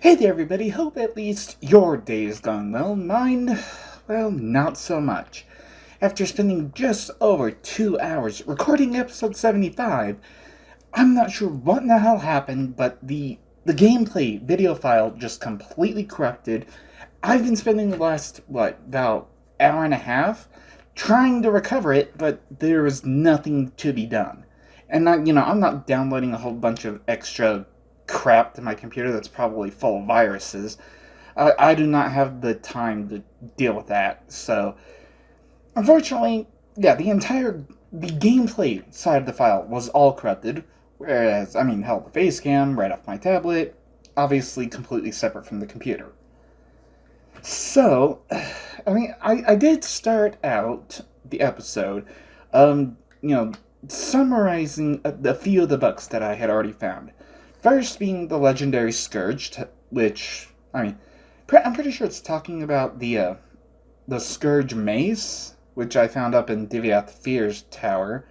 Hey there everybody, hope at least your day is going well. Mine, well, not so much. After spending just over 2 hours recording episode 75, I'm not sure what in the hell happened, but the gameplay video file just completely corrupted. I've been spending the last, about hour and a half trying to recover it, but there is nothing to be done. And I'm not downloading a whole bunch of extra crap to my computer that's probably full of viruses. I do not have the time to deal with that. So, unfortunately, yeah, the gameplay side of the file was all corrupted. Whereas, hell, the face cam right off my tablet, obviously completely separate from the computer. So, I did start out the episode, um, you know, summarizing a few of the books that I had already found. First being the legendary Scourge, which, I'm pretty sure it's talking about the Scourge Mace, which I found up in Divyath Fear's tower.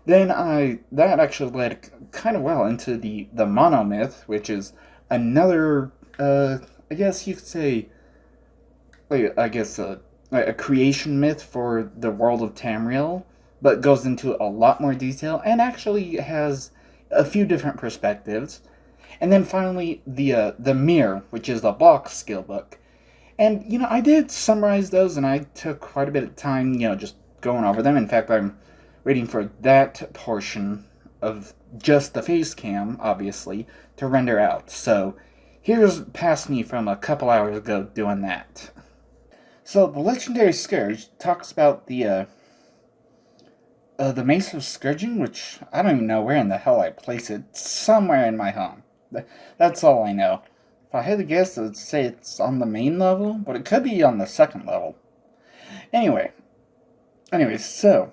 Then that actually led kind of well into the monomyth, which is another, I guess you could say, a creation myth for the world of Tamriel, but goes into a lot more detail and actually has a few different perspectives. And then finally, the Mirror, which is the block skill book. And, I did summarize those, and I took quite a bit of time, just going over them. In fact, I'm waiting for that portion of just the face cam, obviously, to render out. So, here's past me from a couple hours ago doing that. So, the Legendary Scourge talks about the Mace of Scourging, which I don't even know where in the hell I place it. Somewhere in my home. That's all I know. If I had to guess, I'd say it's on the main level, but it could be on the second level. Anyway, so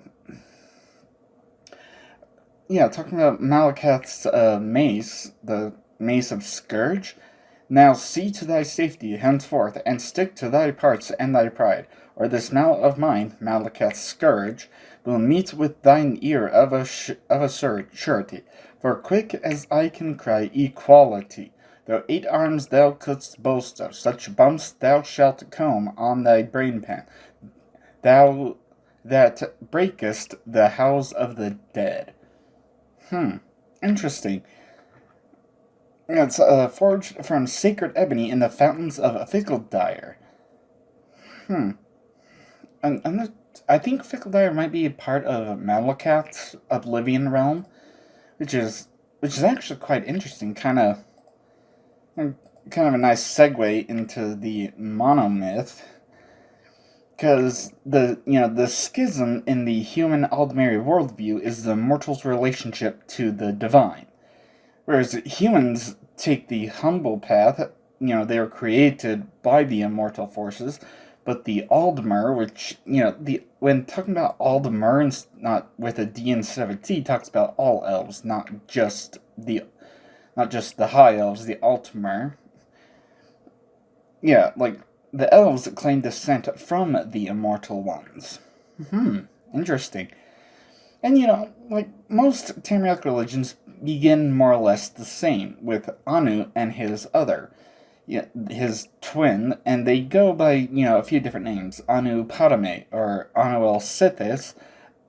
yeah, talking about Malakath's mace, the Mace of Scourge. Now see to thy safety henceforth, and stick to thy parts and thy pride, or this mallet of mine, Malakath's Scourge, will meet with thine ear of a surety. For quick as I can cry equality, though 8 arms thou couldst boast of, such bumps thou shalt comb on thy brainpan, thou that breakest the house of the dead. Interesting. It's forged from sacred ebony in the fountains of Fickledire. I think Fickledire might be a part of Malakath's Oblivion realm, which is actually quite interesting. Kind of a nice segue into the monomyth, because the schism in the human Aldmeri worldview is the mortal's relationship to the divine. Whereas humans take the humble path, they are created by the immortal forces, but the Aldmer, which, when talking about Aldmer, and not with a D instead of a T, talks about all elves, not just the high elves, the Altmer. Yeah, like, the elves claim descent from the immortal ones. Interesting. And, like most Tamrielic religions begin more or less the same, with Anu and his his twin, and they go by, a few different names. Anu Padame, or Anu El Sithis,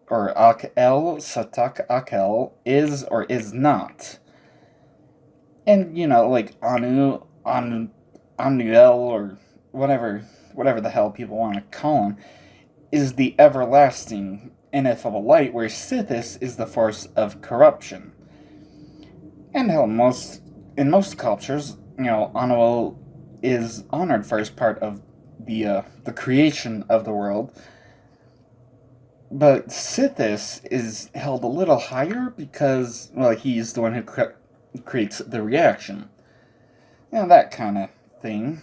or Ak-El, Satak Ak-El, is or is not. And, like Anuel, or whatever the hell people want to call him, is the everlasting ineffable light, where Sithis is the force of corruption. And hell, in most cultures, Anuel is honored for his part of the creation of the world, but Sithis is held a little higher because, well, he's the one who creates the reaction. That kind of thing.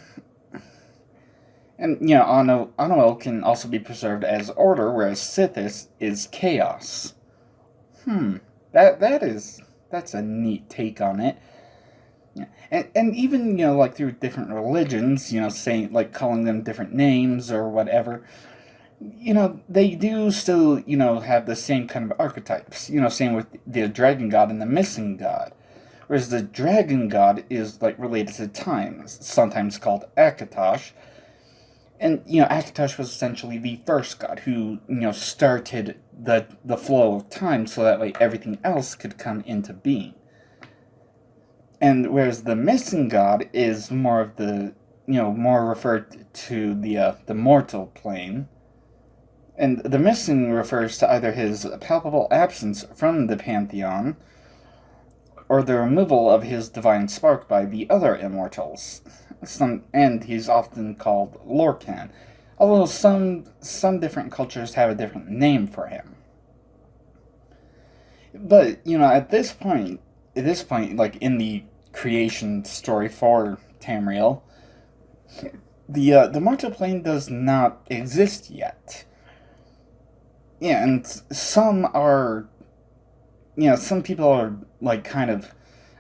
And, Anuel can also be preserved as order, whereas Sithis is chaos. That's a neat take on it. Yeah. And even, like through different religions, saying, like, calling them different names or whatever, they do still, have the same kind of archetypes. Same with the dragon god and the missing god. whereas the dragon god is, like, related to time, sometimes called Akatosh. And, Akatosh was essentially the first god who, started the flow of time so that, like, everything else could come into being. And whereas the missing god is more of the, more referred to the mortal plane. And the missing refers to either his palpable absence from the pantheon, or the removal of his divine spark by the other immortals. And he's often called Lorcan, although some different cultures have a different name for him. But, at this point, like in the creation story for Tamriel, the mortal plane does not exist yet. Yeah, and some people are, like, kind of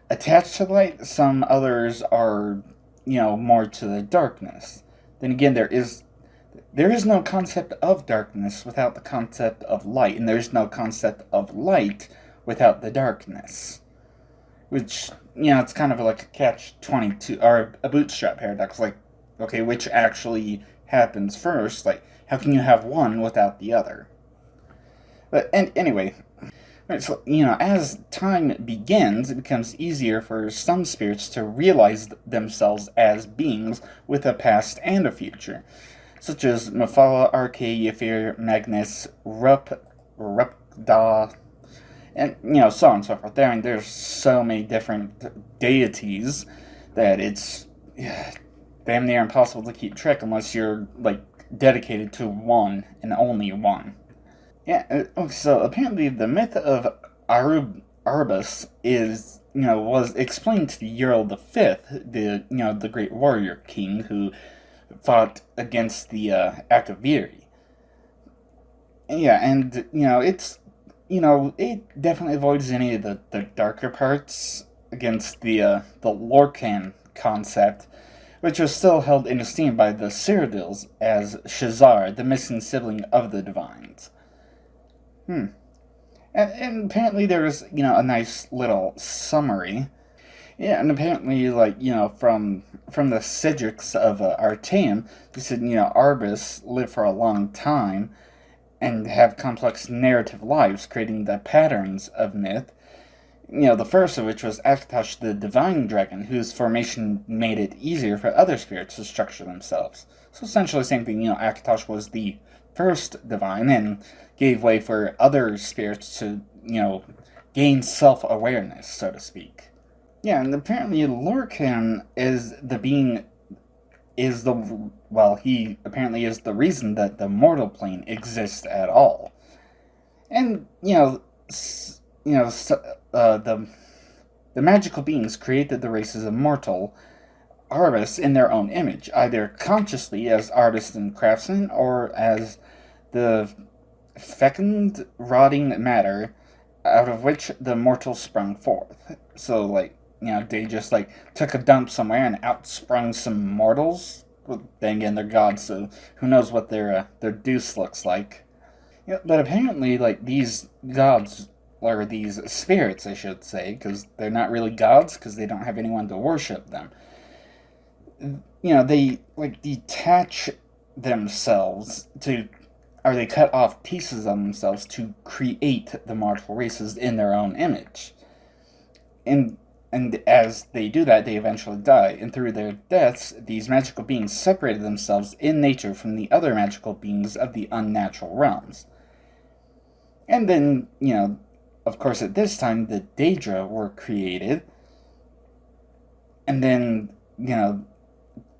attached to the light, some others are, more to the darkness. Then again, there is no concept of darkness without the concept of light, and there's no concept of light without the darkness. Which, it's kind of like a catch-22, or a bootstrap paradox, like, okay, which actually happens first? Like, how can you have one without the other? But, and anyway, so, as time begins, it becomes easier for some spirits to realize themselves as beings with a past and a future, such as Mephala, Arche, Ymir, Magnus, Rupda, and, so on and so forth. There's so many different deities that it's damn near impossible to keep track unless you're, like, dedicated to one and only one. Yeah, so apparently the myth of Arubus was explained to Ural V, the great warrior king who fought against the Akaviri. Yeah, and, it definitely avoids any of the darker parts against the Lorcan concept, which was still held in esteem by the Cyrodiils as Shazar, the missing sibling of the divines. And apparently there's, a nice little summary. Yeah, and apparently, like, from the Cedrics of Artaeum, they said, Arbus lived for a long time and have complex narrative lives, creating the patterns of myth. The first of which was Akatosh the Divine Dragon, whose formation made it easier for other spirits to structure themselves. So essentially the same thing, Akatosh was the first divine and gave way for other spirits to, gain self-awareness, so to speak. Yeah, and apparently Lorcan is the being, he apparently is the reason that the mortal plane exists at all. And, the magical beings created the races of mortal artists in their own image, either consciously as artists and craftsmen, or as the fecund, rotting matter out of which the mortals sprung forth. So, like, they just, like, took a dump somewhere and outsprung some mortals. Well, then again, they're gods, so who knows what their deuce looks like. But apparently, like, these gods, or these spirits, I should say, because they're not really gods, because they don't have anyone to worship them. They, like, detach themselves or they cut off pieces of themselves to create the mortal races in their own image. And as they do that, they eventually die, and through their deaths, these magical beings separated themselves in nature from the other magical beings of the unnatural realms. And then, of course, at this time, the Daedra were created, and then,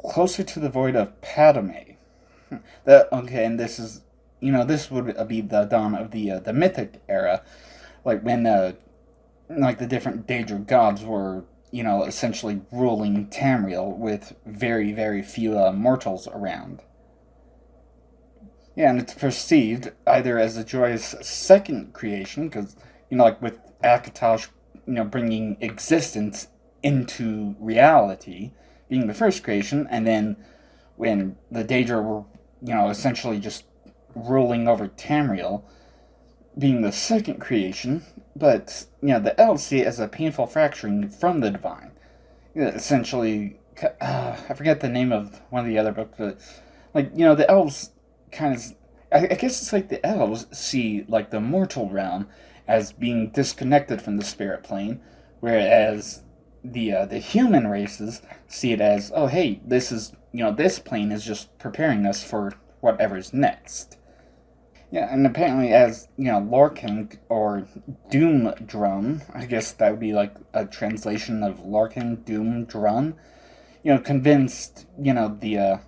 closer to the void of Padme. And this is, this would be the dawn of the Mythic era, like when, like, the different Daedra gods were, essentially ruling Tamriel with very, very few mortals around. Yeah, and it's perceived either as a joyous second creation, because, like with Akatosh, bringing existence into reality, being the first creation, and then when the Daedra were, essentially just ruling over Tamriel, being the second creation, but, the elves see it as a painful fracturing from the divine. Essentially, I forget the name of one of the other books, but, the elves kind of, I guess it's like the elves see, like, the mortal realm as being disconnected from the spirit plane, whereas the human races see it as, oh, hey, this plane is just preparing us for whatever's next. Yeah, and apparently, as Lorcan or Doom Drum, I guess that would be like a translation of Lorcan Doom Drum. Convinced the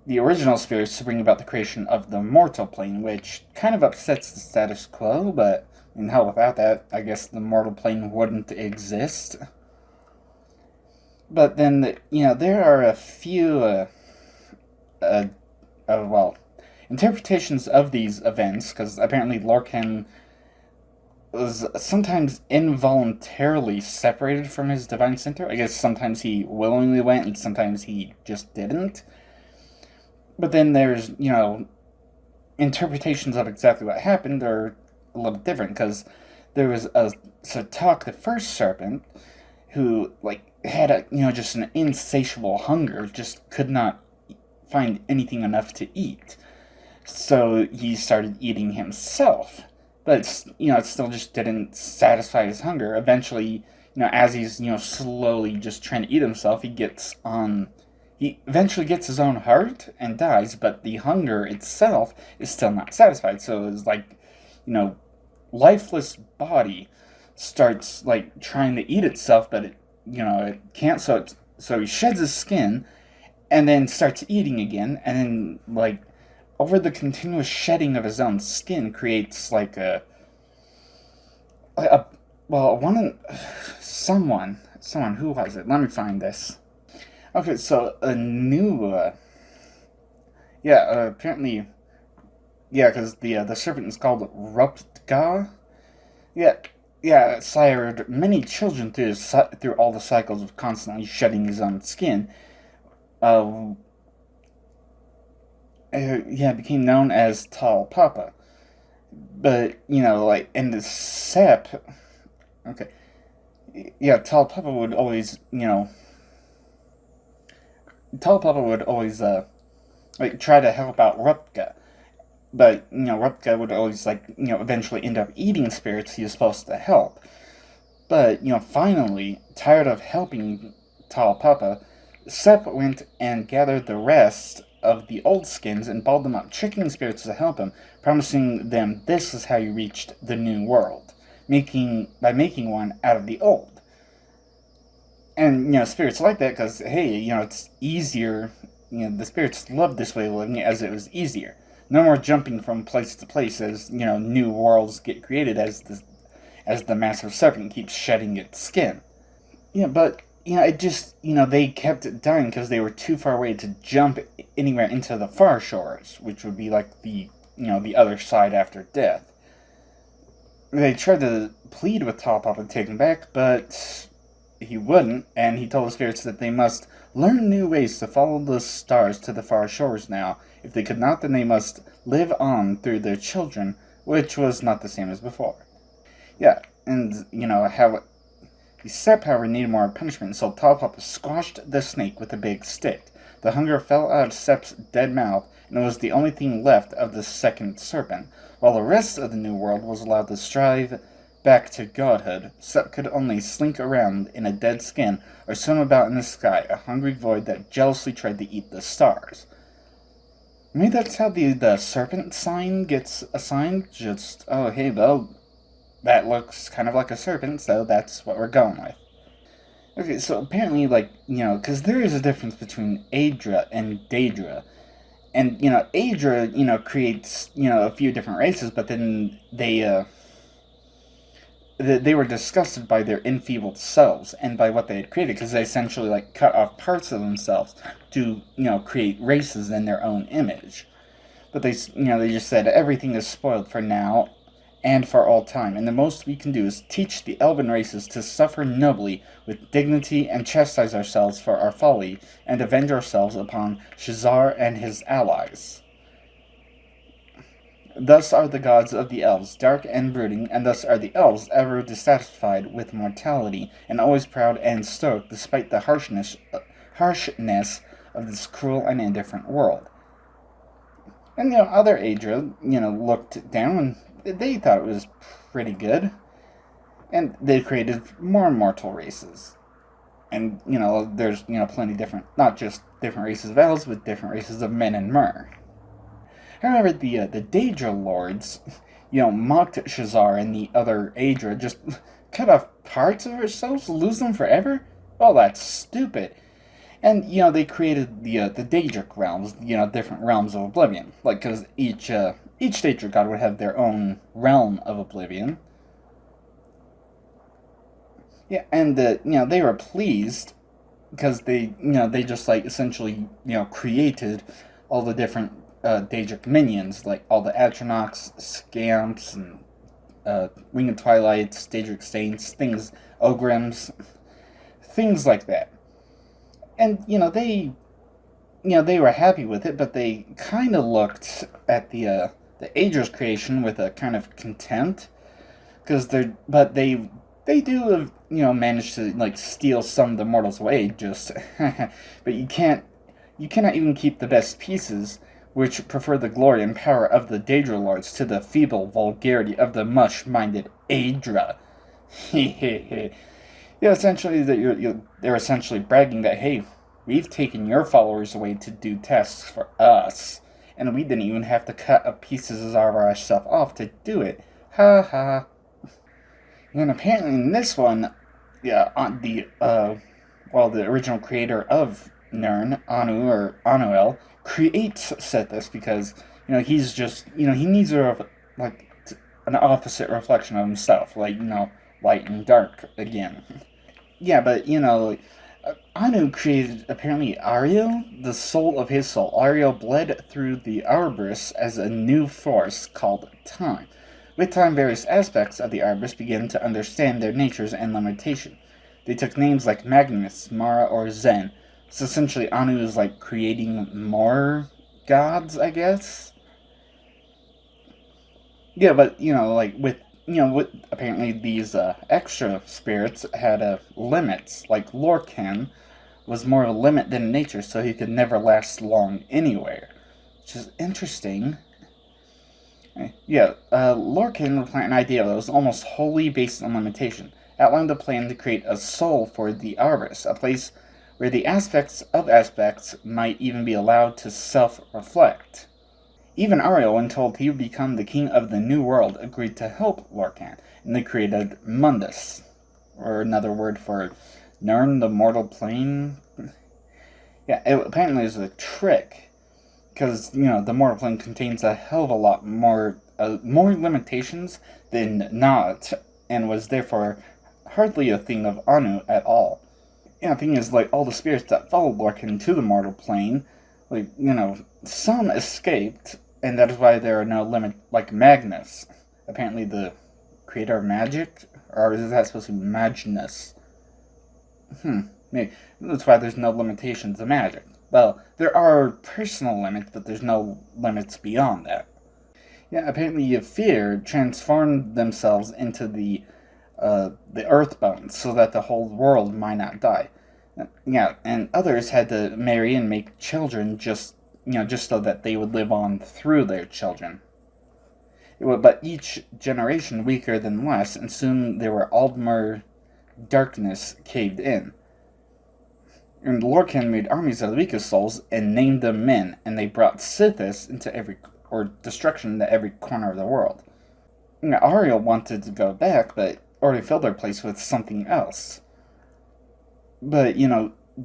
original spirits to bring about the creation of the mortal plane, which kind of upsets the status quo. But hell, without that, I guess the mortal plane wouldn't exist. But then there are a few well, interpretations of these events, because apparently Lorcan was sometimes involuntarily separated from his divine center. I guess sometimes he willingly went and sometimes he just didn't. But then there's, interpretations of exactly what happened are a little different, because there was a Satak, the first serpent, who, had just an insatiable hunger, just could not find anything enough to eat. So he started eating himself. But, it still just didn't satisfy his hunger. Eventually, as he's, slowly just trying to eat himself, he eventually gets his own heart and dies, but the hunger itself is still not satisfied. So it's lifeless body starts, trying to eat itself, but it can't, so he sheds his skin, and then starts eating again, and then, over the continuous shedding of his own skin creates someone who was it? Let me find this. Okay, so a new apparently, because the serpent is called Ruptga. It sired many children through all the cycles of constantly shedding his own skin. Became known as Tall Papa. But, in the SEP, okay, Tall Papa would always, try to help out Rupka. But, Rupka would always, eventually end up eating spirits he was supposed to help. But, finally, tired of helping Tall Papa, Sep went and gathered the rest of the old skins and balled them up, tricking spirits to help him, promising them this is how you reached the new world, by making one out of the old. And, spirits like that because, hey, it's easier. The spirits loved this way of living as it was easier. No more jumping from place to place as, new worlds get created as the massive serpent keeps shedding its skin. But it just, they kept dying because they were too far away to jump anywhere into the far shores, which would be like the other side after death. They tried to plead with Tall Papa to take him back, but he wouldn't, and he told the spirits that they must learn new ways to follow the stars to the far shores now. If they could not, then they must live on through their children, which was not the same as before. Yeah, and, how Sep, however, needed more punishment, so Tall Papa squashed the snake with a big stick. The hunger fell out of Sep's dead mouth, and it was the only thing left of the second serpent. While the rest of the new world was allowed to strive back to godhood, Sep could only slink around in a dead skin or swim about in the sky, a hungry void that jealously tried to eat the stars. Maybe that's how the serpent sign gets assigned. Just, oh, hey, well, that looks kind of like a serpent, so that's what we're going with. Okay, so apparently, because there is a difference between Aedra and Daedra. And, Aedra, creates, a few different races, but then they were disgusted by their enfeebled selves and by what they had created, because they essentially, cut off parts of themselves to, create races in their own image. But they just said everything is spoiled for now and for all time, and the most we can do is teach the elven races to suffer nobly with dignity and chastise ourselves for our folly and avenge ourselves upon Shazar and his allies. Thus are the gods of the elves, dark and brooding, and thus are the elves ever dissatisfied with mortality, and always proud and stoic despite the harshness of this cruel and indifferent world. And, other Aedra, looked down and they thought it was pretty good. And they created more mortal races. And, there's, plenty different, not just different races of elves, but different races of men and mer. However, the Daedra lords, mocked Shazar and the other Aedra, just cut off parts of ourselves, lose them forever? Oh, that's stupid. And, they created the Daedric realms, different realms of oblivion. Like, because each Daedric god would have their own realm of oblivion. Yeah, and, they were pleased because they just, like, essentially, created all the different Daedric minions, like all the Atronachs, Scamps, and Winged Twilights, Daedric Saints, Ogrims, things like that. And, they were happy with it, but they kind of looked at the Aedra's creation with a kind of contempt, but they do, manage to, like, steal some of the mortals away, just, but you cannot even keep the best pieces, which prefer the glory and power of the Daedra lords to the feeble vulgarity of the mush-minded Aedra. Essentially, they're essentially bragging that, hey, we've taken your followers away to do tasks for us, and we didn't even have to cut pieces of our stuff off to do it. Ha ha. And apparently in this one, on the original creator of Nirn, Anuel, creates Sithis because, he's just, he needs an opposite reflection of himself, like, light and dark again. Yeah, but, Anu created, apparently, Ariel, the soul of his soul. Ariel bled through the Arbus as a new force called time. With time, various aspects of the Arbus began to understand their natures and limitation. They took names like Magnus, Mara, or Zen. So essentially, Anu is, like, creating more gods, I guess? Yeah, but, with apparently these extra spirits had limits. Like Lorcan was more of a limit than nature, so he could never last long anywhere. Which is interesting. Lorcan would plant an idea that was almost wholly based on limitation, outlined a plan to create a soul for the Arbus, a place where the aspects of aspects might even be allowed to self-reflect. Even Ariel, when told he would become the king of the New World, agreed to help Lorcan, and they created Mundus, or another word for Nirn, the mortal plane. Yeah, it apparently is a trick, because, the mortal plane contains a hell of a lot more limitations than not, and was therefore hardly a thing of Anu at all. The thing is, like, all the spirits that followed Lorcan to the mortal plane, like, some escaped, and that is why there are no limit, like Magnus, apparently the creator of magic, or is that supposed to be Magnus? Maybe. That's why there's no limitations to magic. Well, there are personal limits, but there's no limits beyond that. Yeah, apparently Fear transformed themselves into the Earthbones so that the whole world might not die. Yeah, and others had to marry and make children just so that they would live on through their children. But each generation weaker than last, and soon there were Aldmer darkness caved in. And Lorcan made armies of the weakest souls and named them men, and they brought Sithis destruction into every corner of the world. Ariel wanted to go back, but already filled their place with something else. But,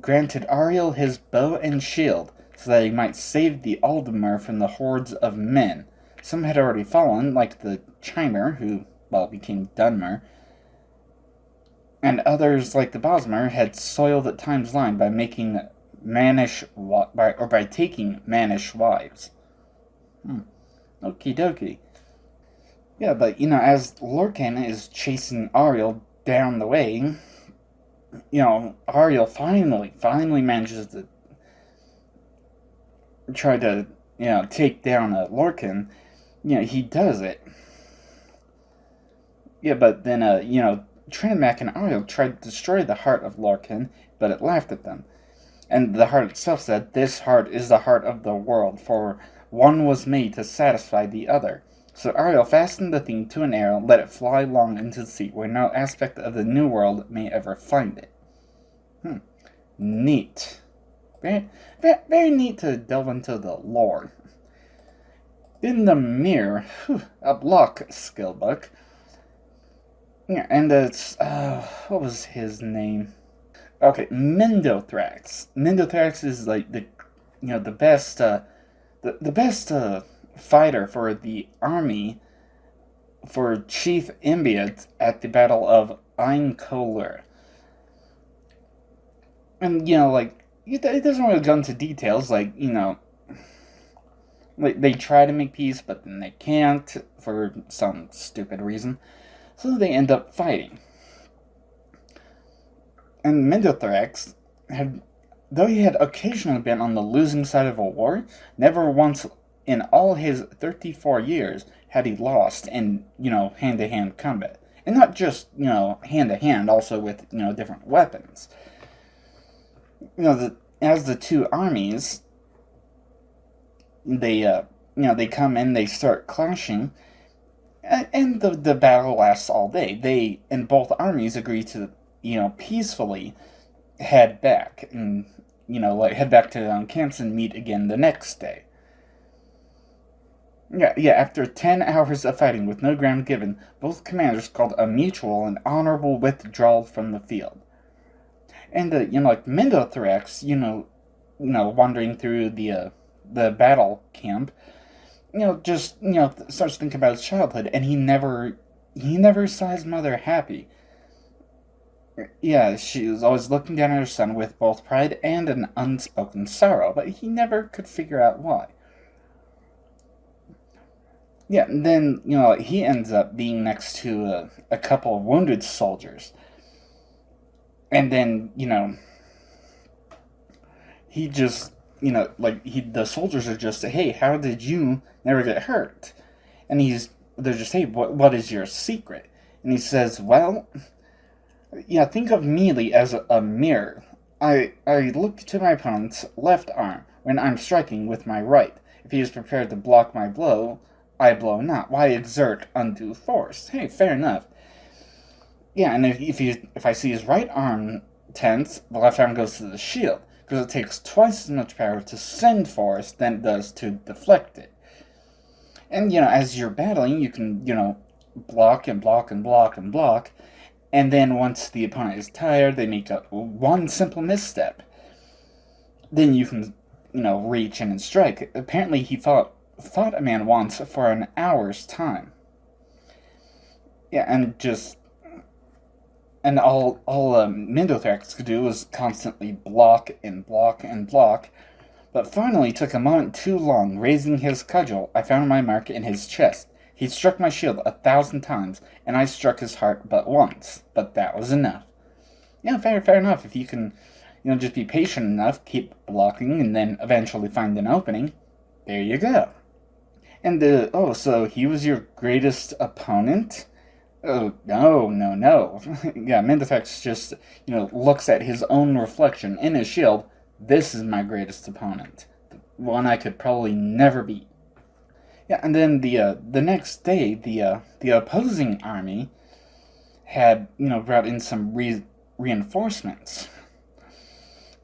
granted Ariel his bow and shield, so that he might save the Aldmer from the hordes of men. Some had already fallen, like the Chimer, who, became Dunmer, and others, like the Bosmer, had soiled at time's line by taking mannish wives. Okie dokie. Yeah, but, as Lorcan is chasing Ariel down the way, Ariel finally manages to try to, take down Lorcan, he does it. Yeah, but then, Trinamac and Ariel tried to destroy the heart of Lorcan, but it laughed at them. And the heart itself said, "This heart is the heart of the world, for one was made to satisfy the other." So Ariel fastened the thing to an arrow, let it fly long into the sea, where no aspect of the new world may ever find it. Neat. Very, very, very neat to delve into the lore. In the mirror, a block skill book. Yeah, and it's, what was his name? Okay, Mendothrax. Mendothrax is like the best, the best fighter for the army for Chief Imbiat at the Battle of Einkoller. And, it doesn't really go into details, like they try to make peace, but then they can't for some stupid reason. So they end up fighting. And Mendothrax though he had occasionally been on the losing side of a war, never once in all his 34 years had he lost in, hand-to-hand combat. And not just, hand-to-hand, also with, different weapons. As the two armies, they come in, they start clashing, and the battle lasts all day. And both armies agree to, peacefully head back, and, head back to their own camps and meet again the next day. Yeah, after 10 hours of fighting with no ground given, both commanders called a mutual and honorable withdrawal from the field. And, Mendothrax, wandering through the battle camp, starts thinking about his childhood, and he never saw his mother happy. Yeah, she was always looking down at her son with both pride and an unspoken sorrow, but he never could figure out why. Yeah, and then, he ends up being next to a couple of wounded soldiers. And then, he just, the soldiers are just, "Hey, how did you never get hurt?" And they're just, "Hey, what is your secret?" And he says, "Well, think of melee as a mirror. I look to my opponent's left arm when I'm striking with my right. If he is prepared to block my blow, I blow not. Why exert undue force?" Hey, fair enough. Yeah, and if I see his right arm tense, the left arm goes to the shield, because it takes twice as much power to send force than it does to deflect it. And, as you're battling, you can, block and block and block and block, and then once the opponent is tired, they make up one simple misstep. Then you can, reach in and strike. Apparently he fought a man once for an hour's time. Yeah, and all Mendothrax could do was constantly block and block and block, but finally took a moment too long. Raising his cudgel, I found my mark in his chest. He struck my shield 1,000 times, and I struck his heart but once, but that was enough. Yeah, fair enough. If you can, just be patient enough, keep blocking, and then eventually find an opening, there you go. And, so he was your greatest opponent? Oh, no. Yeah, Mendothrax just, looks at his own reflection in his shield. This is my greatest opponent. The one I could probably never beat. Yeah, and then the next day, the opposing army had, brought in some reinforcements.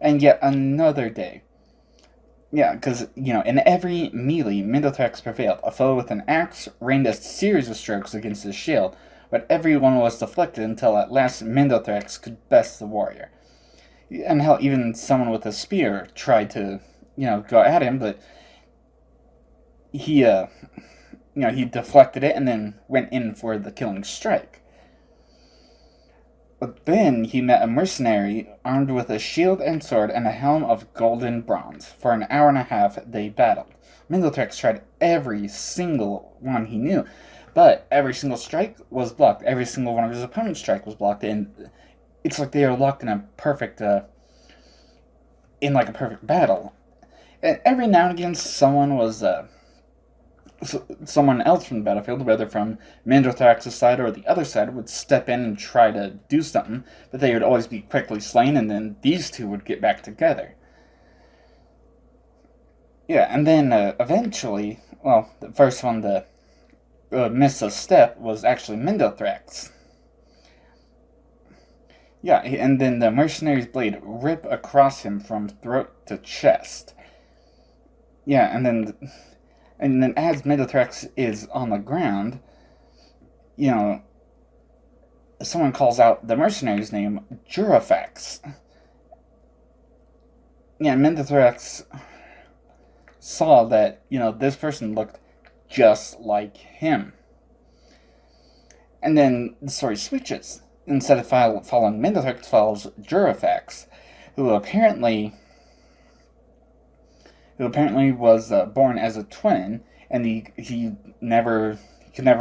And yet another day. Yeah, because, in every melee, Mendothrax prevailed. A foe with an axe rained a series of strokes against his shield, but everyone was deflected until at last Mendothrax could best the warrior. And hell, even someone with a spear tried to, go at him, but he deflected it and then went in for the killing strike. But then he met a mercenary armed with a shield and sword and a helm of golden bronze. For an hour and a half they battled. Mendothrax tried every single one he knew, but every single strike was blocked. Every single one of his opponent's strike was blocked, and it's like they were locked in a perfect battle. And every now and again someone was someone else from the battlefield, whether from Mandrathrax's side or the other side, would step in and try to do something, but they would always be quickly slain, and then these two would get back together. Yeah, and then eventually, well, the first one to miss a step was actually Mandrathrax. Yeah, and then the mercenary's blade rip across him from throat to chest. Yeah, and then as Mandrathrax is on the ground, someone calls out the mercenary's name, Jurafax. Yeah, Mandrathrax saw that, this person looked just like him. And then the story switches. Instead of following Mandrathrax, follows Jurafax, who apparently was born as a twin, and he could never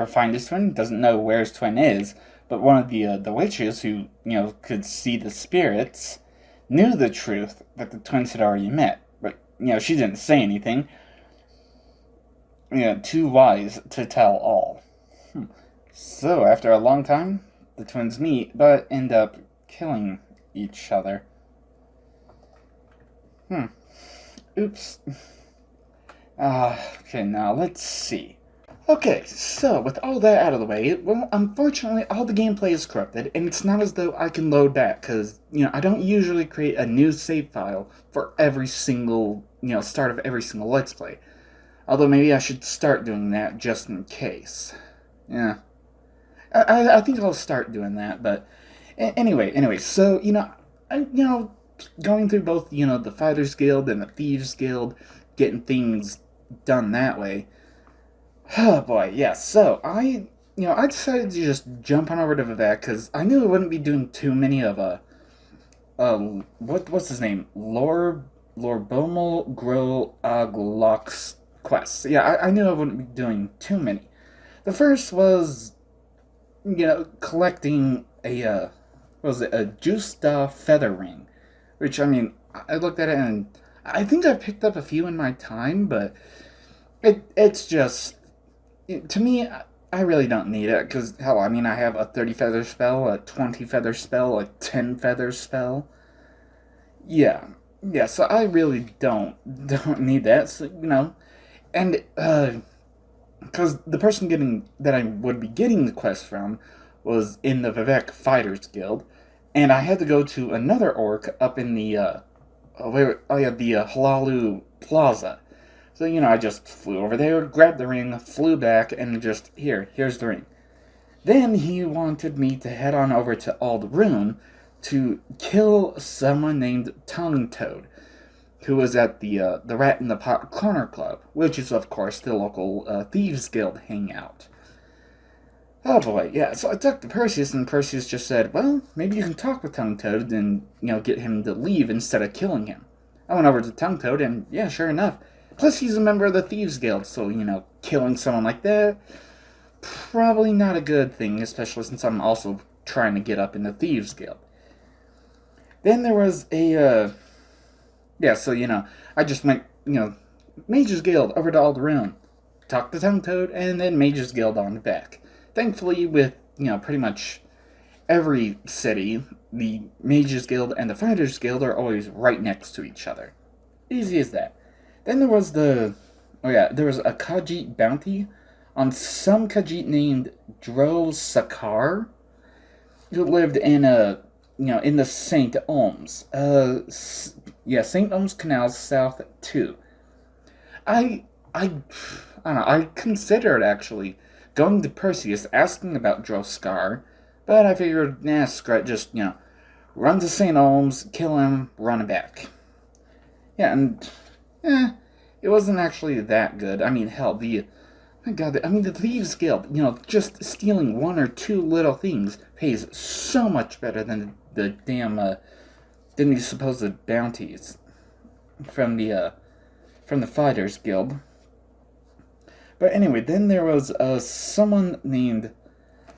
find his twin, doesn't know where his twin is, but one of the witches who, could see the spirits knew the truth that the twins had already met, but, she didn't say anything. Too wise to tell all. So, after a long time, the twins meet, but end up killing each other. Oops. Okay, now let's see. Okay, so with all that out of the way, well, unfortunately, all the gameplay is corrupted, and it's not as though I can load back, because, I don't usually create a new save file for every single, start of every single Let's Play. Although maybe I should start doing that just in case. Yeah. I think I'll start doing that, but anyway, so, going through both, the Fighters Guild and the Thieves Guild, getting things done that way. Oh boy, yeah, so I decided to just jump on over to Vivek, because I knew I wouldn't be doing too many of, what's his name? Lorbomel Groaglok's quests. Yeah, I knew I wouldn't be doing too many. The first was, collecting a Justa feather ring, which, I looked at it and I think I picked up a few in my time, but it's just, to me, I really don't need it, because, hell, I have a 30 feather spell, a 20 feather spell, a 10 feather spell. Yeah, so I really don't need that, so, and, because the person that I would be getting the quest from was in the Vivek Fighters Guild, and I had to go to another orc up in the Halalu Plaza. So, I just flew over there, grabbed the ring, flew back, and just, here's the ring. Then he wanted me to head on over to Aldrune to kill someone named Tongue Toad, who was at the Rat in the Pot Corner Club, which is, of course, the local Thieves Guild hangout. Oh boy, yeah, so I talked to Perseus, and Perseus just said, well, maybe you can talk with Tongue Toad and, get him to leave instead of killing him. I went over to Tongue Toad, and yeah, sure enough. Plus, he's a member of the Thieves Guild, so, killing someone like that, probably not a good thing, especially since I'm also trying to get up in the Thieves Guild. Then there was a, yeah, so, I just went, Mage's Guild over to Aldrune, talked to Tongue Toad, and then Mage's Guild on back. Thankfully, with, pretty much every city, the Mage's Guild and the Fighters Guild are always right next to each other. Easy as that. Then there was there was a Khajiit bounty on some Khajiit named Dro Sakar, who lived in in the St. Oms. St. Oms Canal South 2. I don't know, I considered actually going to Perseus asking about Droskar, but I figured, screw it, just, run to St. Oms, kill him, run back. Yeah, and, it wasn't actually that good. Hell, the Thieves Guild, just stealing one or two little things pays so much better than the damn, than these supposed bounties from the Fighters Guild. But anyway, then there was, someone named,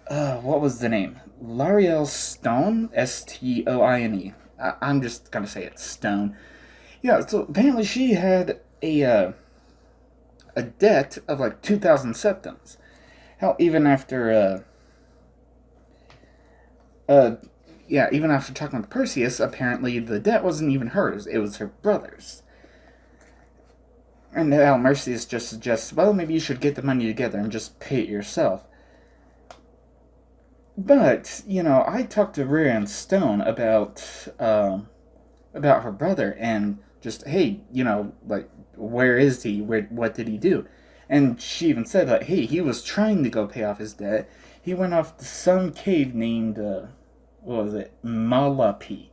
what was the name? L'Ariel Stone? Stoine. I'm just gonna say it, Stone. Yeah, so apparently she had a a debt of like 2,000 septims. Hell, even after, even after talking with Perseus, apparently the debt wasn't even hers, it was her brother's. And now Perseus just suggests, well, maybe you should get the money together and just pay it yourself. But, I talked to Rhea and Stone about her brother and just, hey, like, where is he? What did he do? And she even said, like, hey, he was trying to go pay off his debt. He went off to some cave named, what was it? Malapi,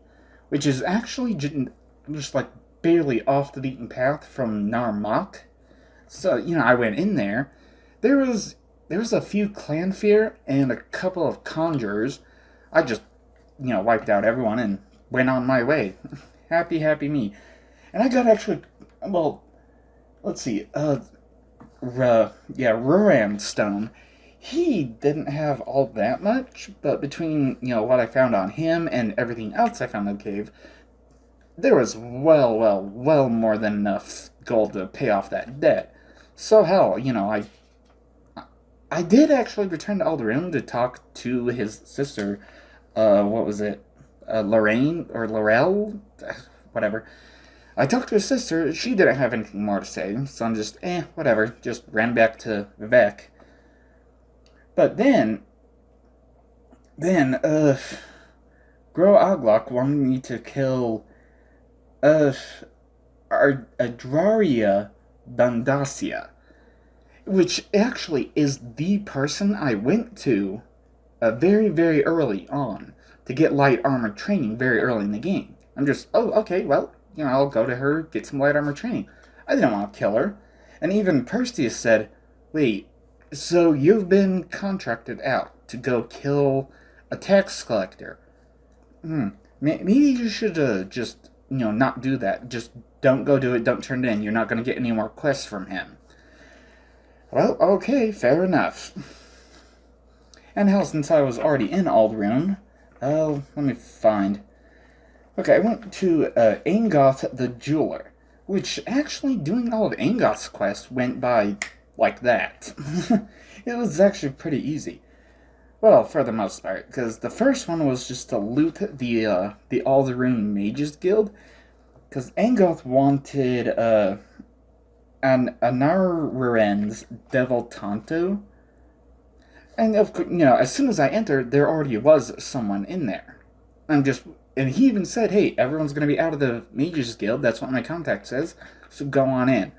which is actually just like barely off the beaten path from Narmak. So, I went in there. There was a few clanfear and a couple of conjurers. I just, wiped out everyone and went on my way. Happy, happy me. And I got actually, well, let's see, Ruram Stone. He didn't have all that much, but between, what I found on him and everything else I found in the cave, there was well more than enough gold to pay off that debt. So hell, I did actually return to Alderaan to talk to his sister, what was it, Lorraine, or Laurel? Whatever. I talked to his sister, she didn't have anything more to say, so I'm just, whatever, just ran back to Vivek. But then, Gro Oglok wanted me to kill, Adraria Dandasia, which actually is the person I went to very, very early on to get light armor training very early in the game. I'm just, oh, okay, well, I'll go to her, get some light armor training. I didn't want to kill her. And even Perseus said, wait, so you've been contracted out to go kill a tax collector. Maybe you should just, not do that. Just don't go do it, don't turn it in. You're not going to get any more quests from him. Well, okay, fair enough. And hell, since I was already in Alderaan, let me find. Okay, I went to Angoth the Jeweler, which actually doing all of Angoth's quests went by like that. It was actually pretty easy. Well, for the most part, because the first one was just to loot the Alderaan Mages Guild, because Angoth wanted an Anarren's Devil Tonto, and as soon as I entered, there already was someone in there. And he even said, hey, everyone's going to be out of the Mages Guild, that's what my contact says, so go on in.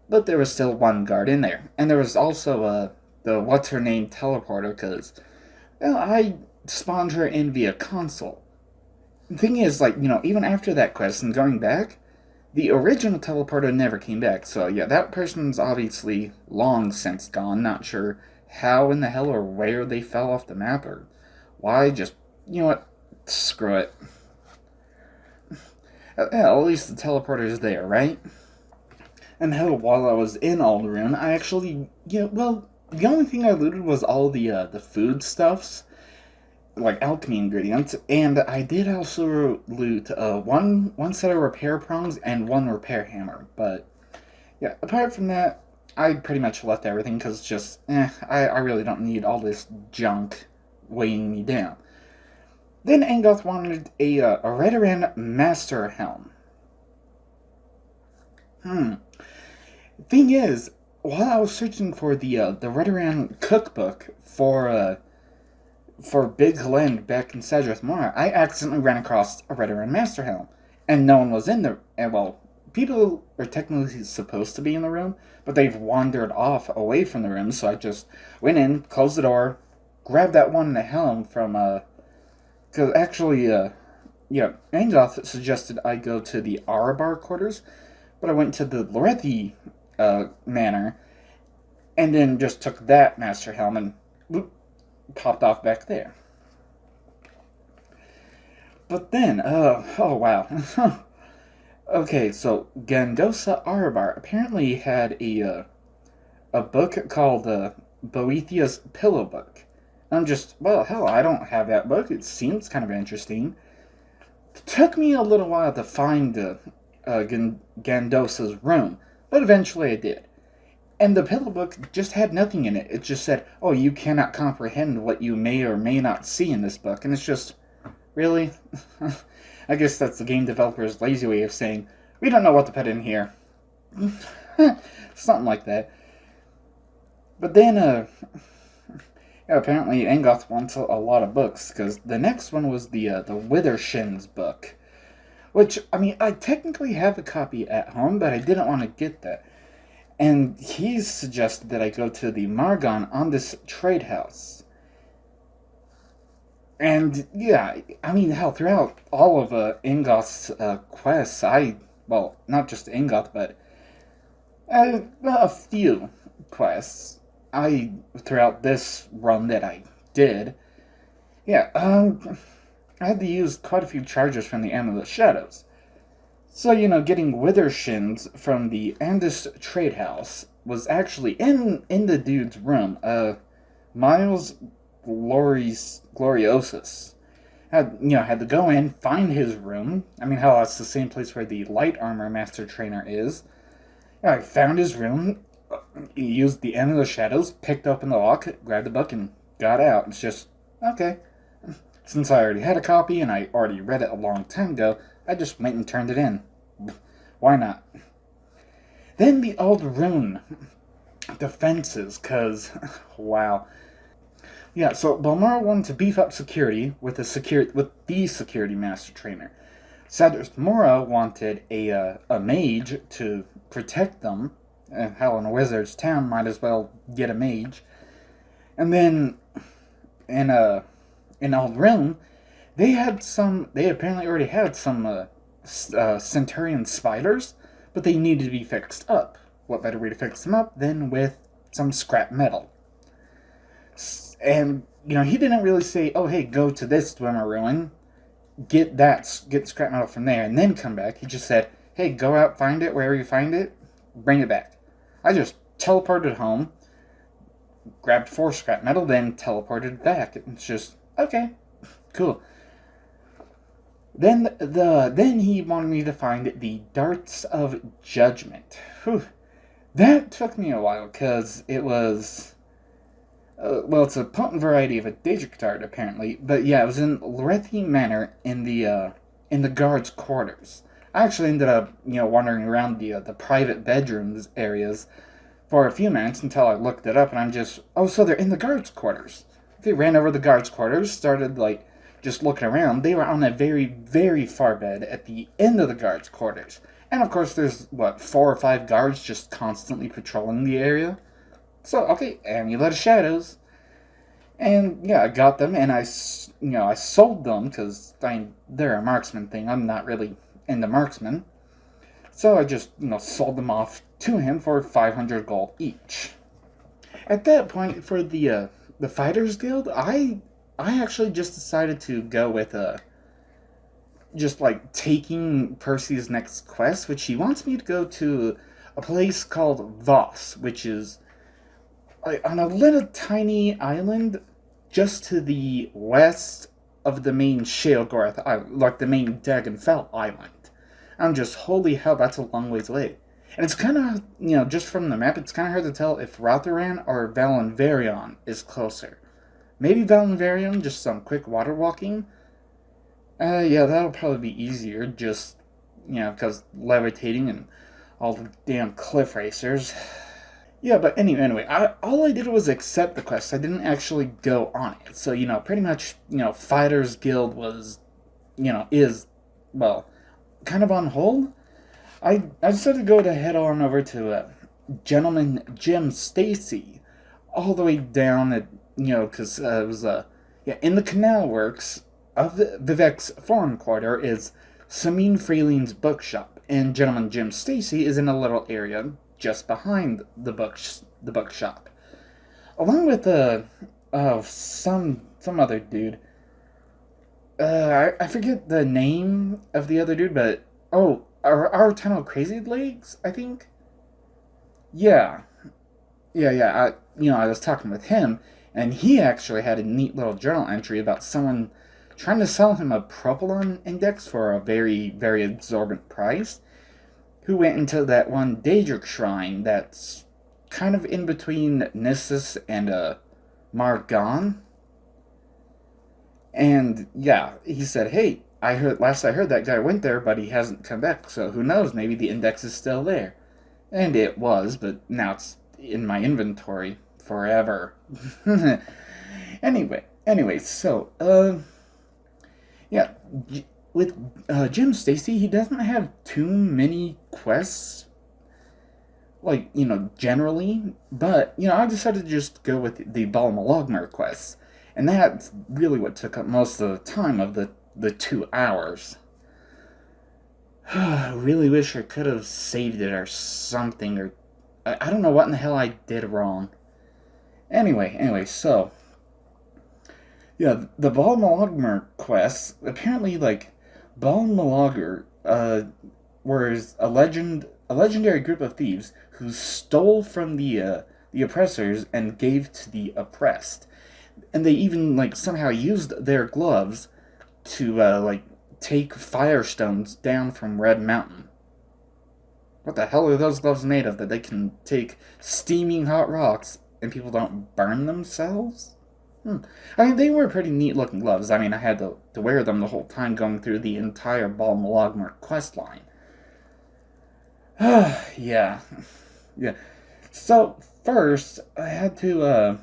But there was still one guard in there. And there was also the what's-her-name teleporter, because I spawned her in via console. The thing is, even after that quest and going back, the original teleporter never came back. So, yeah, that person's obviously long since gone. Not sure how in the hell or where they fell off the map or why. Just, screw it. At least the teleporter's there, right? And hell, while I was in Alderaan, I actually, the only thing I looted was all the food stuffs, like alchemy ingredients, and I did also loot one set of repair prongs and one repair hammer. But yeah, apart from that, I pretty much left everything because it's just, I really don't need all this junk weighing me down. Then Angoth wanted a Redoran Master Helm. Thing is, while I was searching for the Redoran cookbook for Big Glen back in Sadrith Mora, I accidentally ran across a Redoran Master Helm, and no one was in there. And well, people are technically supposed to be in the room, but they've wandered off away from the room. So I just went in, closed the door, grabbed that one in the helm from because actually Angoth suggested I go to the Arabar quarters, but I went to the Lorethi manor, and then just took that Master Helm and whoop, popped off back there. But then, oh wow. Okay, so Gandosa Arabar apparently had a book called Boethia's Pillow Book. I'm just, well, hell, I don't have that book. It seems kind of interesting. It took me a little while to find Gandosa's room, but eventually I did. And the pillow book just had nothing in it. It just said, oh, you cannot comprehend what you may or may not see in this book. And it's just, really? I guess that's the game developer's lazy way of saying, we don't know what to put in here. Something like that. But then, apparently Angoth wants a lot of books, because the next one was the Withershins book. Which, I mean, I technically have a copy at home, but I didn't want to get that. And he suggested that I go to the Margon on this trade house. And, yeah, I mean, hell, throughout all of Ingoth's quests, well, not just Ingoth, but a few quests, throughout this run that I did, yeah, I had to use quite a few charges from the Amulet Shadows. So, getting Withershins from the Andis Trade House was actually in the dude's room. Miles Gloriosus had to go in, find his room. I mean, hell, that's the same place where the Light Armor Master Trainer is. I found his room, used the Amulet Shadows, picked open the lock, grabbed the book, and got out. It's just, okay. Since I already had a copy and I already read it a long time ago, I just went and turned it in. Why not? Then the old rune defenses, cause wow. Yeah, so Balmora wanted to beef up security with the security master trainer. Sadras Mora wanted a mage to protect them. Hell, in a wizard's town, might as well get a mage. And then in Old Rune, they apparently already had some Centurion spiders, but they needed to be fixed up. What better way to fix them up than with some scrap metal? And, he didn't really say, oh, hey, go to this Dwemer ruin, get scrap metal from there, and then come back. He just said, hey, go out, find it, wherever you find it, bring it back. I just teleported home, grabbed 4 scrap metal, then teleported back. It's just, okay, cool. Then he wanted me to find the Darts of Judgment. Whew. That took me a while, because it was... it's a potent variety of a Daedric dart, apparently. But yeah, it was in Lorethi Manor in the guards' quarters. I actually ended up, wandering around the private bedrooms areas for a few minutes until I looked it up, and I'm just, so they're in the guards' quarters. They ran over the guards' quarters, started, just looking around. They were on a very, very far bed at the end of the guards' quarters. And of course, there's, 4 or 5 guards just constantly patrolling the area. So, okay, Amulet of Shadows. And, yeah, I got them, and I sold them, because, they're a marksman thing. I'm not really into marksman. So I just, sold them off to him for 500 gold each. At that point, for the Fighters Guild, I actually just decided to go with, taking Percy's next quest, which he wants me to go to a place called Voss, which is on a little tiny island just to the west of the main Sheogorath Island, the main Dagonfell Island. I'm just, holy hell, that's a long ways away. And it's kind of, just from the map, it's kind of hard to tell if Rotharan or Valenverion is closer. Maybe Valenverion, just some quick water walking. Yeah, that'll probably be easier, just, because levitating and all the damn cliff racers. Yeah, but anyway, all I did was accept the quest. I didn't actually go on it. So, pretty much, Fighters Guild was, is, kind of on hold. I decided to head on over to Gentleman Jim Stacy, all the way down at, because it was, in the canal works of Vivek's foreign quarter is Samin Freeling's bookshop, and Gentleman Jim Stacy is in a little area just behind the bookshop, along with some other dude. I forget the name of the other dude, but our Tunnel Crazy Legs, I think. Yeah. I was talking with him, and he actually had a neat little journal entry about someone trying to sell him a Propylon index for a very, very exorbitant price, who went into that one Daedric shrine that's kind of in between Nissus and Margon. And yeah, he said, "Hey, I heard that guy went there, but he hasn't come back. So who knows? Maybe the index is still there." And it was, but now it's in my inventory forever. anyway, so yeah, with Jim Stacy, he doesn't have too many quests, like, generally, but, I decided to just go with the Balmalogmer quests, and that's really what took up most of the time of the 2 hours. I really wish I could have saved it or something, or I don't know what in the hell I did wrong. Anyway, so yeah, the Balmalogmer quests, apparently, like, Balmalogger was a legendary group of thieves who stole from the oppressors and gave to the oppressed, and they even, like, somehow used their gloves to like, take firestones down from Red Mountain. What the hell are those gloves made of that they can take steaming hot rocks and people don't burn themselves? I mean, they were pretty neat looking gloves. I mean, I had to wear them the whole time going through the entire Balmalogmer quest line. Yeah. Yeah. So, first, I had to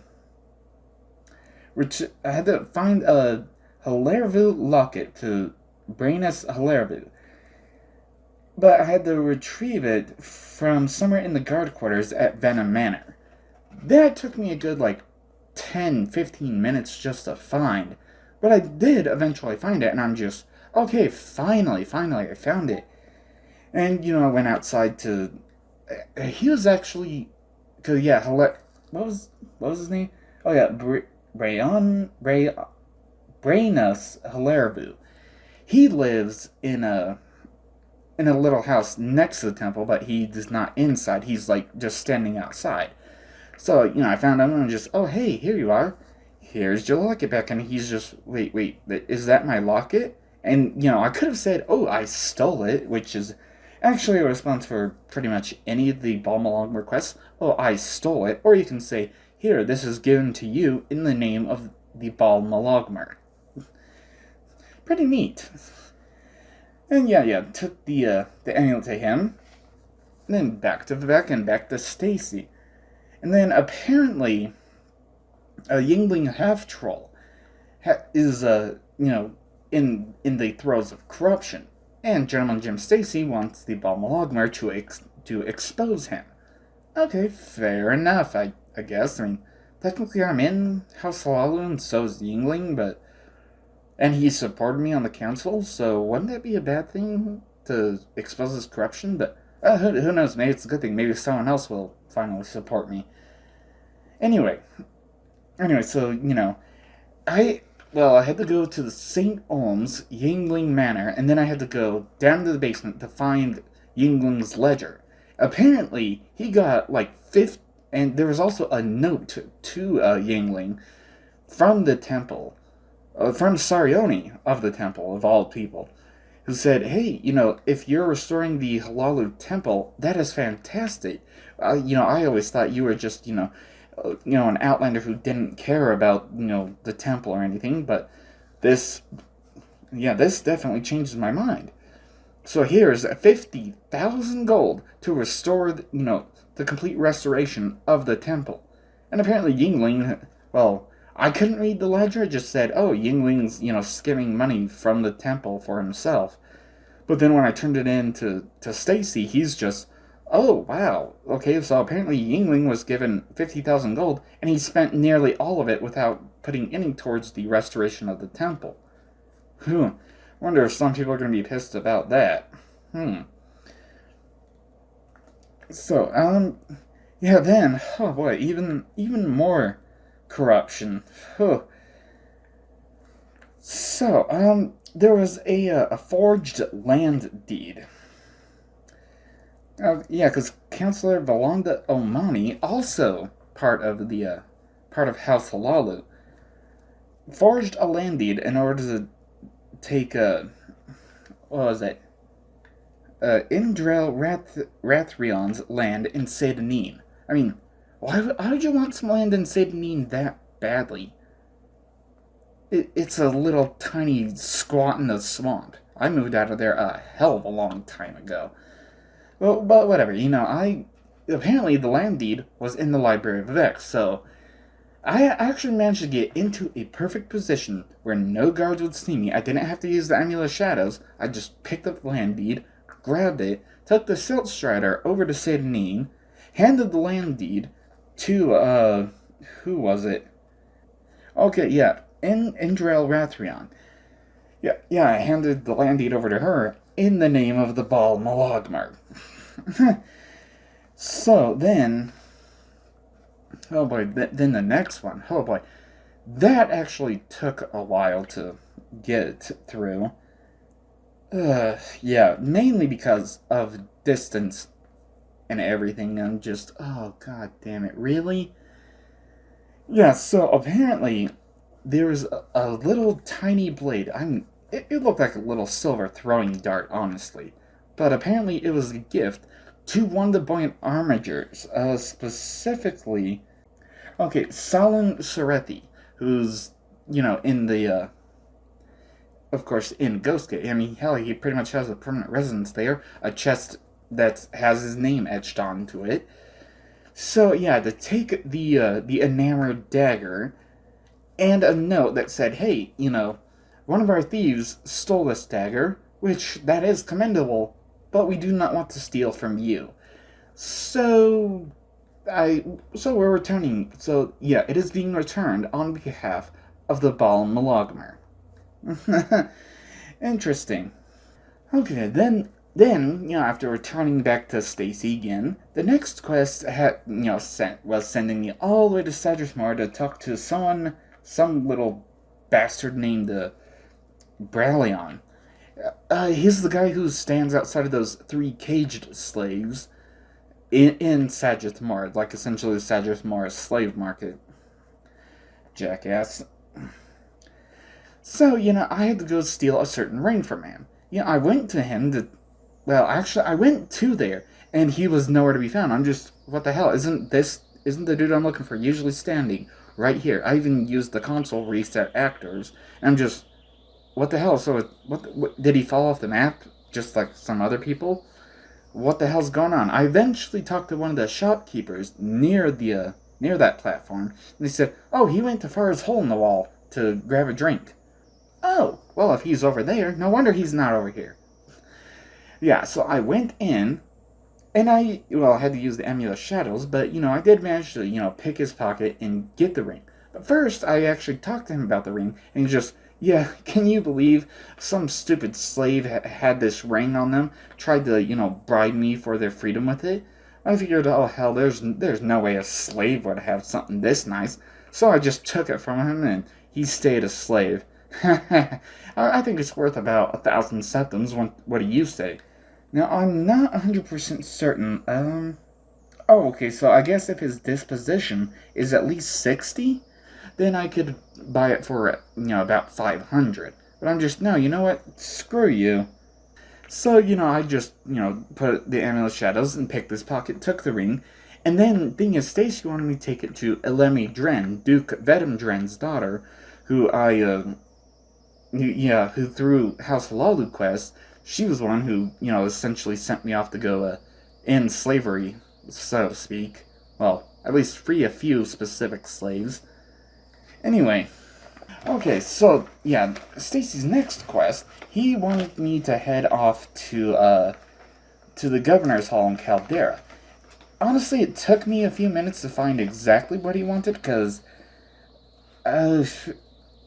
find a Hilarevu locket to Brainus Hilarevu. But I had to retrieve it from somewhere in the guard quarters at Venom Manor. That took me a good, like, 10-15 minutes just to find. But I did eventually find it, and I'm just, okay, finally, I found it. And, I went outside to... He was actually... Cause, yeah, what was his name? Oh, yeah, Brainus Hilarevu. He lives in a little house next to the temple, but he's not inside. He's, like, just standing outside. So, I found him and I'm just, oh, hey, here you are. Here's your locket back. And he's just, wait, is that my locket? And, I could have said, oh, I stole it, which is actually a response for pretty much any of the Balmalog requests. Oh, I stole it. Or you can say, here, this is given to you in the name of the Balmalogmer. Pretty neat. And yeah, took the amulet to him. And then back to Vivek and back to Stacy. And then apparently, a Yingling half-troll is, in the throes of corruption. And Gentleman Jim Stacy wants the Balmalogmer to expose him. Okay, fair enough, I guess. I mean, technically I'm in House Halalu and so is Yingling, but... And he supported me on the council, so wouldn't that be a bad thing to expose his corruption? But who knows, maybe it's a good thing. Maybe someone else will finally support me. Anyway, so, I had to go to the St. Olms Yingling Manor, and then I had to go down to the basement to find Yingling's ledger. Apparently, he got, like, 50, and there was also a note to Yingling from the temple, from Sarioni of the temple, of all people, who said, hey, if you're restoring the Halalu temple, that is fantastic. I always thought you were just, an outlander who didn't care about, the temple or anything, but this definitely changes my mind. So here's 50,000 gold to restore, the complete restoration of the temple. And apparently Yingling, I couldn't read the ledger, it just said, oh, Yingling's, skimming money from the temple for himself. But then when I turned it in to Stacy, he's just, oh, wow, okay, so apparently Yingling was given 50,000 gold, and he spent nearly all of it without putting any towards the restoration of the temple. Wonder if some people are going to be pissed about that. So, then, oh boy, even more corruption. So, there was a forged land deed. Because Councillor Valanda Omani, also part of House Halalu, forged a land deed in order to take Indrel Rathrion's land in Sedanine. I mean, Why would you want some land in Sydney that badly? It's a little tiny squat in the swamp. I moved out of there a hell of a long time ago. Well, but whatever, I apparently the land deed was in the Library of X, so I actually managed to get into a perfect position where no guards would see me. I didn't have to use the Amulet of Shadows. I just picked up the land deed, grabbed it, took the Silt Strider over to Sidney, handed the land deed to, who was it? Okay, yeah, Indrel Rathrion. Yeah, I handed the land deed over to her in the name of the Bal Malagmar. So then, oh boy, then the next one, oh boy, that actually took a while to get through. Yeah, mainly because of distance and everything. I'm just, oh god damn it, really? Yeah, so apparently there was a little tiny blade. It looked like a little silver throwing dart, honestly. But apparently it was a gift to one of the buoyant armigers, specifically, okay, Salon Sorethi, who's, in the, of course, in Ghostgate. I mean, hell, he pretty much has a permanent residence there, a chest that has his name etched onto it. So, yeah, to take the enamored dagger and a note that said, hey, one of our thieves stole this dagger, which that is commendable, but we do not want to steal from you. So so we're returning. So yeah, it is being returned on behalf of the Bal Malagmar. Interesting. Okay, then after returning back to Stacy again, the next quest was sending me all the way to Sadrismore to talk to some little bastard named Bralion. He's the guy who stands outside of those three caged slaves in Sadrismore, like essentially Sadrismore's slave market. Jackass. So, I had to go steal a certain ring from him. I went to him to. Well, actually, I went to there, and he was nowhere to be found. I'm just. What the hell? Isn't the dude I'm looking for usually standing right here? I even used the console reset actors, and I'm just. What the hell? So, what did he fall off the map? Just like some other people? What the hell's going on? I eventually talked to one of the shopkeepers near that platform, and they said, "Oh, he went to Far's hole in the wall to grab a drink." Oh, well, if he's over there, no wonder he's not over here. Yeah, so I went in, and I had to use the Amulet of Shadows, but, I did manage to, pick his pocket and get the ring. But first, I actually talked to him about the ring, and he just, yeah, can you believe some stupid slave had this ring on them, tried to, bribe me for their freedom with it? I figured, oh hell, there's no way a slave would have something this nice, so I just took it from him, and he stayed a slave. I think it's worth about 1,000 septims. What do you say? Now, I'm not 100% certain. Oh, okay, so I guess if his disposition is at least 60, then I could buy it for, about 500. But I'm just, no, you know what? Screw you. So, I just, put the Amulet of Shadows and picked this pocket, took the ring, and then, thing is, Stacy wanted me to take it to Elemi Dren, Duke Vedum Dren's daughter, who who through House Lalu quest, she was the one who, essentially sent me off to go end slavery, so to speak. Well, at least free a few specific slaves. Anyway, okay, so yeah, Stacy's next quest, he wanted me to head off to the governor's hall in Caldera. Honestly, it took me a few minutes to find exactly what he wanted, because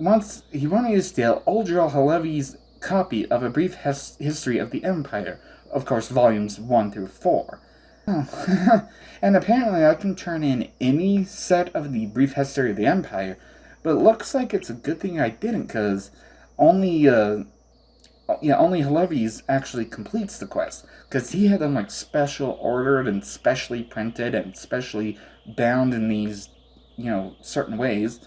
once he wanted me to steal Uldril Halevi's copy of A Brief History of the Empire, of course, volumes 1 through 4. Oh. And apparently I can turn in any set of the Brief History of the Empire, but it looks like it's a good thing I didn't, because only Halevi's actually completes the quest, because he had them like special ordered and specially printed and specially bound in these, certain ways.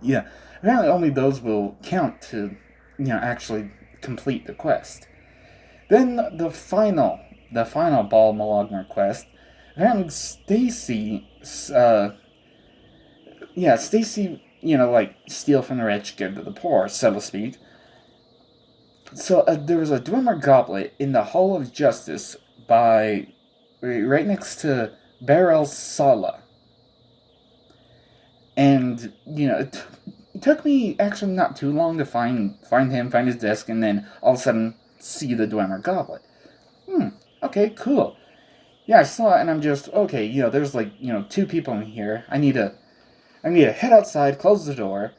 Yeah, apparently only those will count to, actually complete the quest. Then the final Bal Malagmar quest. Apparently Stacy Stacy, like, steal from the rich, give to the poor, so to speak. So there was a Dwemer goblet in the Hall of Justice right next to Beryl Sala. And, it took me actually not too long to find him, find his desk, and then all of a sudden see the Dwemer goblet. Okay, cool. Yeah, I saw it, and I'm just, okay, there's like, two people in here. I need to head outside, close the door,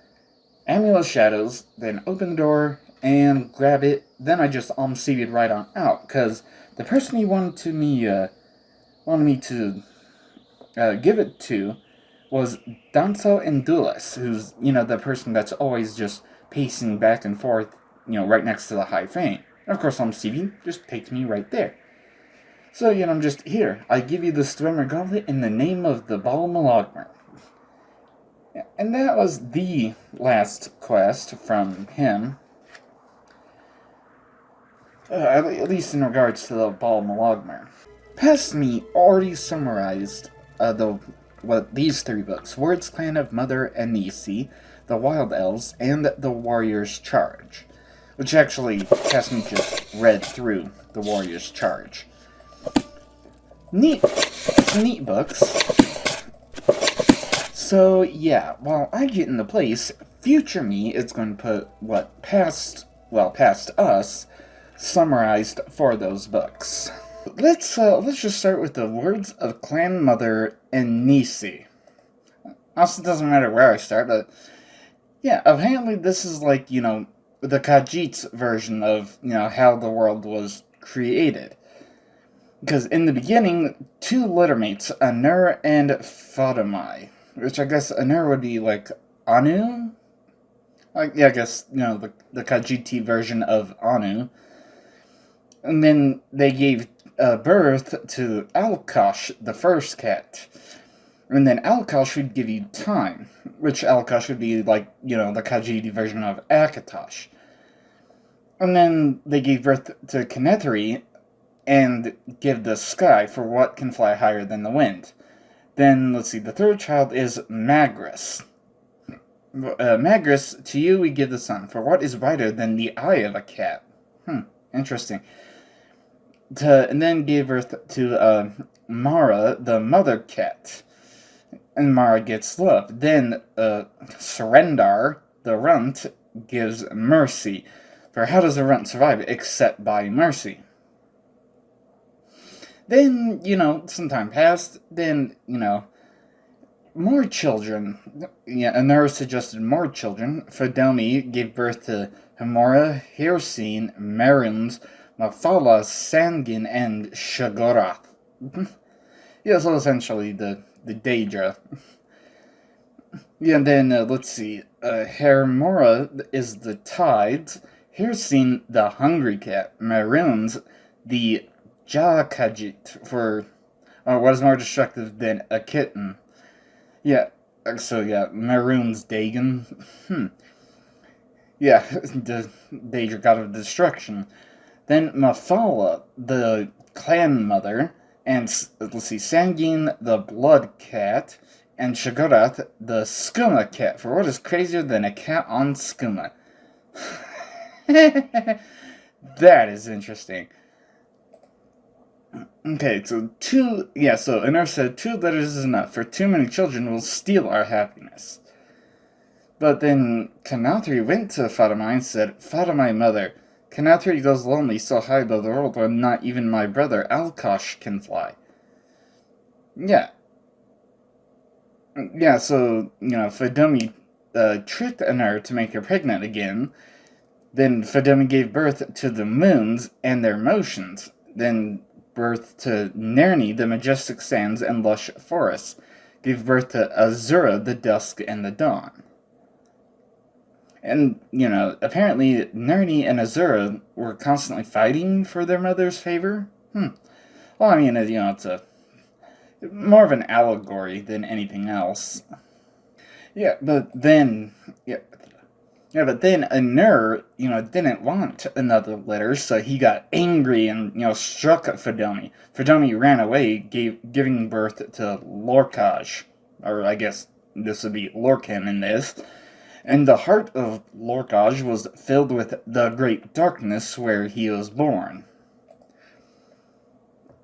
Amulet Shadows, then open the door and grab it. Then I just seated right on out, because the person he wanted me to give it to was Danzo Indulas, who's, the person that's always just pacing back and forth, right next to the High Fane. And of course, Stevie just takes me right there. So, I'm just here. I give you the Dwemer Goblet in the name of the Bal Malagmer. And that was the last quest from him. At least in regards to the Bal Malagmer. Past me already summarized these three books: Word's Clan of Mother and Nisi, The Wild Elves, and The Warrior's Charge. Which actually, past me just read through The Warrior's Charge. Neat books. So, yeah, while I get into place, future me is going to put past us, summarized for those books. Let's just start with the words of Clan Mother and Nisi. Also, it doesn't matter where I start, but yeah, apparently this is like, the Khajiit's version of, how the world was created. Because in the beginning, two littermates, Anur and Fatimai, which I guess Anur would be like Anu? I guess, the Khajiit version of Anu. And then they gave birth to Alkosh, the first cat. And then Alkosh would give you time, which Alkosh would be like, the Khajiit version of Akatosh. And then they gave birth to Kenethri and give the sky for what can fly higher than the wind. Then, let's see, the third child is Magris. Magris, to you we give the sun, for what is brighter than the eye of a cat? Interesting. And then gave birth to Mara, the mother cat. And Mara gets love. Then Surrendar, the runt, gives mercy. For how does a runt survive except by mercy? Then, some time passed. Then, more children. Yeah, Anur suggested more children. Fedomi gave birth to Hamora, Hirsine, Meruns, Mafala, Sangin, and Shagorath. Yeah, so essentially the Daedra. Yeah, and then, let's see. Hermora is the Tides. Hirsine, the Hungry Cat. Meruns, the Jakajit, for what is more destructive than a kitten. Yeah, so yeah, Maroon's Dagon. Yeah, the Daedra god of destruction. Then Mafala, the clan mother, and let's see, Sangin, the blood cat, and Shagorath, the skooma cat, for what is crazier than a cat on skooma? That is interesting. Okay, so Anur said 2 letters is enough, for too many children will steal our happiness. But then Kanathri went to Fatimai and said, Fatimai mother, Kanathri goes lonely so high above the world where not even my brother Alkosh can fly. Yeah. Yeah, so, Fedomi tricked Anur to make her pregnant again. Then Fedomi gave birth to the moons and their motions. Then birth to Nerni, the majestic sands and lush forests. Gave birth to Azura, the dusk and the dawn. And, apparently Nerni and Azura were constantly fighting for their mother's favor. Well, I mean, it's more of an allegory than anything else. Yeah, but then, Yeah, but then Anur, didn't want another litter, so he got angry and, struck at Fedomi. Fedomi ran away, giving birth to Lorkaj. Or I guess this would be Lorcan in this. And the heart of Lorkaj was filled with the great darkness where he was born.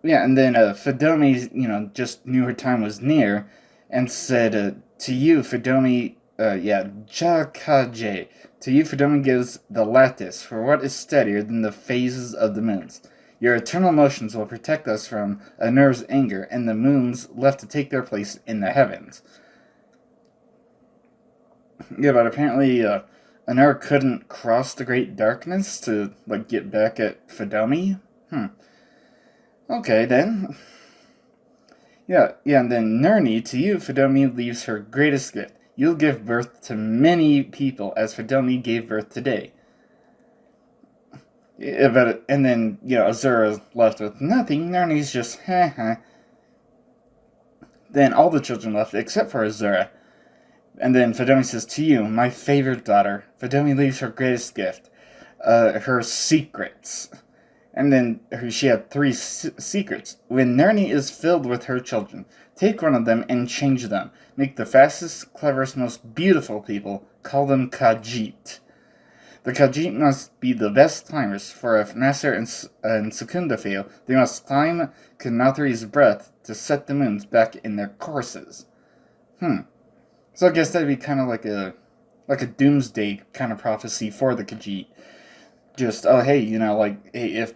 Yeah, and then Fedomi, just knew her time was near, and said, "To you, Fedomi, Jakaje. To you, Fedomi gives the lattice for what is steadier than the phases of the moons. Your eternal motions will protect us from Anur's anger, and the moons left to take their place in the heavens." Yeah, but apparently, Anur couldn't cross the great darkness to get back at Fedomi. Okay then. Yeah, and then Nerni, to you, Fedomi leaves her greatest gift. You'll give birth to many people, as Fedomi gave birth today. And then, Azura's left with nothing. Nerni's just, ha. Then all the children left, except for Azura. And then Fedomi says, to you, my favorite daughter. Fedomi leaves her greatest gift, her secrets. And then she had three secrets. When Nerni is filled with her children, take one of them and change them. Make the fastest, cleverest, most beautiful people. Call them Khajiit. The Khajiit must be the best climbers, for if Nasser and Secunda fail, they must climb Kanathri's breath to set the moons back in their courses. So I guess that'd be kind of like a doomsday kind of prophecy for the Khajiit. Just, oh, hey, if,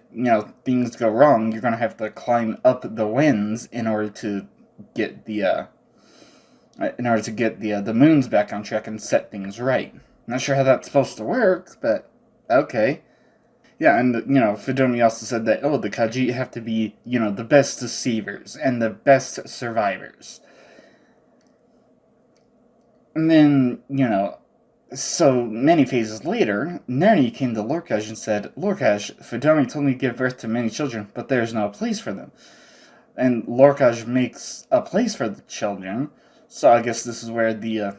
things go wrong, you're going to have to climb up the winds in order to get the moons back on track and set things right. Not sure how that's supposed to work, but okay. Yeah, and, Fedomi also said that, the Khajiit have to be, the best deceivers and the best survivors. And then, so many phases later, Nerni came to Lorkaj and said, Lorkaj, Fedomi told me to give birth to many children, but there is no place for them. And Lorkaj makes a place for the children, so I guess this is where the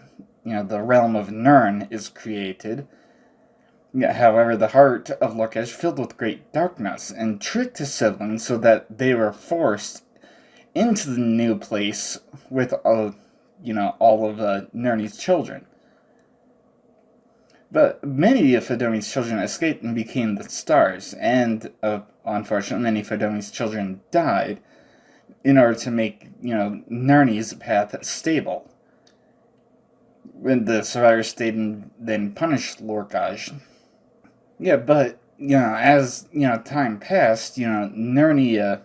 realm of Nirn is created. Yeah, however, the heart of Lorkaj filled with great darkness and tricked his siblings so that they were forced into the new place with, all of Nerni's children. But many of Fedomi's children escaped and became the stars, and unfortunately, many of Fedomi's children died in order to make, Nerni's path stable. When the survivors stayed and then punished Lorkaj. Yeah, but, as, time passed, Nerni,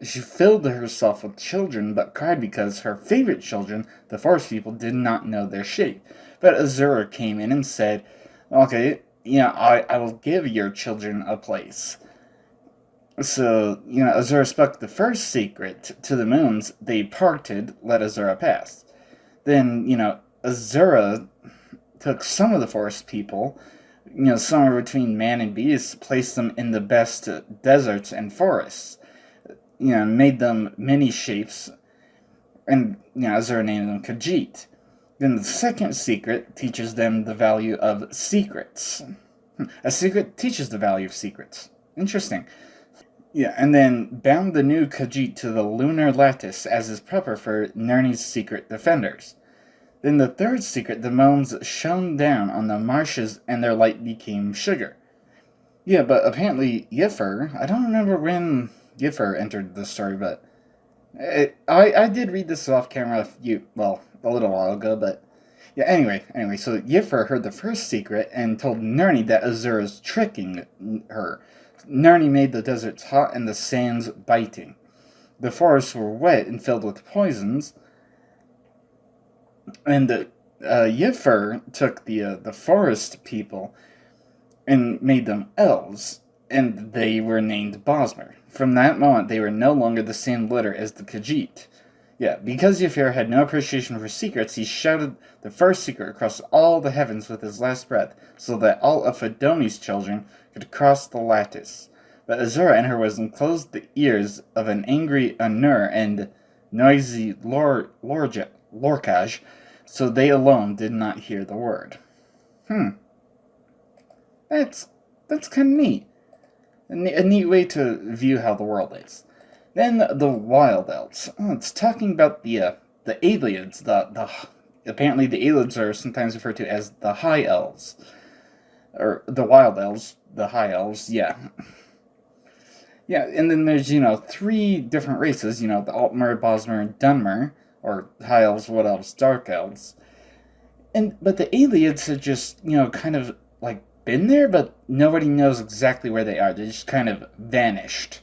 she filled herself with children, but cried because her favorite children, the forest people, did not know their shape. But Azura came in and said, okay, I will give your children a place. So, Azura spoke the first secret to the moons. They parted, let Azura pass. Then, Azura took some of the forest people, somewhere between man and beast, placed them in the best deserts and forests, made them many shapes, and, Azura named them Khajiit. Then the second secret teaches them the value of secrets. A secret teaches the value of secrets. Interesting. Yeah, and then bound the new Khajiit to the lunar lattice as his prepper for Nerni's secret defenders. Then the third secret, the moons shone down on the marshes and their light became sugar. Yeah, but apparently Yifer, I don't remember when Yifer entered the story, but I did read this off camera a little while ago, but yeah, anyway, so Yifer heard the first secret and told Nerni that Azura's tricking her. Nerni made the deserts hot and the sands biting. The forests were wet and filled with poisons, and Yifer took the forest people and made them elves, and they were named Bosmer. From that moment, they were no longer the same litter as the Khajiit. Yeah, because Yifer had no appreciation for secrets, he shouted the first secret across all the heavens with his last breath, so that all of Fedomi's children could cross the lattice. But Azura in her wisdom closed the ears of an angry Anur and noisy Lorkaj, so they alone did not hear the word. That's kind of neat. A neat way to view how the world is. Then the Wild Elves. Oh, it's talking about the aliens. Apparently the aliens are sometimes referred to as the High Elves, or the Wild Elves, the High Elves. Yeah, yeah. And then there's 3 different races. The Altmer, Bosmer, and Dunmer, or High Elves, Wood Elves, Dark Elves. But the aliens have just kind of like been there, but nobody knows exactly where they are. They just kind of vanished.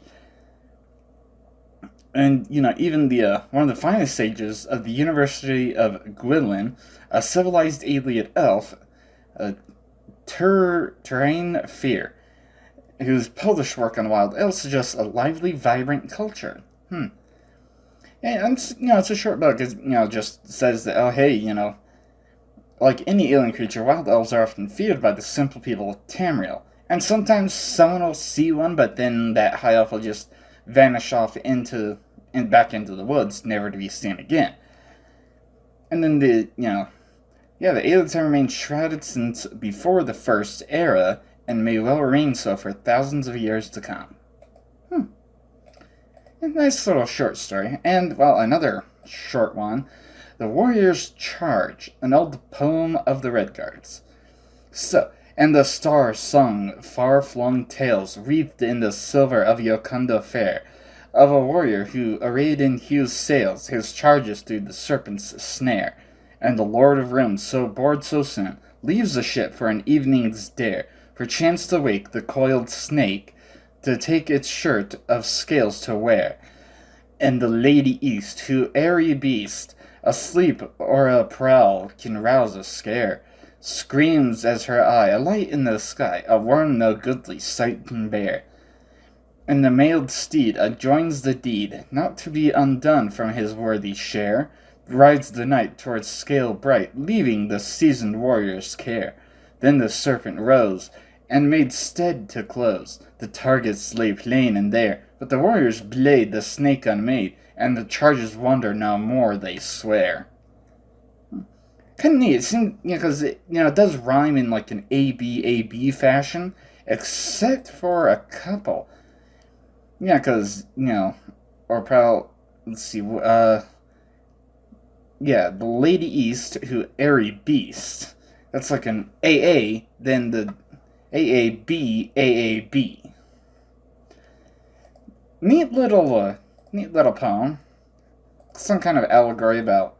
And, even the one of the finest sages of the University of Gwynlyn, a civilized alien elf, Terrain Fear, whose published work on wild elves suggests a lively, vibrant culture. And, it's a short book. It, just says that, oh, hey, like any alien creature, wild elves are often feared by the simple people of Tamriel. And sometimes someone will see one, but then that high elf will just vanish off back into the woods, never to be seen again. And then the aliens have remained shrouded since before the First Era, and may well remain so for thousands of years to come. A nice little short story. And, another short one. The Warrior's Charge, an old poem of the Redguards. So, and the stars sung far-flung tales wreathed in the silver of Yokundo fair, of a warrior who, arrayed in hues sails his charges through the serpent's snare, and the Lord of Rooms, so bored so soon, leaves the ship for an evening's dare, perchance to wake the coiled snake, to take its shirt of scales to wear. And the Lady East, who airy beast, asleep or a prowl, can rouse a scare, screams as her eye, a light in the sky, a worm no goodly sight can bear. And the mailed steed adjoins the deed, not to be undone from his worthy share, rides the night towards scale bright, leaving the seasoned warrior's care. Then the serpent rose, and made stead to close. The targets lay plain and there, but the warrior's blade the snake unmade, and the charges wander no more, they swear. Kind of neat. It seems, because it does rhyme in like an A-B fashion, except for a couple. Yeah, because, or probably, let's see, the Lady East, who airy beast. That's like an AA, then the AAB. Neat little poem. Some kind of allegory about,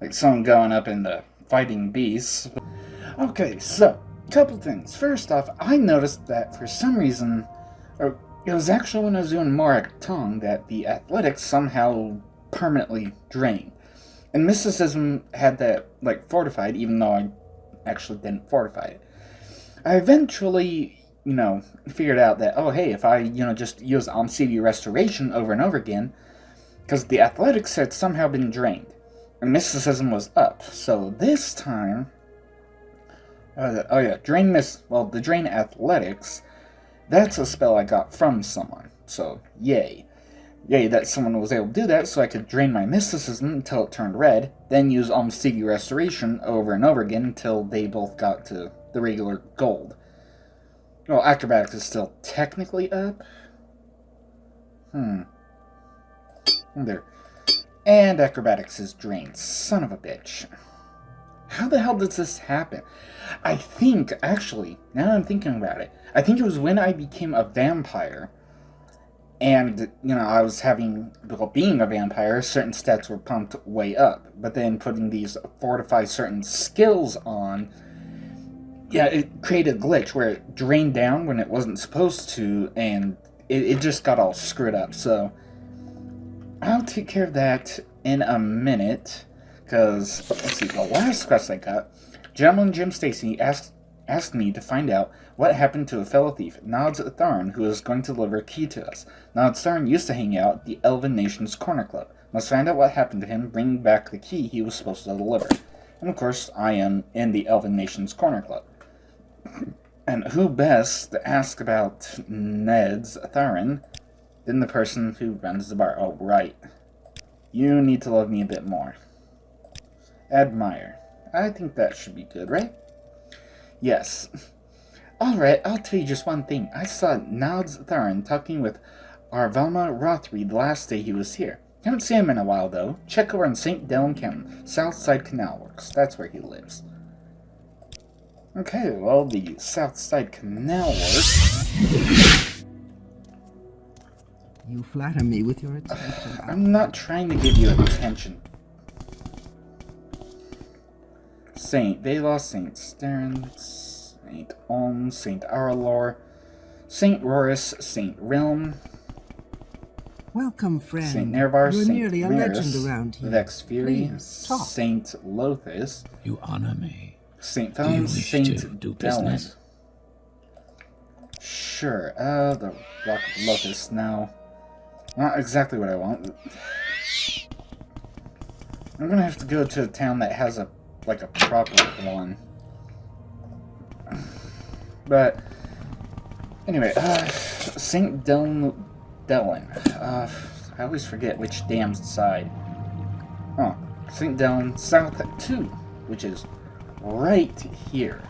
like, someone going up into fighting beasts. Okay, so, couple things. First off, I noticed that for some reason, it was actually when I was doing Morak Tong that the athletics somehow permanently drained. And mysticism had that, like, fortified, even though I actually didn't fortify it. I eventually, figured out that, oh, hey, if I, just use Almsidi Restoration over and over again, because the athletics had somehow been drained, and mysticism was up. So this time, the Drain Athletics, that's a spell I got from someone, so yay. Yay that someone was able to do that, so I could drain my mysticism until it turned red, then use Almsigi Restoration over and over again until they both got to the regular gold. Well, Acrobatics is still technically up. There. And Acrobatics is drained. Son of a bitch. How the hell does this happen? I think, actually, now that I'm thinking about it, I think it was when I became a vampire. And, I was being a vampire, certain stats were pumped way up. But then putting these fortify certain skills on, it created a glitch where it drained down when it wasn't supposed to, and it just got all screwed up. So, I'll take care of that in a minute, because, let's see, the last quest I got, Gentleman Jim Stacy asked me to find out what happened to a fellow thief, Nods Tharn, who was going to deliver a key to us. Nods Tharn used to hang out at the Elven Nation's Corner Club. Must find out what happened to him, bring back the key he was supposed to deliver. And of course, I am in the Elven Nation's Corner Club. And who best to ask about Ned's Tharin than the person who runs the bar? Oh, right. You need to love me a bit more. Admire. I think that should be good, right? Yes. Alright, I'll tell you just one thing. I saw Nods Tharan talking with Arvama Rothry the last day he was here. Haven't seen him in a while, though. Check over in St. Delon County, Southside Canal Works. That's where he lives. Okay, well, the Southside Canal Works. You flatter me with your attention. I'm not trying to give you attention. Saint Velos, Saint Stern, Saint Olm, Saint Aralor, Saint Rorus, Saint Realm, welcome, friend. Saint Nervar, You're Saint nearly a legend around here. XVII, Please, talk. Saint Lothis, You honor me. Saint Do you Felon, wish Saint to do Delon. business? Sure, the Rock of Lothis now. Not exactly what I want. I'm gonna have to go to a town that has a proper one. But anyway, Saint Delon. I always forget which dam's side. Oh, Saint Delon South 2, which is right here.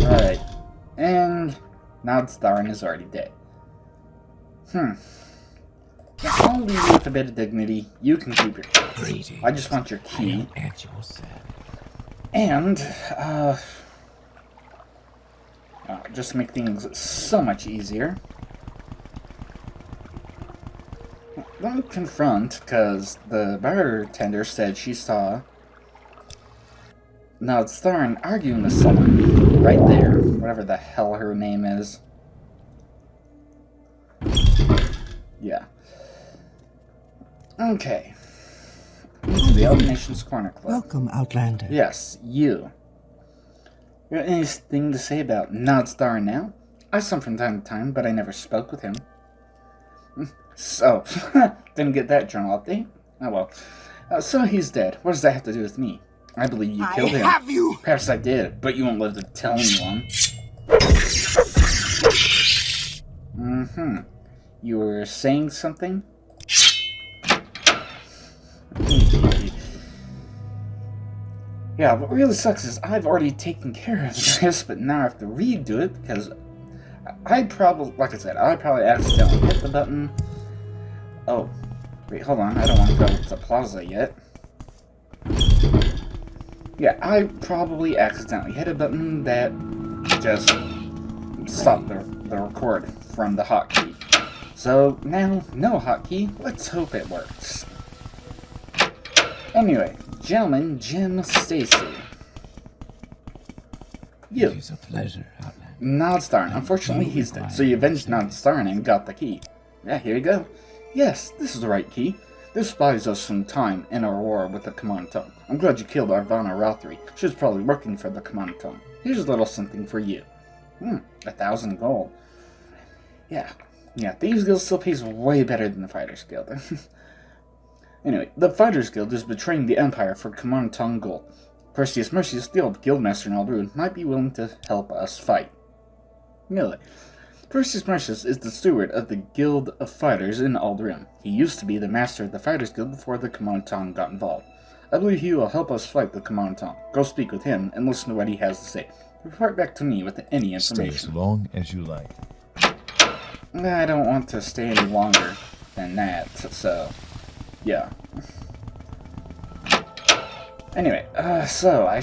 Alright, and Nodstarin is already dead. I'll leave you with a bit of dignity. You can keep your clothes. I just want your key. At your service. And, just to make things so much easier. Don't confront, because the bartender said she saw Nodstarin arguing with someone right there, whatever the hell her name is. Yeah. Okay. Into the Elven Nations Corner Club. Welcome, Outlander. Yes, you. You got anything to say about Nodstarin now? I saw him from time to time, but I never spoke with him. So, didn't get that journal update. Oh well. So he's dead. What does that have to do with me? I believe you killed him. Have you? Perhaps I did, but you won't live to tell anyone. You were saying something? Yeah, what really sucks is I've already taken care of this, but now I have to redo it because I probably, like I said, I probably accidentally hit the button. Oh, wait, hold on, I don't want to go to the plaza yet. Yeah, I probably accidentally hit a button that just stopped the record from the hotkey. So now, no hotkey, let's hope it works. Anyway, gentlemen, Jim Stacy. You. It is a pleasure, Outlander. Nodstarin. Unfortunately, he's dead, so you avenged Nodstarin and got the key. Yeah, here you go. Yes, this is the right key. This buys us some time in our war with the Command Tongue. I'm glad you killed Arvana Rothry. She was probably working for the Command Tongue. Here's a little something for you. 1,000 gold. Yeah, Thieves Guild still pays way better than the Fighters Guild. Anyway, the Fighters Guild is betraying the Empire for Command Tongue gold. Perseus Mercius, the old guildmaster in Aldruin, might be willing to help us fight. Really. Perseus Mercius is the steward of the Guild of Fighters in Aldruin. He used to be the master of the Fighters Guild before the Command Tongue got involved. I believe he will help us fight the Command Tongue. Go speak with him and listen to what he has to say. Report back to me with any information. Stay as long as you like. I don't want to stay any longer than that, so yeah. Anyway, so I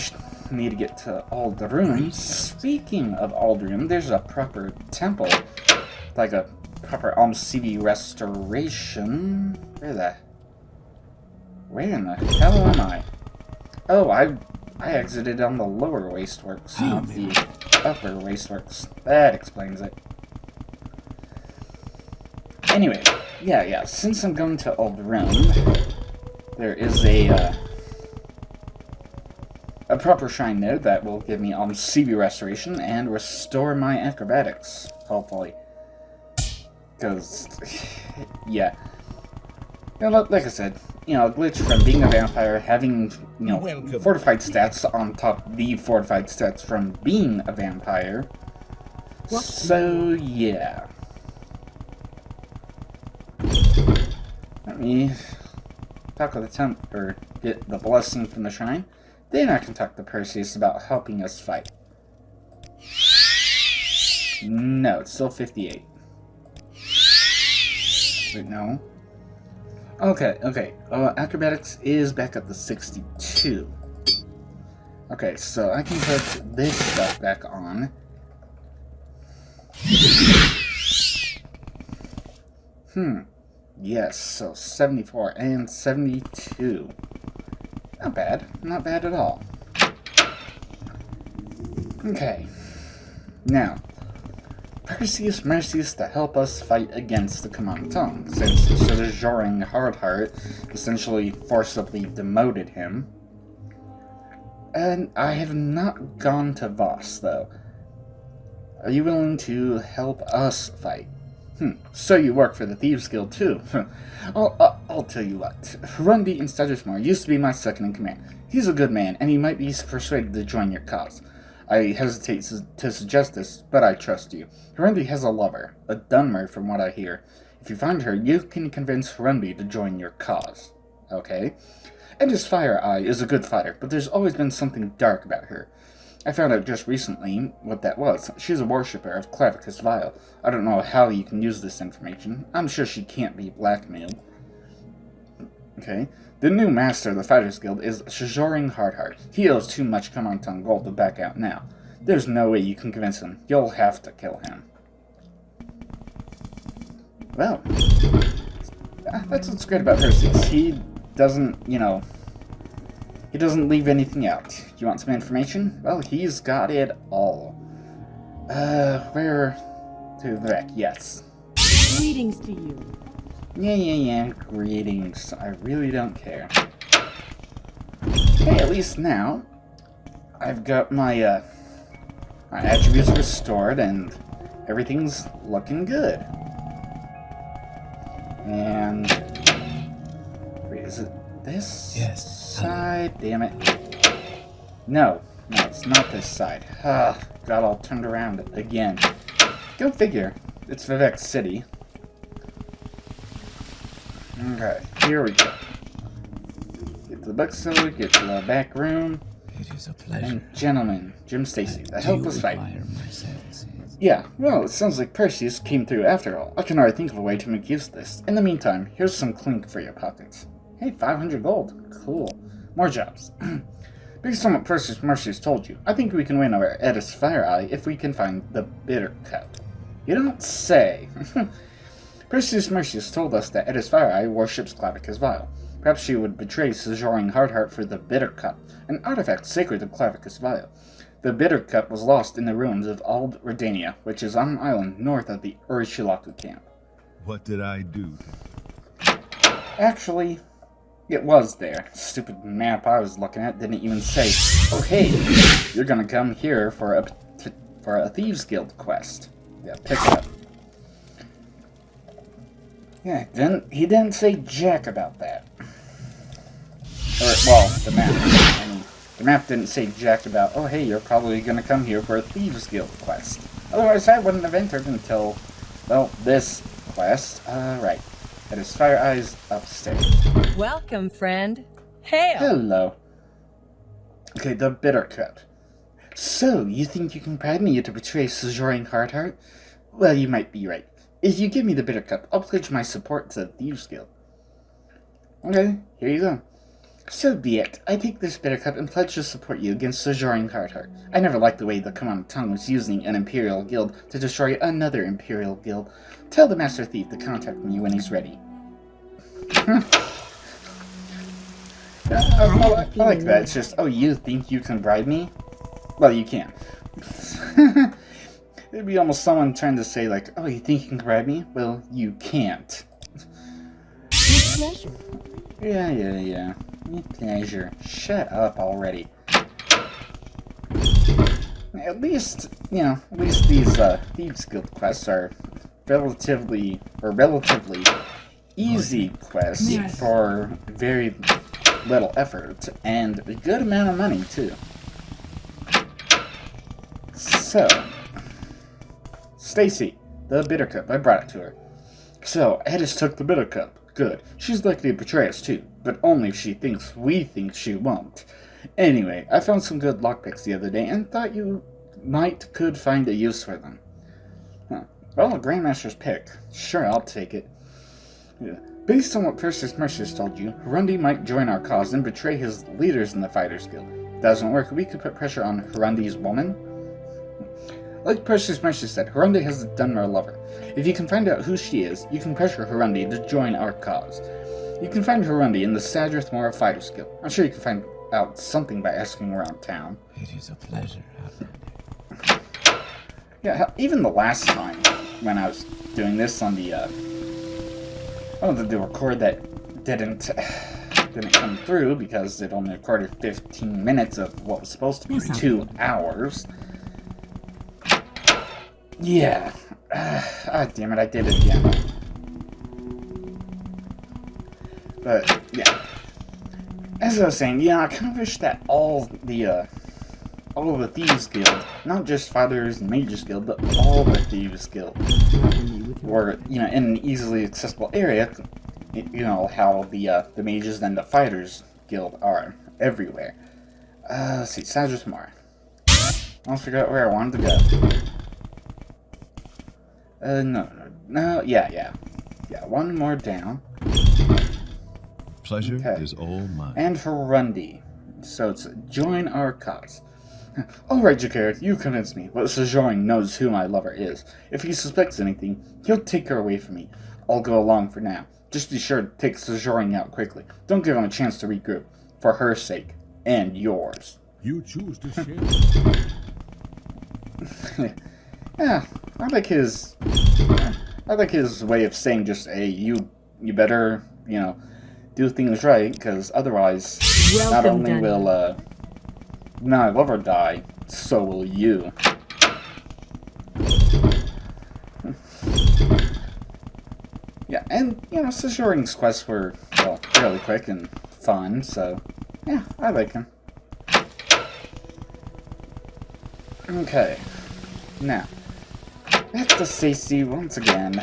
need to get to Aldruin. Speaking of Aldruin, there's a proper temple, like a proper Almsidi restoration. Where in the hell am I? Oh, I exited on the lower wasteworks, not the upper wasteworks. That explains it. Anyway, yeah, since I'm going to Aldruin, there is a proper shrine there that will give me CV restoration and restore my acrobatics, hopefully. Because, yeah. You know, like I said, a glitch from being a vampire, having, fortified stats on top of the fortified stats from being a vampire. So, yeah. Let me talk with the get the blessing from the shrine. Then I can talk to Perseus about helping us fight. No, it's still 58. Wait, no. Okay. Acrobatics is back up to 62. Okay, so I can put this stuff back on. Yes, so 74 and 72. Not bad. Not bad at all. Okay. Now, Perseus Mercius to help us fight against the Command Tongue, since Sojourning Hardheart essentially forcibly demoted him. And I have not gone to Voss, though. Are you willing to help us fight? So you work for the Thieves Guild, too. I'll tell you what. Rundi in Stuttersmore used to be my second-in-command. He's a good man, and he might be persuaded to join your cause. I hesitate to suggest this, but I trust you. Rundi has a lover, a Dunmer from what I hear. If you find her, you can convince Rundi to join your cause. Okay? And his Fire Eye is a good fighter, but there's always been something dark about her. I found out just recently what that was. She's a worshipper of Clavicus Vile. I don't know how you can use this information. I'm sure she can't be blackmailed. Okay. The new master of the Fighters Guild is Sojourning Hardheart. He owes too much Command Tongue gold to back out now. There's no way you can convince him. You'll have to kill him. Well, that's what's great about Perseus. He doesn't, he doesn't leave anything out. You want some information? Well, he's got it all. Where to the back? Yes. Greetings to you. Yeah. Greetings. I really don't care. Hey, at least now, I've got my attributes restored and everything's looking good. And wait, is it this side? Damn it. No, it's not this side. Got all turned around again. Go figure. It's Vivek City. Okay, here we go. Get to the bookstore, get to the back room. It is a pleasure. And gentlemen, Jim Stacy, the help us fight. My services. Yeah, well, it sounds like Perseus came through after all. I can already think of a way to make use of this. In the meantime, here's some clink for your pockets. Hey, 500 gold. Cool. More jobs. Based on what Perseus Mercius told you, I think we can win over Edis Fire Eye if we can find the Bitter Cup. You don't say. Perseus Mercius told us that Edis Fire Eye worships Clavicus Vile. Perhaps she would betray Sojourning Hardheart for the Bitter Cup, an artifact sacred to Clavicus Vile. The Bitter Cup was lost in the ruins of Ald Redania, which is on an island north of the Urishilaku camp. What did I do? Actually, it was there. Stupid map I was looking at didn't even say, oh hey, you're gonna come here for a Thieves Guild quest. Yeah, pick it up. Yeah, he didn't say jack about that. Or, well, the map. I mean, the map didn't say jack about, oh hey, you're probably gonna come here for a Thieves Guild quest. Otherwise, I wouldn't have entered until, well, this quest. Right. That is Fire Eyes upstairs. Welcome, friend. Hail. Hello. Okay, the Bitter Cup. So, you think you can bribe me to betray Sojourning Hardheart? Well, you might be right. If you give me the Bitter Cup, I'll pledge my support to the Thieves Guild. Okay, here you go. So be it. I take this Bitter Cup and pledge to support you against Sojourning Hardheart. I never liked the way the Command Tongue was using an Imperial Guild to destroy another Imperial Guild. Tell the Master Thief to contact me when he's ready. I like that. It's just, oh, you think you can bribe me? Well, you can. It'd be almost someone trying to say, like, oh, you think you can bribe me? Well, you can't. Pleasure. Yeah. Pleasure. Shut up already. At least these Thieves Guild quests are relatively easy quests for very little effort and a good amount of money too. So, Stacy, the Bitter Cup, I brought it to her. So, Edis took the Bitter Cup. Good. She's likely to betray us too, but only if she thinks we think she won't. Anyway, I found some good lockpicks the other day and thought you could find a use for them. Huh. Well, a Grandmaster's pick. Sure, I'll take it. Yeah. Based on what Perseus Mercius told you, Hurundi might join our cause and betray his leaders in the Fighters Guild. If that doesn't work, we could put pressure on Hurundi's woman. Like Perseus Mercius said, Hurundi has a Dunmer lover. If you can find out who she is, you can pressure Hurundi to join our cause. You can find Hurundi in the Sadrith Mora Fighters Guild. I'm sure you can find out something by asking around town. It is a pleasure, Outlander. Yeah, even the last time when I was doing this on the the record that didn't come through because it only recorded 15 minutes of what was supposed to be 2 hours. Yeah. Damn it, I did it again. But, yeah. As I was saying, yeah, I kind of wish that all the Thieves Guild, not just Fighters and Mages Guild, but all the Thieves Guild were, in an easily accessible area. You know, how the Mages and the Fighters Guild are everywhere. Let's see, Sadrith Mora. I almost forgot where I wanted to go. No, yeah, one more down. Pleasure is all mine. And Hurundi. So it's join our cause. Alright, Jacarid, you convinced me, but Sojourn knows who my lover is. If he suspects anything, he'll take her away from me. I'll go along for now. Just be sure to take Sojourn out quickly. Don't give him a chance to regroup. For her sake. And yours. You choose to share. Yeah, I like his way of saying just, hey, you better, do things right, because otherwise, not only will, my lover die, so will you. Yeah, and, Sojourn's quests were, well, fairly quick and fun, so, yeah, I like him. Okay, now, back to Stacey once again.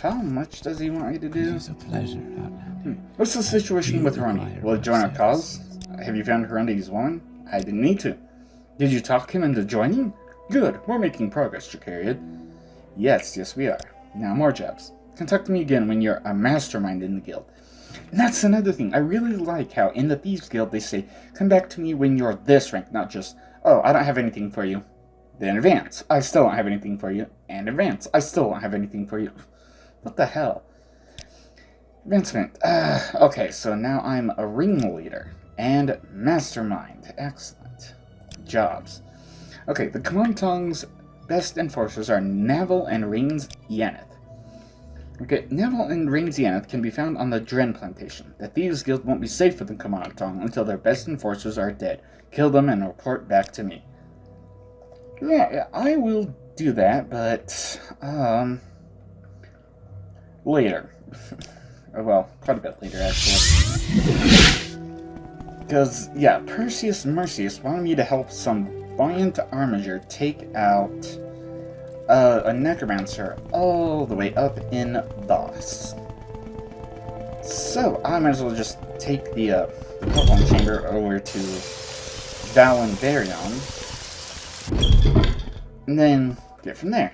How much does he want me to It do? is a pleasure, Outlander. What's the situation with Hurundi? Will he join our cause? Have you found Hurundi's woman? I didn't need to. Did you talk him into joining? Good, we're making progress, Jacarid. Yes, we are. Now more jobs. Contact me again when you're a mastermind in the guild. And that's another thing. I really like how in the Thieves Guild they say, come back to me when you're this rank, not just, oh, I don't have anything for you. Then advance. I still don't have anything for you. And advance. I still don't have anything for you. What the hell? Advancement. Okay, so now I'm a ringleader. And mastermind. Excellent. Jobs. Okay, the Kamantong's best enforcers are Naval and Rains Yaneth. Okay, Naval and Rains Yaneth can be found on the Dren Plantation. The Thieves Guild won't be safe with the Kamantong until their best enforcers are dead. Kill them and report back to me. Yeah, I will do that, but, later. Well, quite a bit later, actually. Because, yeah, Perseus Mercius wanted me to help some buoyant armiger take out, a necromancer all the way up in Voss. So, I might as well just take the Follwing chamber over to Valen Varion. And then get from there.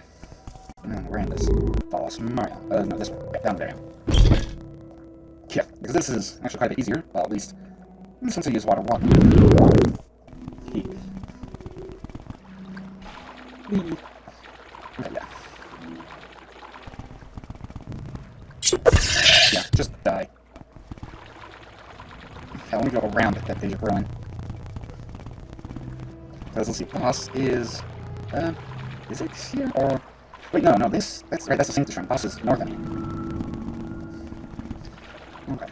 We're in this False Mario. No, this one. Down there. Yeah, because this is actually quite a bit easier. Well, at least since I use water. Yeah, just die. Hell, let me go around that thing you're growing. Because let's see, boss is it here or wait, no, that's right, that's the Sanctus boss is north of me. Okay.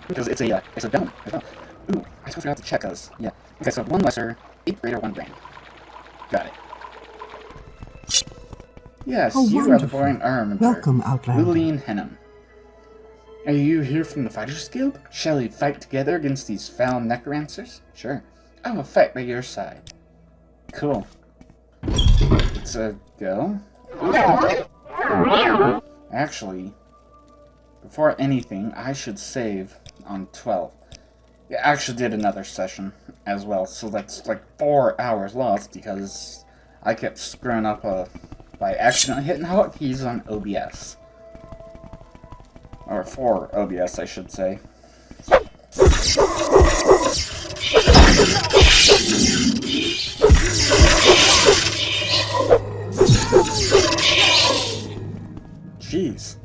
Because it's a dome as well. Ooh, I suppose we have to check those. Yeah. Okay, so 1 lesser, 8 greater, 1 grand. Got it. Yes, Oh, you are the wonderful. boring armor. Welcome, Outlander. Lillian Henham. Are you here from the Fighters Guild? Shall we fight together against these foul necromancers? Sure. I will fight by your side. Cool. Let's go. Actually, before anything, I should save on 12. I actually did another session as well, so that's like 4 hours lost because I kept screwing up by accidentally hitting hotkeys on OBS. Or for OBS, I should say. Jeez.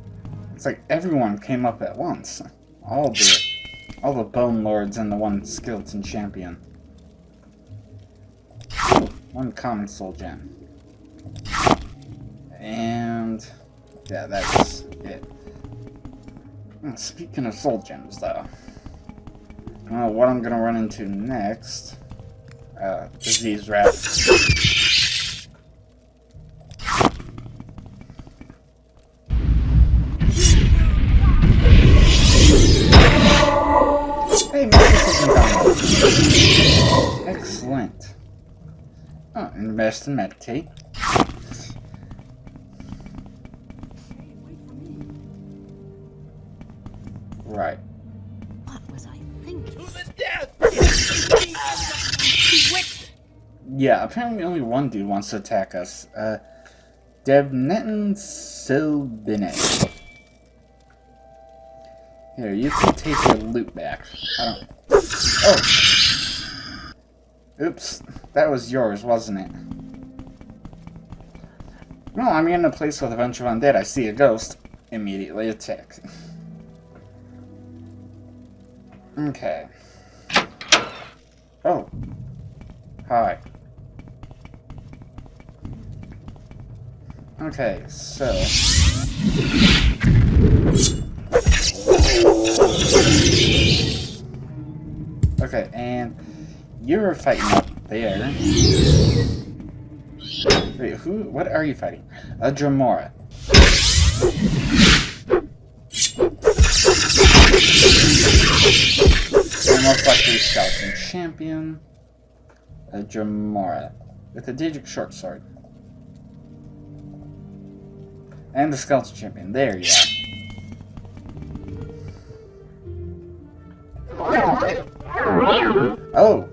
It's like everyone came up at once. All the Bone Lords and the one Skeleton Champion. One common soul gem. And yeah, that's it. Speaking of soul gems, though, what I'm gonna run into next is these rats. Hey, Mrs. McDonald. Excellent. Oh, invest and meditate. Right. What was I thinking? To the death! Yeah, apparently only one dude wants to attack us. Debnetin Silbine. Here, you can take your loot back. I don't... Oh! Oops. That was yours, wasn't it? No, I'm in a place with a bunch of undead. I see a ghost. Immediately attack. Okay. Oh. Hi. Okay, so... Okay, and you're fighting up there. Wait, who? What are you fighting? A Dramora. And most likely Skeleton Champion. A Dramora. With a Daedric Short Sword. And the Skeleton Champion. There you are. Oh!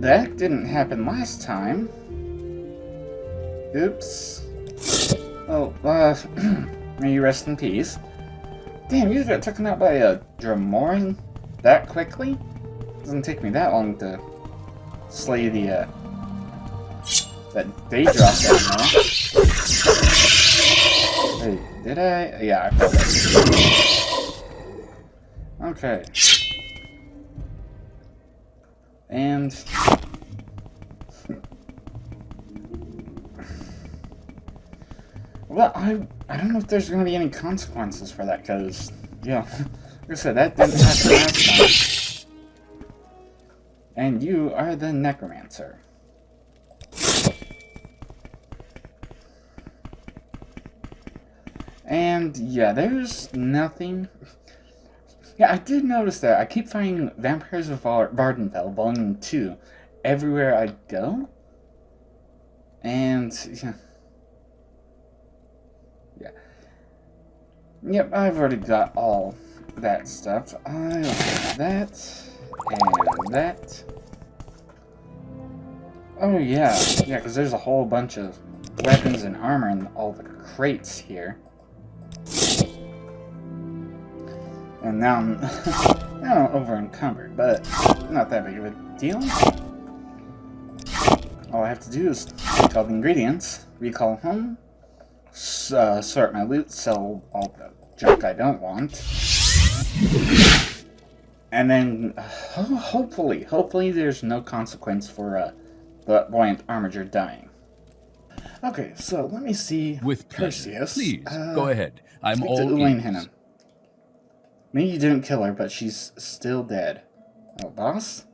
That didn't happen last time. Oops. Oh, may you rest in peace. Damn, you got taken out by a Dramoran that quickly? Doesn't take me that long to slay the, that day drop down there. Wait, did I? Yeah, I felt that. Okay. And... well, I don't know if there's going to be any consequences for that, because, yeah, like I said, that didn't happen last time. And you are the Necromancer. And, yeah, there's nothing... Yeah, I did notice that. I keep finding Vampires of Vardenfell, Volume 2, everywhere I go. And, yeah. Yep, I've already got all that stuff. I'll take that, and that. Oh, yeah. Yeah, because there's a whole bunch of weapons and armor in all the crates here. And now I'm, now I'm over-encumbered, but not that big of a deal. All I have to do is take all the ingredients, recall home, sort my loot, sell all the junk I don't want, and then hopefully there's no consequence for the Buoyant Armiger dying. Okay, so let me see. With pleasure. Perseus. Please, go ahead. I'm Speak all to Elaine ears. Henham. Maybe you didn't kill her, but she's still dead. Oh, boss?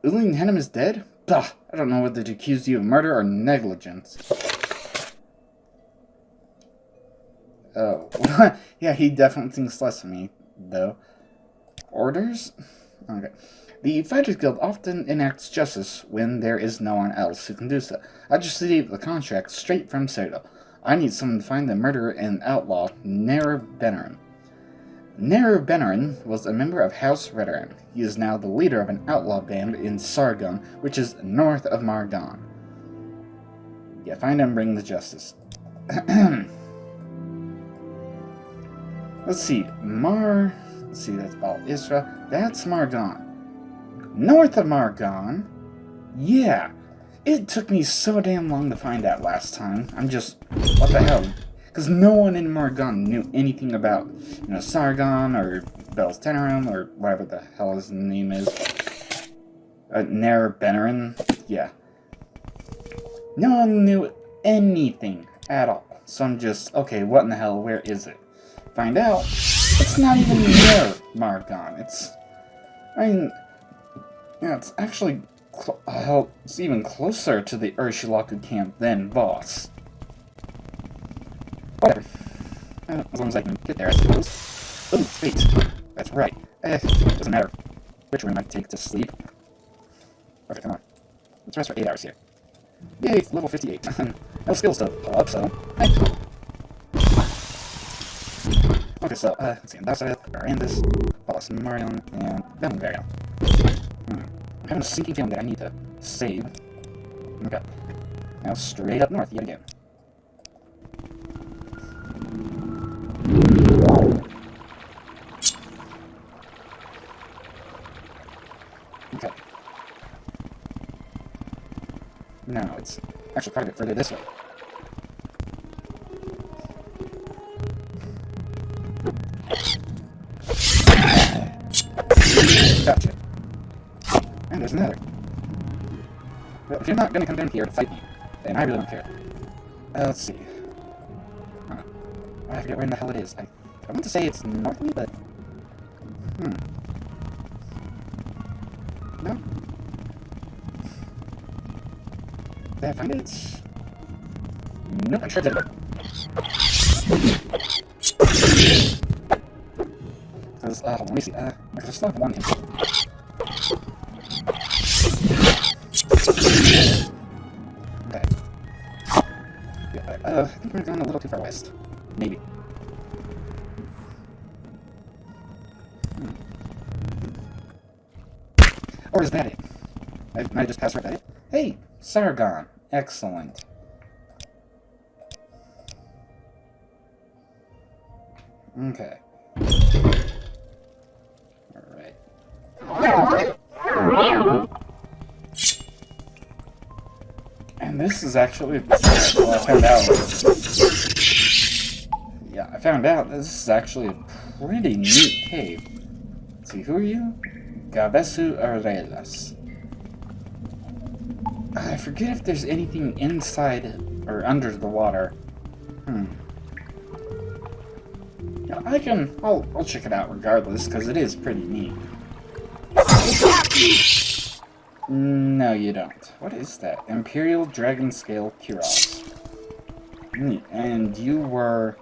Elaine Henham is dead? Bah! I don't know whether to accuse you of murder or negligence. Oh. Yeah, he definitely thinks less of me, though. Orders? Okay. The Fighters Guild often enacts justice when there is no one else who can do so. I just received the contract straight from Citadel. I need someone to find the murderer and outlaw Nerebenarin. Nerebenarin was a member of House Redoran. He is now the leader of an outlaw band in Sargon, which is north of Margon. Yeah, find him and bring the justice. Let's see, that's Baal Isra. That's Margon. North of Margon? Yeah. It took me so damn long to find out last time. What the hell? Because no one in Margon knew anything about, Sargon or Bel's Tenerum or whatever the hell his name is. Nerebenarin? Yeah. No one knew anything at all. So I'm okay, what in the hell, where is it? Find out, it's not even near Margon. It's actually, it's even closer to the Ursulaku camp than Voss. Whatever. As long as I can get there, I suppose. Oh, wait. That's right. Doesn't matter which room I take to sleep. Okay, come on. Let's rest for 8 hours here. Yay, it's level 58. No skills to pull up, so... Hey. Okay, so, let's see. Ambassador, Barandis, Wallace Marion, and Valerian. I'm having a sinking feeling that I need to save. Okay. Now straight up north yet again. Okay. No, it's actually quite a bit further this way. Gotcha. And there's another. Well, if you're not gonna come down here to fight me, then I really don't care. Let's see. I forget where in the hell it is. I want to say it's north of me, but... No? Did I find it? Nope, I sure did. Because, let me see, because I still have one hit. Okay. Yeah, I think we're going a little too far west. Maybe. Or is that it? I might just pass right by it. Hey, Sargon. Excellent. Okay. Alright. And this is actually... Well, I found out... Yeah, I found out this is actually a pretty neat cave. Let's see, who are you? Gabesu Arelas. I forget if there's anything inside or under the water. Yeah, I'll check it out regardless, because it is pretty neat. No, you don't. What is that? Imperial Dragon Scale Kuros. Neat. And you were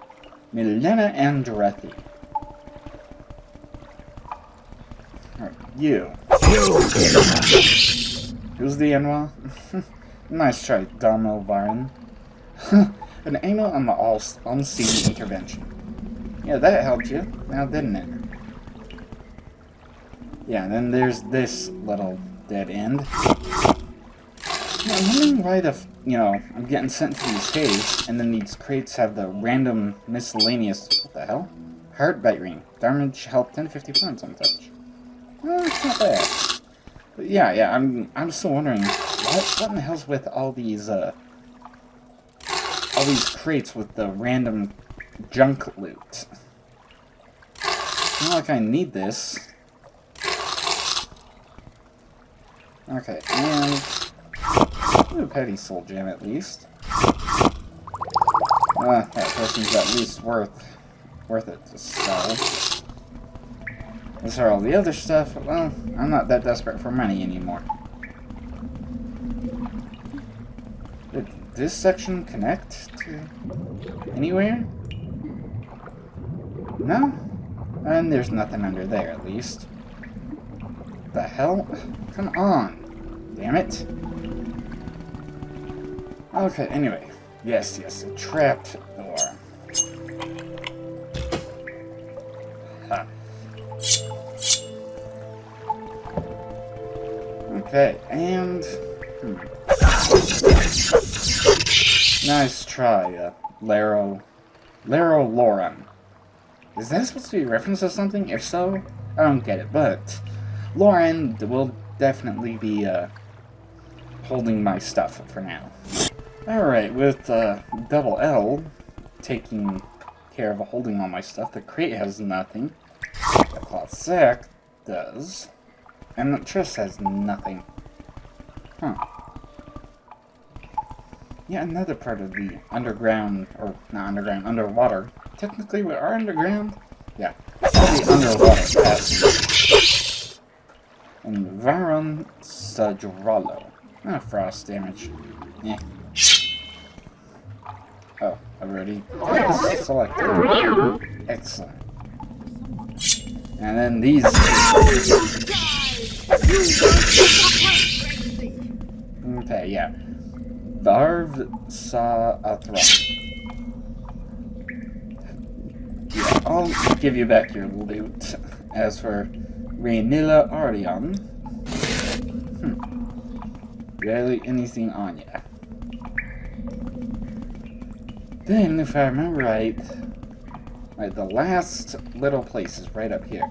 Milena Andrethi. Alright, you. Who's the Enwa? Nice try, Domo Varin. An angle on the unseen intervention. Yeah, that helped you, now didn't it? Yeah, and then there's this little dead end. Yeah, I'm wondering why I'm getting sent to these caves, and then these crates have the random miscellaneous, what the hell? Heartbite ring. Damage health 10 to 50 points on touch. Well, it's not bad. But yeah, I'm still wondering, what in the hell's with all these crates with the random junk loot? Not like I need this. Okay, and... Ooh, petty soul gem at least. That person's at least worth it to sell. As for all the other stuff, well, I'm not that desperate for money anymore. Did this section connect to anywhere? No? And there's nothing under there, at least. The hell? Come on. Damn it. Okay, anyway. Yes, a trapped door. Huh. Okay, and... Nice try, Laro Lauren. Is that supposed to be a reference to something? If so, I don't get it, but Lauren will definitely be, holding my stuff for now. Alright, with, double L taking care of holding all my stuff, the crate has nothing. The cloth sack does. And the chest has nothing. Huh. Yeah, another part of the underground, or not underground, underwater. Technically, we are underground? Yeah. All the underwater passage. Environ Sajralo. Frost damage. Yeah. Oh, I've already selected. Excellent. And then these two. Okay, yeah. Varv Sa Athra. Yeah, I'll give you back your loot. As for Rainilla Arion, barely anything on ya. Then, if I remember right, the last little place is right up here.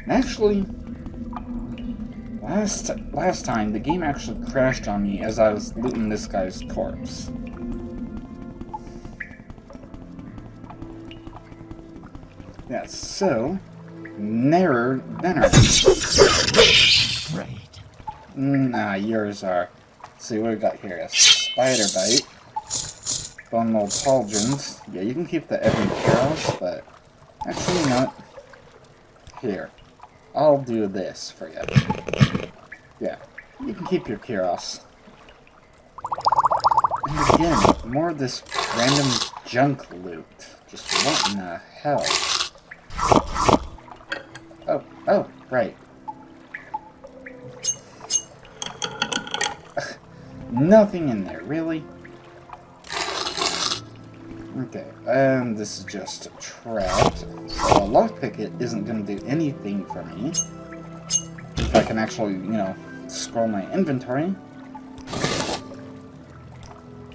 And actually, last time the game actually crashed on me as I was looting this guy's corpse. Yeah, so Never Venom. Right. Nah, yours are. Let's see what we got here. A spider bite. Bone mold pauldrons. Yeah, you can keep the Ebony Chaos, but actually not. Here. I'll do this for you. Yeah, you can keep your Kyros. And again, more of this random junk loot. Just what in the hell? Oh, right. Ugh, nothing in there, really? Okay, and this is just trapped. So a lockpick it isn't going to do anything for me. If I can actually, scroll my inventory.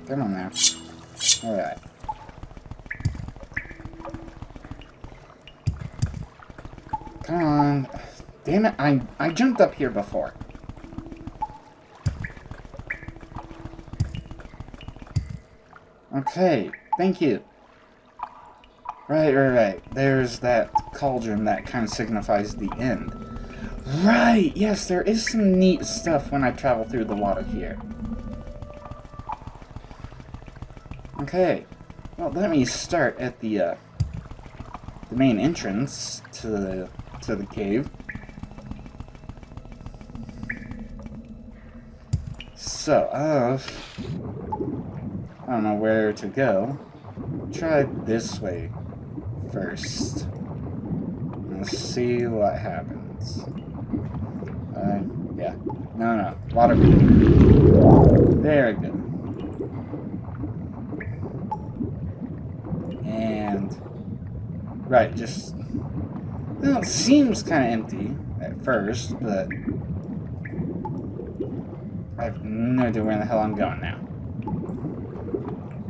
Come on now. Alright. Come on. Damn it, I jumped up here before. Okay, thank you. Right. There's that cauldron that kind of signifies the end. Right, yes, there is some neat stuff when I travel through the water here. Okay, well, let me start at the main entrance to the cave. So, I don't know where to go. Try this way first. Let's see what happens. Yeah. No. Water beam. Very good. And right, just it seems kind of empty at first, but I have no idea where the hell I'm going now.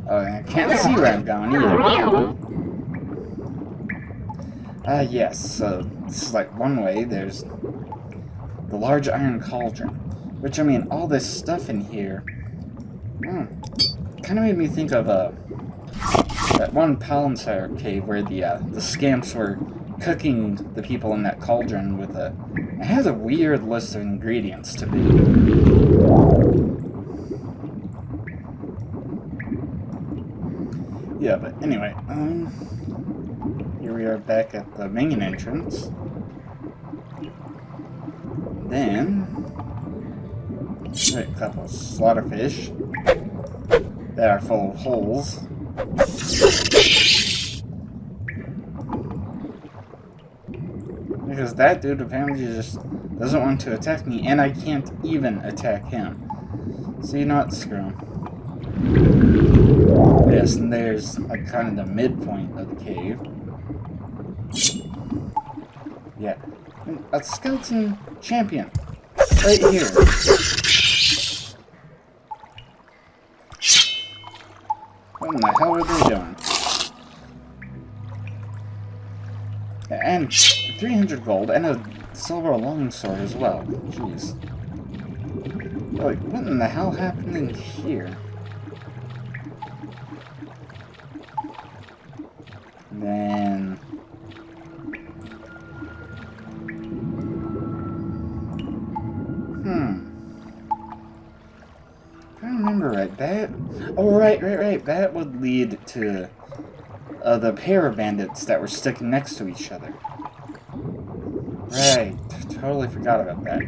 Oh, and I can't see where I'm going either. Yes, so this is like one way. There's the large iron cauldron, which, I mean, all this stuff in here kind of made me think of that one Palantir cave where the scamps were cooking the people in that cauldron with it has a weird list of ingredients to be. Yeah, but anyway, here we are back at the main entrance. Then, a couple of slaughterfish that are full of holes. Because that dude apparently just doesn't want to attack me, and I can't even attack him. So you know what, screw him. Yes, and there's like kind of the midpoint of the cave. Yeah. A skeleton champion. Right here. What in the hell are they doing? And 300 gold and a silver longsword as well. Jeez. Like, what in the hell happening here? Then... If I remember right, that... Oh, right. That would lead to the pair of bandits that were sticking next to each other. Right. Totally forgot about that.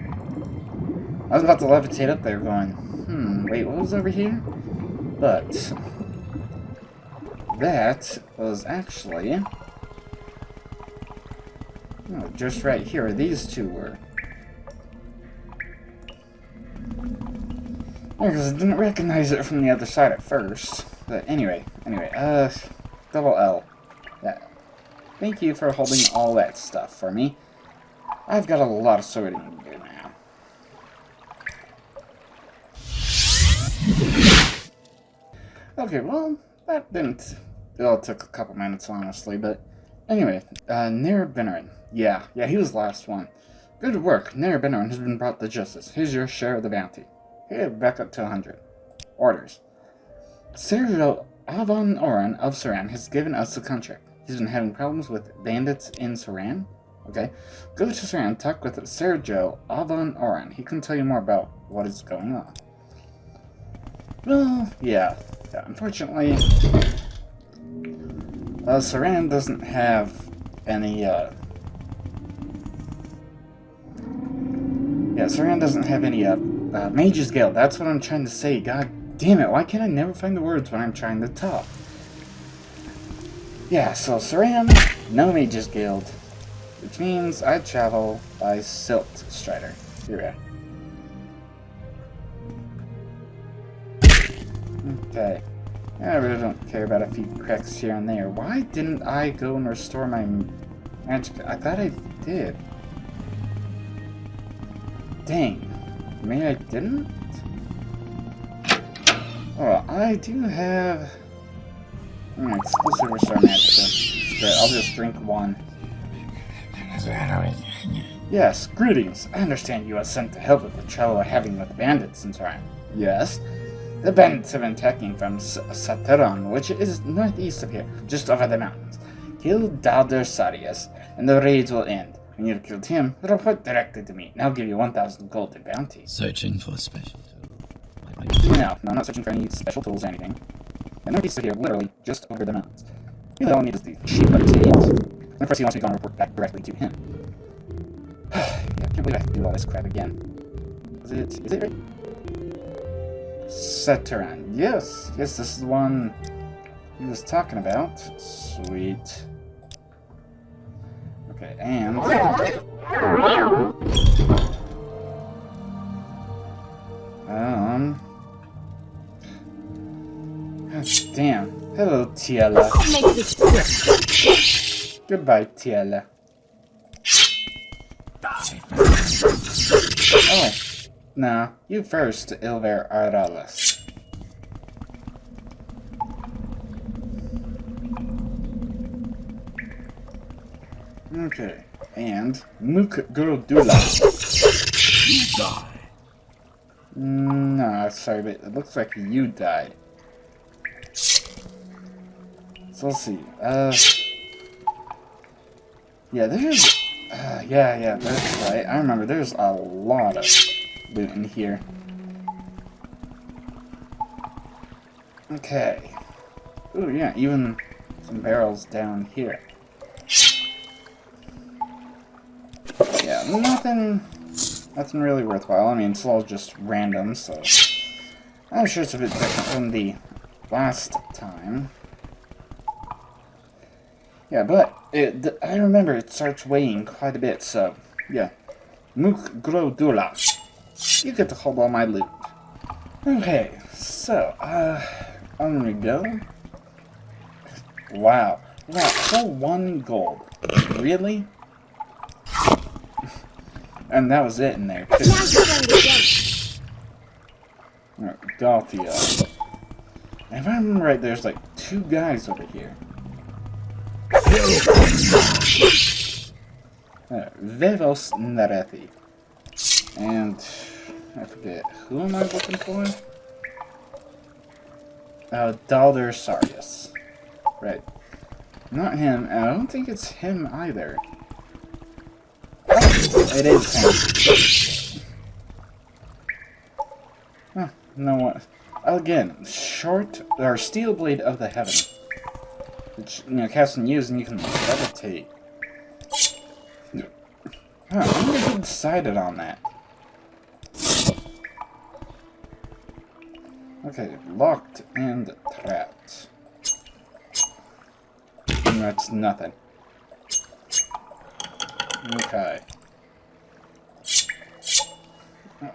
I was about to levitate up there going, wait, what was over here? But... that was actually... oh, just right here, these two were. Because I didn't recognize it from the other side at first. But anyway, double L. Yeah. Thank you for holding all that stuff for me. I've got a lot of sorting to do now. Okay, well, that didn't... it took a couple minutes, honestly, but... anyway, Nerebenarin. Yeah, he was the last one. Good work. Nerebenarin has been brought to justice. Here's your share of the bounty. Here, back up to 100. Orders. Sergio Avon Oran of Saran has given us the contract. He's been having problems with bandits in Saran. Okay. Go to Saran, talk with Sergio Avon Oran. He can tell you more about what is going on. Well, yeah. Unfortunately, Saran doesn't have any, Saran doesn't have any, Mage's Guild. That's what I'm trying to say. God damn it, why can't I never find the words when I'm trying to talk? Yeah, so Saran, no Mage's Guild. Which means I travel by Silt Strider. You're right. Okay. I really don't care about a few cracks here and there. Why didn't I go and restore my magic? I thought I did. Dang. Maybe I didn't? Oh, I do have... exclusive restore magic. But I'll just drink one. Yes, greetings. I understand you are sent to help with the trouble we're having with bandits and so on. Yes? The bandits have been attacking from Sateron, which is northeast of here, just over the mountains. Kill Dalder Sarius, and the raids will end. When you've killed him, report directly to me, and I'll give you 1,000 gold in bounty. Searching for special No, I'm not searching for any special tools or anything. The northeast of here, literally just over the mountains. Really all I need is the sheep update. And of course he wants me to go and report back directly to him. Yeah, I can't believe I have to do all this crap again. Is it right? Sateran. Yes, this is the one he was talking about. Sweet. Okay, and... gosh damn. Hello, Tiela. I'll make this quick. Goodbye, Tiela. Oh, no. You first, Ilver Aralis. Okay, and Mook Gurudula. You die. No, sorry, but it looks like you died. So let's see. Yeah, there's. Yeah, that's right. I remember there's a lot of loot in here. Okay. Ooh, yeah, even some barrels down here. Yeah, nothing really worthwhile. I mean, it's all just random, so I'm sure it's a bit different than the last time. Yeah, but I remember it starts weighing quite a bit, so yeah. Mook Grodula. You get to hold all my loot. Okay, so On we go. Wow. Wow, whole 1 gold. Really? And that was it in there, too. Alright, Galtia. If I remember right, there's like 2 guys over here. Vevos Narethi. And I forget, who am I looking for? Daldersarius. Right. Not him, and I don't think it's him either. Oh, it is him. Huh, no one. Again, Steel Blade of the Heaven. Which, cast and use, and you can levitate. Huh, I wonder who decided on that. Okay, locked and trapped. And that's nothing. Okay.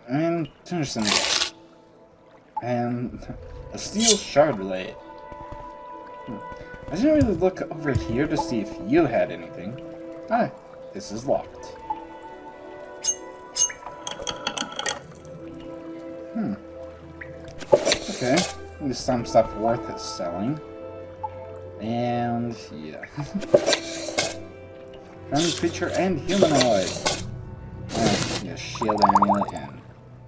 And Tennyson. And a steel shard blade. I didn't really look over here to see if you had anything. Ah, this is locked. Okay, there's some stuff worth selling. And yeah. Friendly creature and humanoid. And yeah, shield amulet and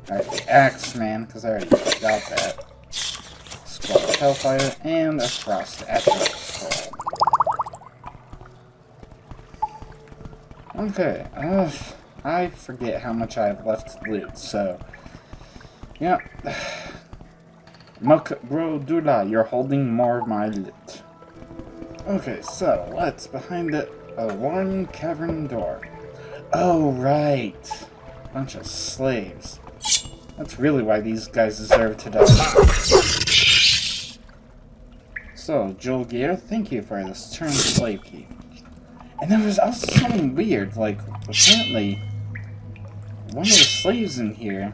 alright, the axe man, because I already got that. Scroll of Hellfire and a frost attribute scroll. Okay, I forget how much I have left to loot, so yeah. Muck bro Dula, you're holding more of my loot. Okay, so what's behind the alarm cavern door? Oh, right. Bunch of slaves. That's really why these guys deserve to die. So, Joel Gear, thank you for this turned slave key. And there was also something weird, like, apparently, one of the slaves in here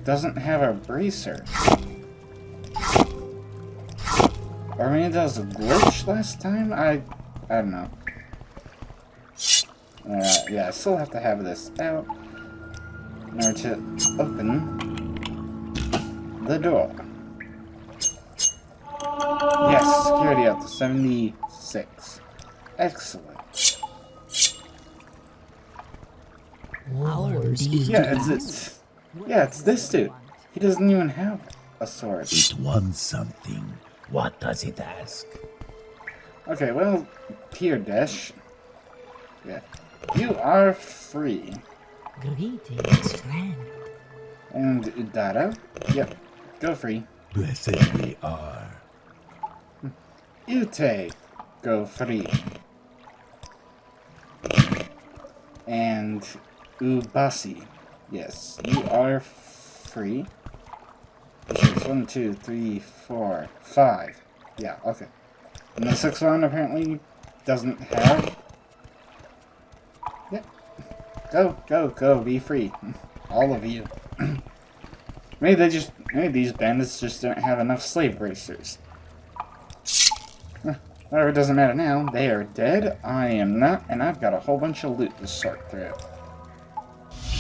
doesn't have a bracer. Or maybe that was a glitch last time? I don't know. Yeah, I still have to have this out in order to open the door. Yes, security up to 76. Excellent. Yeah, it's this dude. He doesn't even have a sword. It wants something. What does it ask? Okay, well, Pier Dash. Yeah. You are free. Greetings, friend. And Udara. Yep. Go free. Blessed we are. Ute. Go free. And Ubasi. Yes, you are free. It's 1, 2, 3, 4, 5. Yeah, okay. And the 6th one apparently doesn't have. Yeah. Go, be free. All of you. Maybe these bandits just don't have enough slave bracers. Whatever, it doesn't matter now. They are dead. I am not, and I've got a whole bunch of loot to sort through.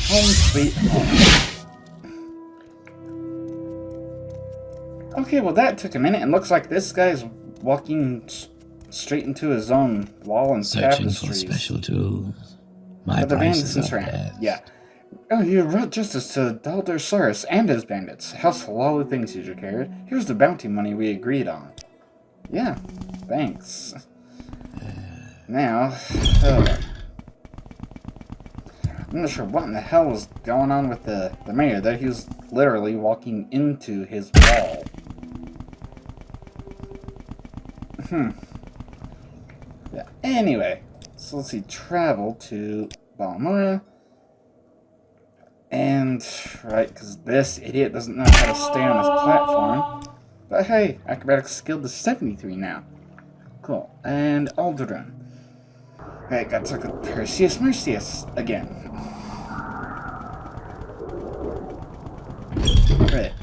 Home sweet home. Okay, well that took a minute, and looks like this guy's walking straight into his own wall and Searching for tapestries. special tools. My But the prices bandits are ran. death. Yeah. Oh, you brought justice to Daldersaurus and his bandits. How slow things you carried. Here's the bounty money we agreed on. Yeah, thanks. Now, I'm not sure what in the hell was going on with the mayor there. He was literally walking into his wall. Yeah, anyway, so let's see, travel to Balmora. And, right, because this idiot doesn't know how to stay on his platform. But hey, acrobatics skill to 73 now. Cool. And Alderaan. Right, got stuck with Perseus Mercius again. Right.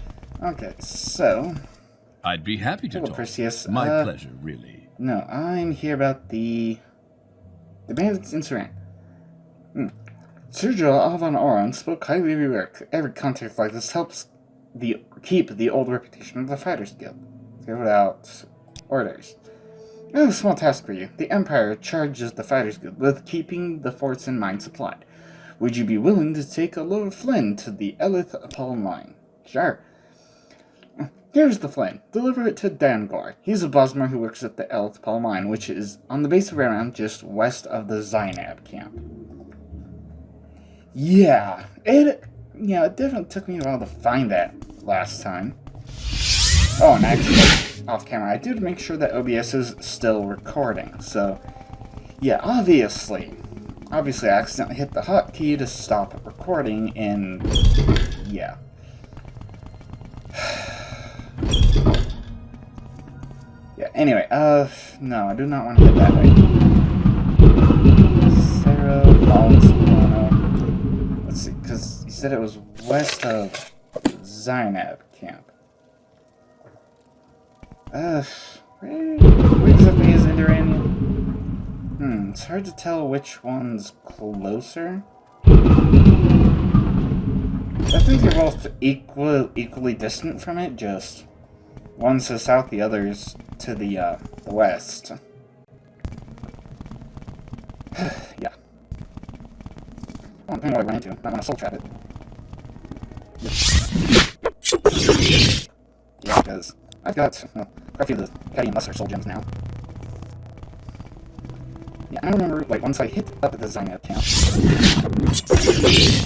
Okay, so I'd be happy to Hello, talk. Perseus. My pleasure, really. No, I'm here about the bandits in Suran. Sergio Alvan Oran spoke highly of your work. Every contact like this helps keep the old reputation of the Fighters Guild. Give it out orders. I have a small task for you. The Empire charges the Fighters Guild with keeping the forts and mines supplied. Would you be willing to take a load of Flynn to the Elith Apollo mine? Sure. Here's the Flynn. Deliver it to Dangor. He's a Bosmer who works at the Elith Apollo mine, which is on the base of Aram just west of the Zainab camp. Yeah, it definitely took me a while to find that last time. Oh, and actually, off camera, I did make sure that OBS is still recording, so, yeah, obviously I accidentally hit the hotkey to stop recording, and, yeah. Yeah, anyway, no, I do not want to hit that way. Sarah, Follwing, let's see, because you said it was west of Zainab camp. Where exactly is Indorania? It's hard to tell which one's closer. I think they're both equally distant from it, just one's to the south, the other's to the west. Yeah. Oh, I'm what I ran into. I want to soul trap it. Yeah, because I've got quite a few of the petty and lesser soul gems now. Yeah, I remember, like, once I hit up at the Zainab camp,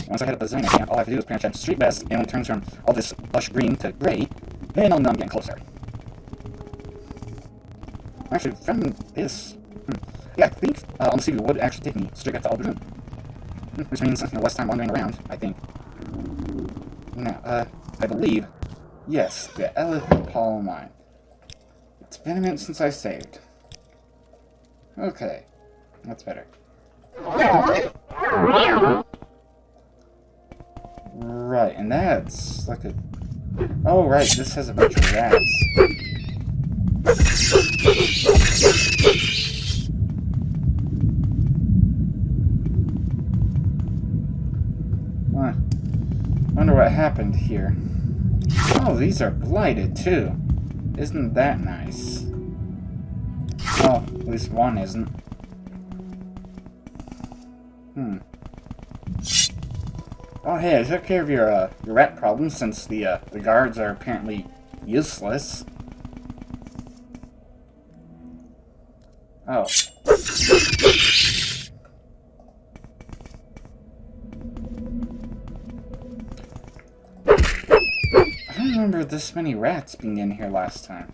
all I have to do is pretty much head straight west, and when it turns from all this lush green to gray, then I'll know I'm getting closer. Actually, from this, yeah, I think Alma would actually take me straight back to Aldroon. Which means, less time wandering around, I think. Now, I believe, yes, the Elith Apollo mine. It's been a minute since I saved. Okay, that's better. Right, and that's like a... Oh, right, this has a bunch of rats. Wonder what happened here. Oh, these are blighted, too. Isn't that nice? Oh, at least one isn't. Oh, hey, I took care of your rat problem since the guards are apparently useless. Oh. I don't remember this many rats being in here last time.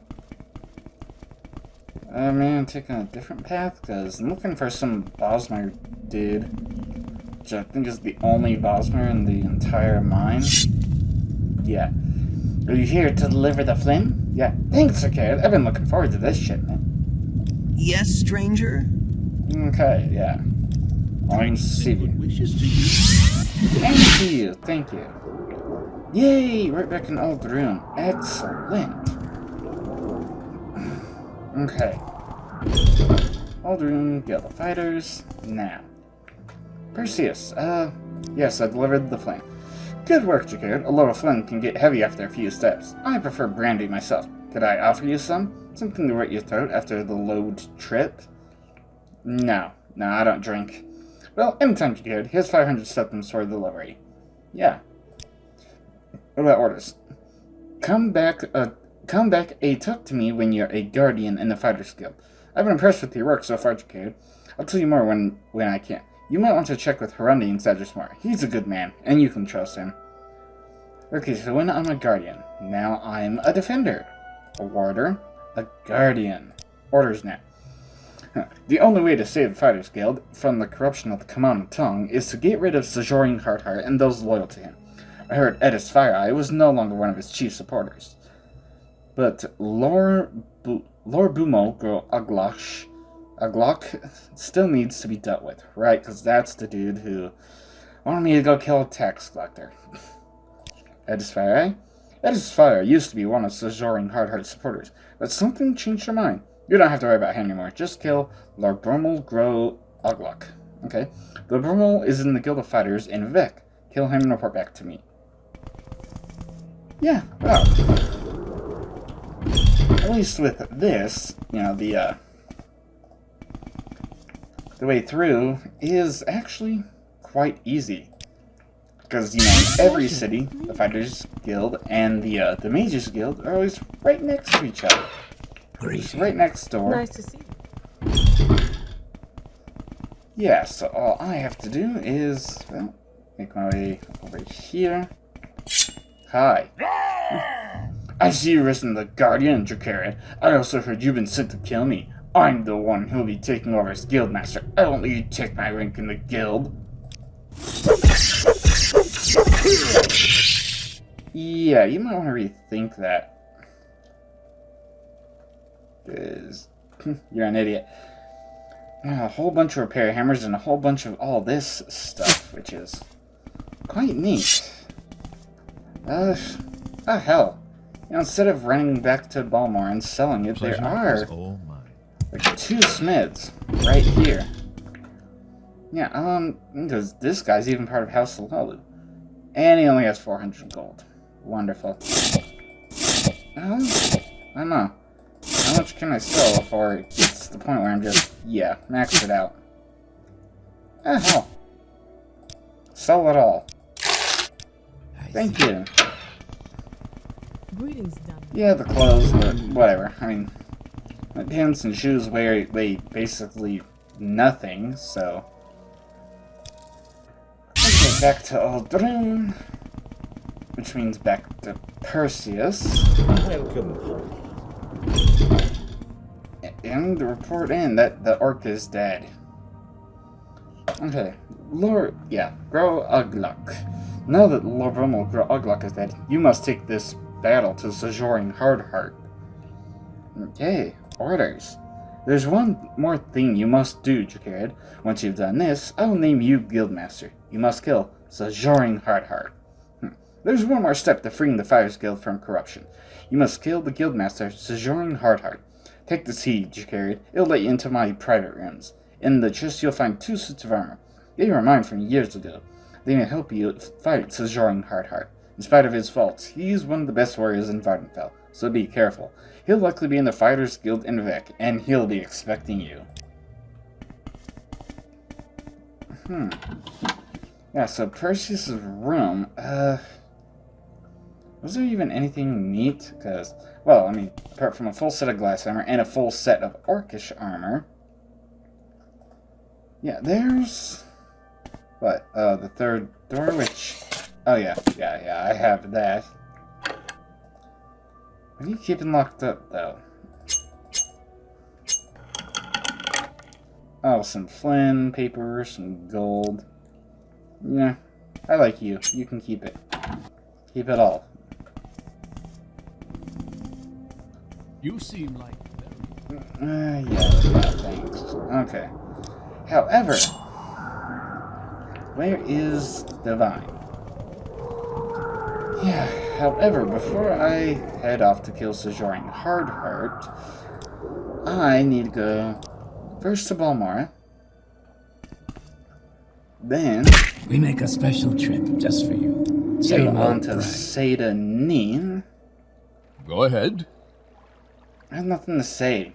Maybe I'm taking a different path, because I'm looking for some Bosmer dude, which I think is the only Bosmer in the entire mine. Yeah. Are you here to deliver the Flynn? Yeah. Thanks, Arcade. I've been looking forward to this shipment. Yes, stranger? Okay, yeah. I'm Stevie. Wishes to you. And to you, thank you. Yay! Right back in Aldroon. Excellent. Okay. Aldroon, Guild of Fighters. Now. Perseus, yes, I delivered the Flame. Good work, Jakir. A load of Flame can get heavy after a few steps. I prefer brandy myself. Could I offer you some? Something to wet your throat after the load trip? No, I don't drink. Well, anytime, Jakir. Here's 500 steps for delivery. Yeah. What about orders? Come back talk to me when you're a guardian in the Fighters Guild. I've been impressed with your work so far, Jakir. I'll tell you more when I can. You might want to check with Harundi and Sadgersmore. He's a good man, and you can trust him. Okay, so when I'm a guardian, now I'm a defender. A warder, a guardian. Orders now. The only way to save the Fighters Guild from the corruption of the Command Tongue is to get rid of Sojourning Hardheart and those loyal to him. I heard Edis Fireeye was no longer one of his chief supporters. But Lor Bumo Girl Aglock still needs to be dealt with, right? Because that's the dude who wanted me to go kill a tax collector. Edis Fireeye? That is fire used to be one of Sojourning Hardheart's supporters, but something changed her mind. You don't have to worry about him anymore. Just kill Lord Brummel Grow Ugluk. Okay. The Brummel is in the Guild of Fighters in Vec. Kill him and report back to me. Yeah, well. At least with this, you know, the way through is actually quite easy. Because, you know, in every city, the Fighters Guild and the Mages Guild are always right next to each other. Just right next door. Nice to see you. Yeah, so all I have to do is, well, make my way over here. Hi. I see you risen the Guardian, Dracarid. I also heard you've been sent to kill me. I'm the one who'll be taking over as Guildmaster. I won't let you take my rank in the guild. Yeah, you might want to rethink that. Because you're an idiot. A whole bunch of repair hammers and a whole bunch of all this stuff, which is quite neat. Hell. You know, instead of running back to Balmore and selling it, there are like 2 smiths right here. Yeah, because this guy's even part of House Lalu. And he only has 400 gold. Wonderful. I don't know. How much can I sell before it gets to the point where I'm just, yeah, maxed it out? Hell. Sell it all. Thank you. Greetings, done. Yeah, the clothes, but whatever. I mean, my pants and shoes weigh basically nothing, so... Okay, back to Aldrin, which means back to Perseus. Welcome home. And the report in that the orc is dead. Okay, Lord, Grow Ugluk. Now that Lord Brummel Grow Ugluk is dead, you must take this battle to Sojourning Hardheart. Okay, orders. There's one more thing you must do, Dracarid. Once you've done this, I will name you Guildmaster. You must kill Sojourning Hardheart. There's one more step to freeing the Fighters Guild from corruption. You must kill the Guildmaster, Sojourning Hardheart. Take this heed, Dracarid. It'll let you into my private rooms. In the chest you'll find 2 suits of armor. They were mine from years ago. They may help you fight Sojourning Hardheart. In spite of his faults, he's one of the best warriors in Vardenfell, so be careful. He'll likely be in the Fighters Guild in Vec, and he'll be expecting you. Yeah, so Perseus' room, was there even anything neat? Because, well, I mean, apart from a full set of glass armor and a full set of orcish armor. Yeah, there's... What? The third door, which... Oh, yeah, I have that. What are you keeping locked up, though? Oh, some flint, paper, some gold. Yeah, I like you. You can keep it. Keep it all. You seem like Yeah, thanks. Okay. However, where is Divine? Yeah, however, before I head off to kill Sojourning Hardheart, I need to go first to Balmora, then We make a special trip just for you. go on to Seda Neen. Go ahead. I have nothing to say.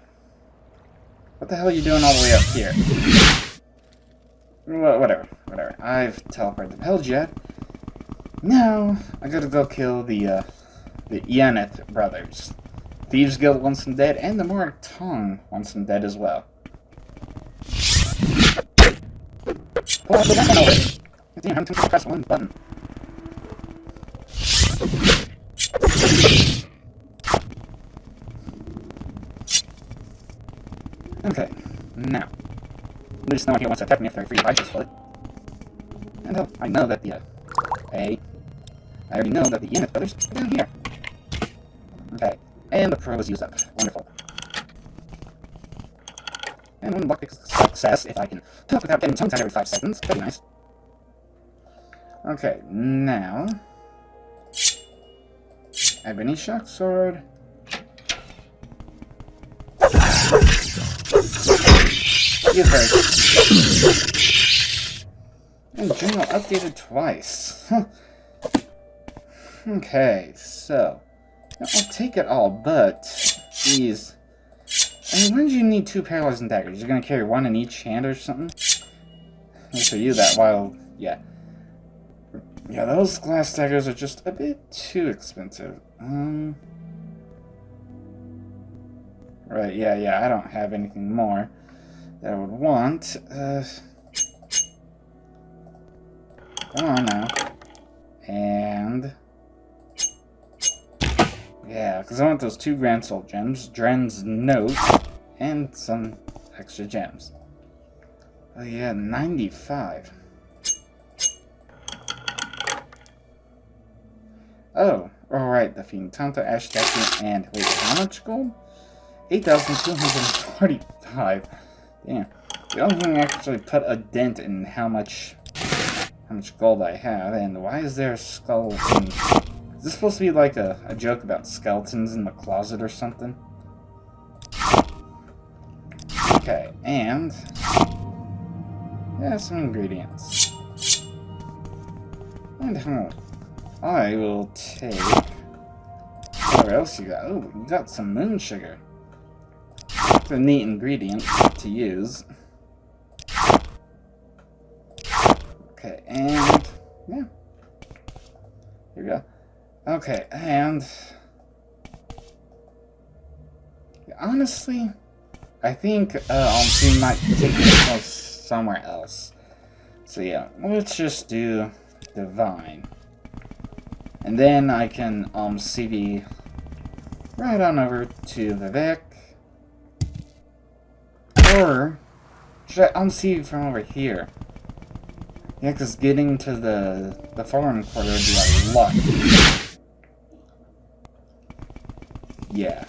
What the hell are you doing all the way up here? Whatever. I've teleported to Helged. Now, I gotta go kill the Ianeth brothers. Thieves Guild wants them dead, and the Morag Tongue wants them dead as well. Pull out the weapon over! Damn, I'm too to press one button. Okay, now. At least no one here wants to attack me if they're free to this foot. And I know that the, I already know that the Ianeth brothers are down here. Okay, and the pro was used up. Wonderful. And one luck success if I can talk without getting tongue-tied every 5 seconds. That'd be nice. Okay, now... Ebony shock sword. You first. And journal updated twice. Huh. Okay, so I'll take it all, but these. I mean, when do you need 2 paralyzing daggers? You're gonna carry 1 in each hand or something? For you, that wild, yeah. Yeah, those glass daggers are just a bit too expensive. Right, yeah, I don't have anything more that I would want. Come on now. And... yeah, because I want those 2 Grand Soul gems, Dren's Note, and some extra gems. Oh yeah, 95. Oh, alright, the Fiend Tanta, Ash Statue, and wait, how much gold? 8,245. Damn. The only thing actually put a dent in how much gold I have, and why is there a skull in... is this supposed to be like a joke about skeletons in the closet or something? Okay, and... yeah, some ingredients. And I will take... what else you got? Oh, you got some moon sugar. It's a neat ingredient to use. Okay, and... yeah. Here we go. Okay, and... honestly, I think we might take this somewhere else. So yeah, let's just do Divine. And then I can CV right on over to Vivek. Or should I CV from over here? Yeah, because getting to the Follwing quarter would be a lot easier. Yeah.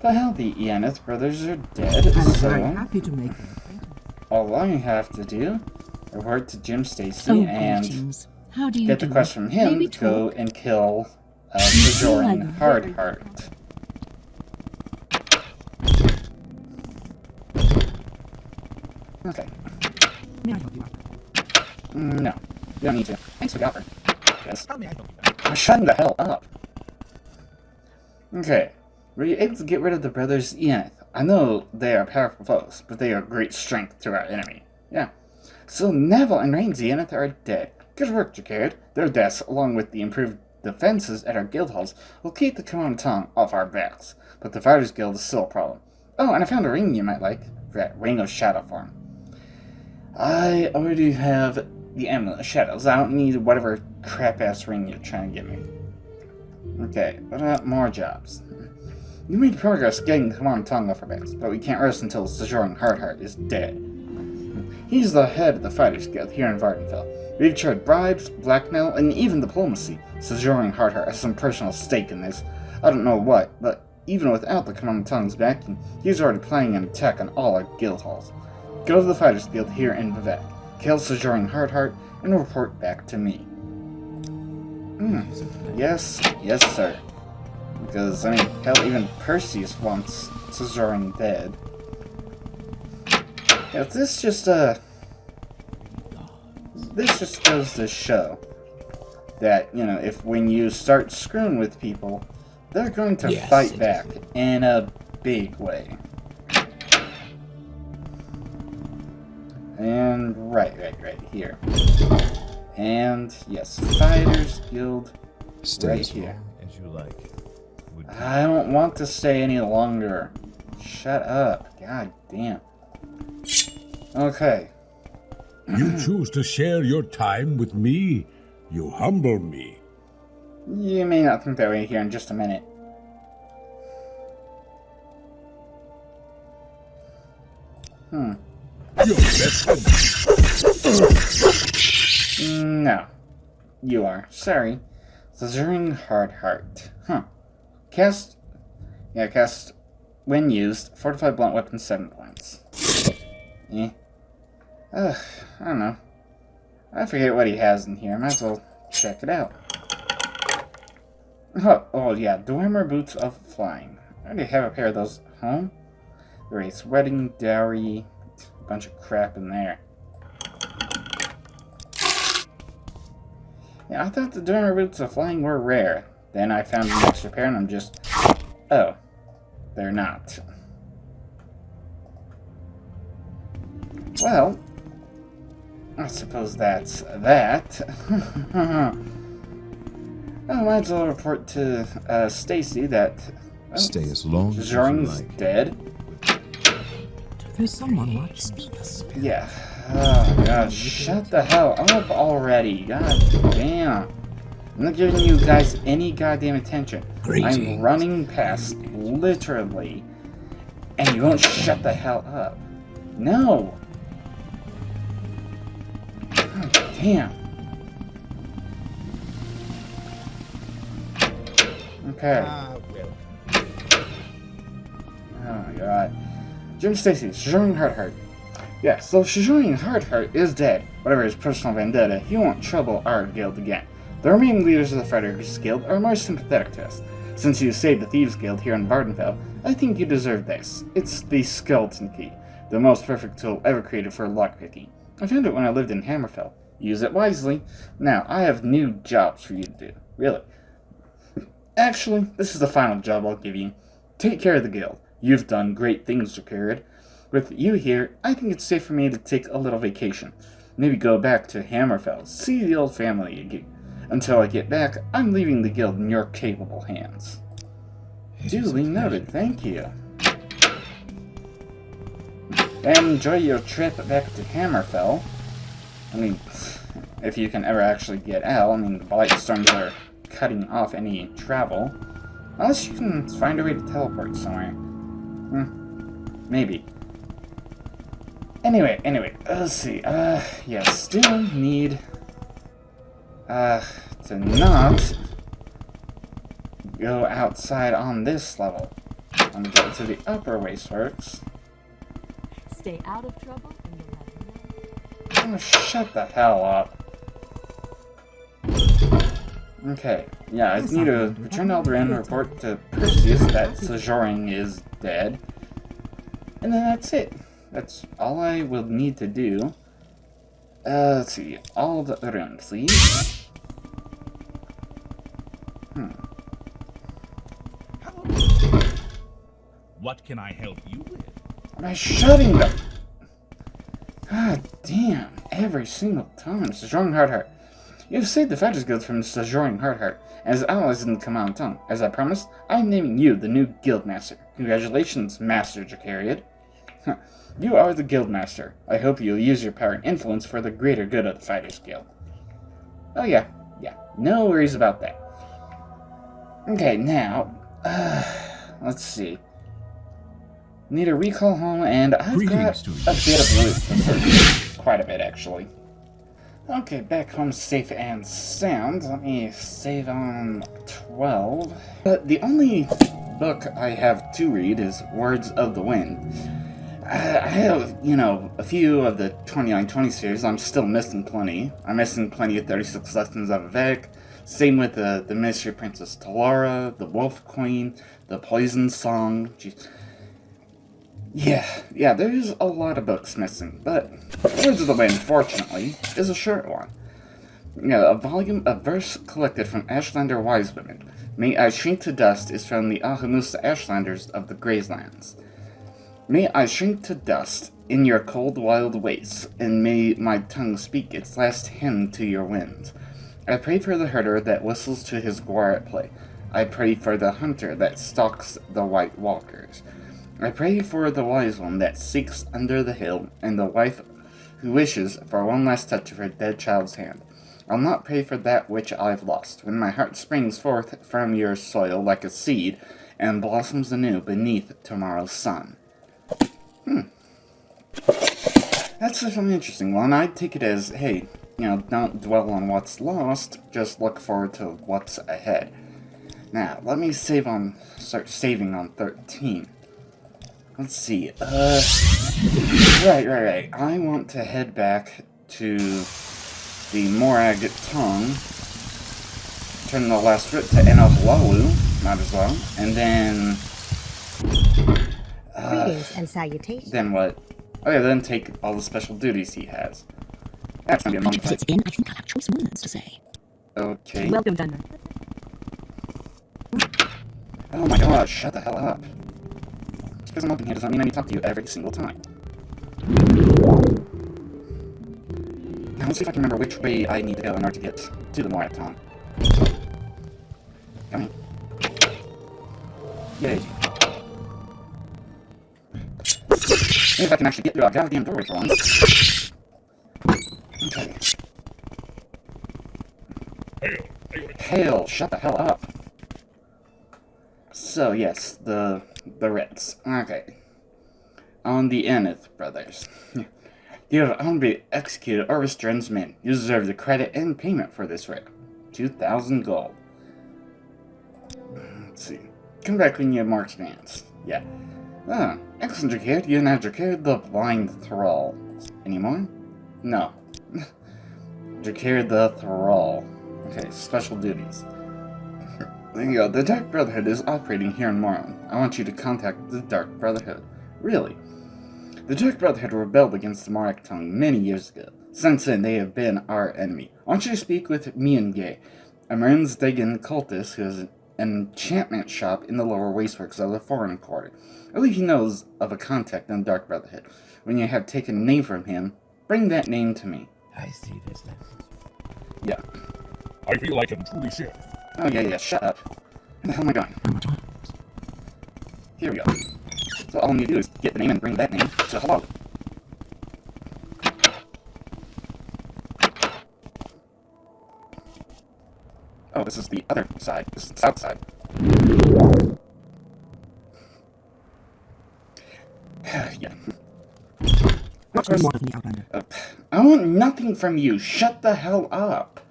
The hell, the Hiatus brothers are dead, so happy to make them. all I have to do, report to Jim Stacy and get the quest from him to go and kill Sojourn Hardheart. Okay. No, you don't need to. Thanks for the offer. Yes. I'm shutting the hell up. Okay. Were you able to get rid of the brothers Ianith? I know they are powerful foes, but they are great strength to our enemy. Yeah. So Neville and Rain's Ianith are dead. Good work, Jacquard. Their deaths, along with the improved defenses at our guild halls, will keep the Command Tongue off our backs. But the Fighters Guild is still a problem. Oh, and I found a ring you might like. That Ring of Shadow form. I already have the Amulet of Shadows. I don't need whatever crap-ass ring you're trying to give me. Okay, what about more jobs? You made progress getting the Command Tongue off our backs, but we can't rest until Sojourn Hardheart is dead. He's the head of the Fighters Guild here in Vardenfell. We've tried bribes, blackmail, and even diplomacy. Sojourn Hardheart has some personal stake in this. I don't know what, but even without the Command Tongue's backing, he's already planning an attack on all our guild halls. Go to the Fighters Guild here in Vivek, kill Sojourn Hardheart, and report back to me. Yes, sir. Because, I mean, hell, even Perseus wants Sojourn dead. Yeah, this just goes to show that, you know, if when you start screwing with people, they're going to fight back in a big way. And right here. And yes, Fighters Guild right here. As you like. I don't want to stay any longer. Shut up. God damn. Okay. You choose to share your time with me. You humble me. You may not think that way here in just a minute. No. You are. Sorry. Sojourn Hardheart. Cast when used, fortified blunt weapon 7 points. I don't know. I forget what he has in here. Might as well check it out. Oh yeah, Dwemer Boots of Flying. I already have a pair of those at home. Race, wedding, dowry, a bunch of crap in there. Yeah, I thought the Dwemer Boots of Flying were rare. Then I found an extra pair and I'm just... Oh, they're not. Well, I suppose that's that. I might as well report to Stacy that Stay as long as you Jordan's like. dead. There's someone watching us. Yeah. Oh god, shut the hell up already. God damn. I'm not giving you guys any goddamn attention. Greetings. I'm running past, literally, and you won't shut the hell up. No. God damn. Okay. Oh my god. Jim Stacy, Sojourning Heartheart. Yeah, so Sojourning Heartheart is dead. Whatever his personal vendetta, he won't trouble our guild again. The remaining leaders of the Frederick's Guild are more sympathetic to us. Since you saved the Thieves Guild here in Vardenfell, I think you deserve this. It's the Skeleton Key, the most perfect tool ever created for lockpicking. I found it when I lived in Hammerfell. Use it wisely. Now, I have new jobs for you to do. Really. Actually, this is the final job I'll give you. Take care of the guild. You've done great things, Jacarid. With you here, I think it's safe for me to take a little vacation. Maybe go back to Hammerfell, see the old family again. Until I get back, I'm leaving the guild in your capable hands. Duly noted, thank you. And enjoy your trip back to Hammerfell. I mean, if you can ever actually get out. I mean, the Blight Storms are cutting off any travel. Unless you can find a way to teleport somewhere. Maybe. Anyway, let's see. Yeah, still need... to not go outside on this level. I'm gonna go to the upper wasteworks. Stay out of trouble and you'll have no. Oh, shut the hell up. Okay, yeah, I need to return to Alderaan and report to Perseus that Sojourning is dead. And then that's it. That's all I will need to do. Let's see, Alderaan, please. What can I help you with? By shutting them. God damn, every single time. Sojourning Heartheart. You've saved the Fighters Guild from Sojourning Heartheart, and his allies in the Command Tongue. As I promised, I'm naming you the new Guild Master. Congratulations, Master Jacarid. You are the Guild Master. I hope you'll use your power and influence for the greater good of the Fighters Guild. Oh yeah, no worries about that. Okay, now, let's see. Need a recall home, and I've got a bit of loot to search. Quite a bit, actually. Okay, back home safe and sound. Let me save on 12. But the only book I have to read is Words of the Wind. I have, a few of the 2920 series. I'm still missing plenty. I'm missing plenty of 36 Lessons of Vivek. Same with the Mystery Princess Talara, the Wolf Queen, the Poison Song. Jeez. Yeah, there's a lot of books missing, but Words of the Wind, fortunately, is a short one. A volume of verse collected from Ashlander wise women. May I Shrink to Dust is from the Ahamusa Ashlanders of the Grayslands. May I shrink to dust in your cold wild wastes, and may my tongue speak its last hymn to your winds. I pray for the herder that whistles to his guar at play. I pray for the hunter that stalks the white walkers. I pray for the wise one that seeks under the hill, and the wife who wishes for one last touch of her dead child's hand. I'll not pray for that which I've lost, when my heart springs forth from your soil like a seed, and blossoms anew beneath tomorrow's sun. That's an interesting one. I take it as, hey, don't dwell on what's lost, just look forward to what's ahead. Now, let me start saving on 13. Let's see, right. I want to head back to the Morag tongue, turn the last writ to Enohlalu, might as well, and then... Greetings and salutations. Then what? Oh yeah, then take all the special duties he has. That's gonna be a long time. I think I have choice words to say. Okay. Welcome, Dunmer. Oh my god, shut the hell up. Just because I'm open here does not mean I need to talk to you every single time. Now let's see if I can remember which way I need to go in order to get to the Morag tongue. Come here. Yay. See if I can actually get through a goddamn doorway for once. Okay. Hail, shut the hell up. So, yes, the writs. Okay. On the Enith brothers. You have honorably executed Orvis Dren's men. You deserve the credit and payment for this writ. 2,000 gold. Let's see. Come back when you have more experience. Yeah. Ah, excellent, Drakir. You now Drakir the Blind Thrall. Anymore? No. Drakir the Thrall. Okay, special duties. There you go. The Dark Brotherhood is operating here in Morrowind. I want you to contact the Dark Brotherhood. Really? The Dark Brotherhood rebelled against the Morag tongue many years ago. Since then, they have been our enemy. I want you to speak with Mienge, a Marin's-Dagon cultist who has an enchantment shop in the lower wasteworks of the Foreign Quarter. I believe he knows of a contact in the Dark Brotherhood. When you have taken a name from him, bring that name to me. I see this now. Yeah. I feel I can truly share. Oh, yeah, shut up. Where the hell am I going? Here we go. So all I need to do is get the name and bring that name to Hello. Oh, this is the other side. This is the south side. Yeah. What do you want of me, Outlander? I want nothing from you. Shut the hell up.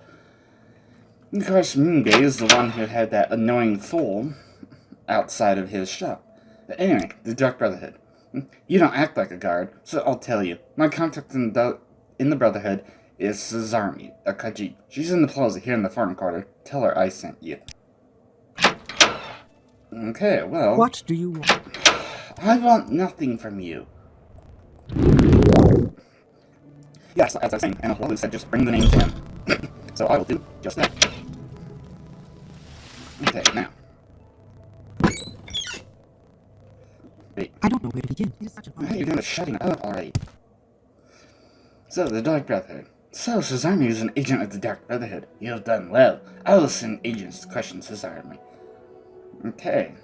Of course, Moonge is the one who had that annoying fool outside of his shop. But anyway, the Dark Brotherhood. You don't act like a guard, so I'll tell you. My contact in the Brotherhood is Cesarmi, a Khajiit. She's in the plaza here in the Foreign Quarter. Tell her I sent you. Okay, well... What do you want? I want nothing from you. Yes, as I was saying, Enohlalu said just bring the name to him. So I will do just that. Okay, now. Wait. I don't know where to begin. It is such a Why are you kind of shutting up already? So, the Dark Brotherhood. So, Cesarmi is an agent of the Dark Brotherhood. You have done well. I will send agents to question Cesarmi. Okay.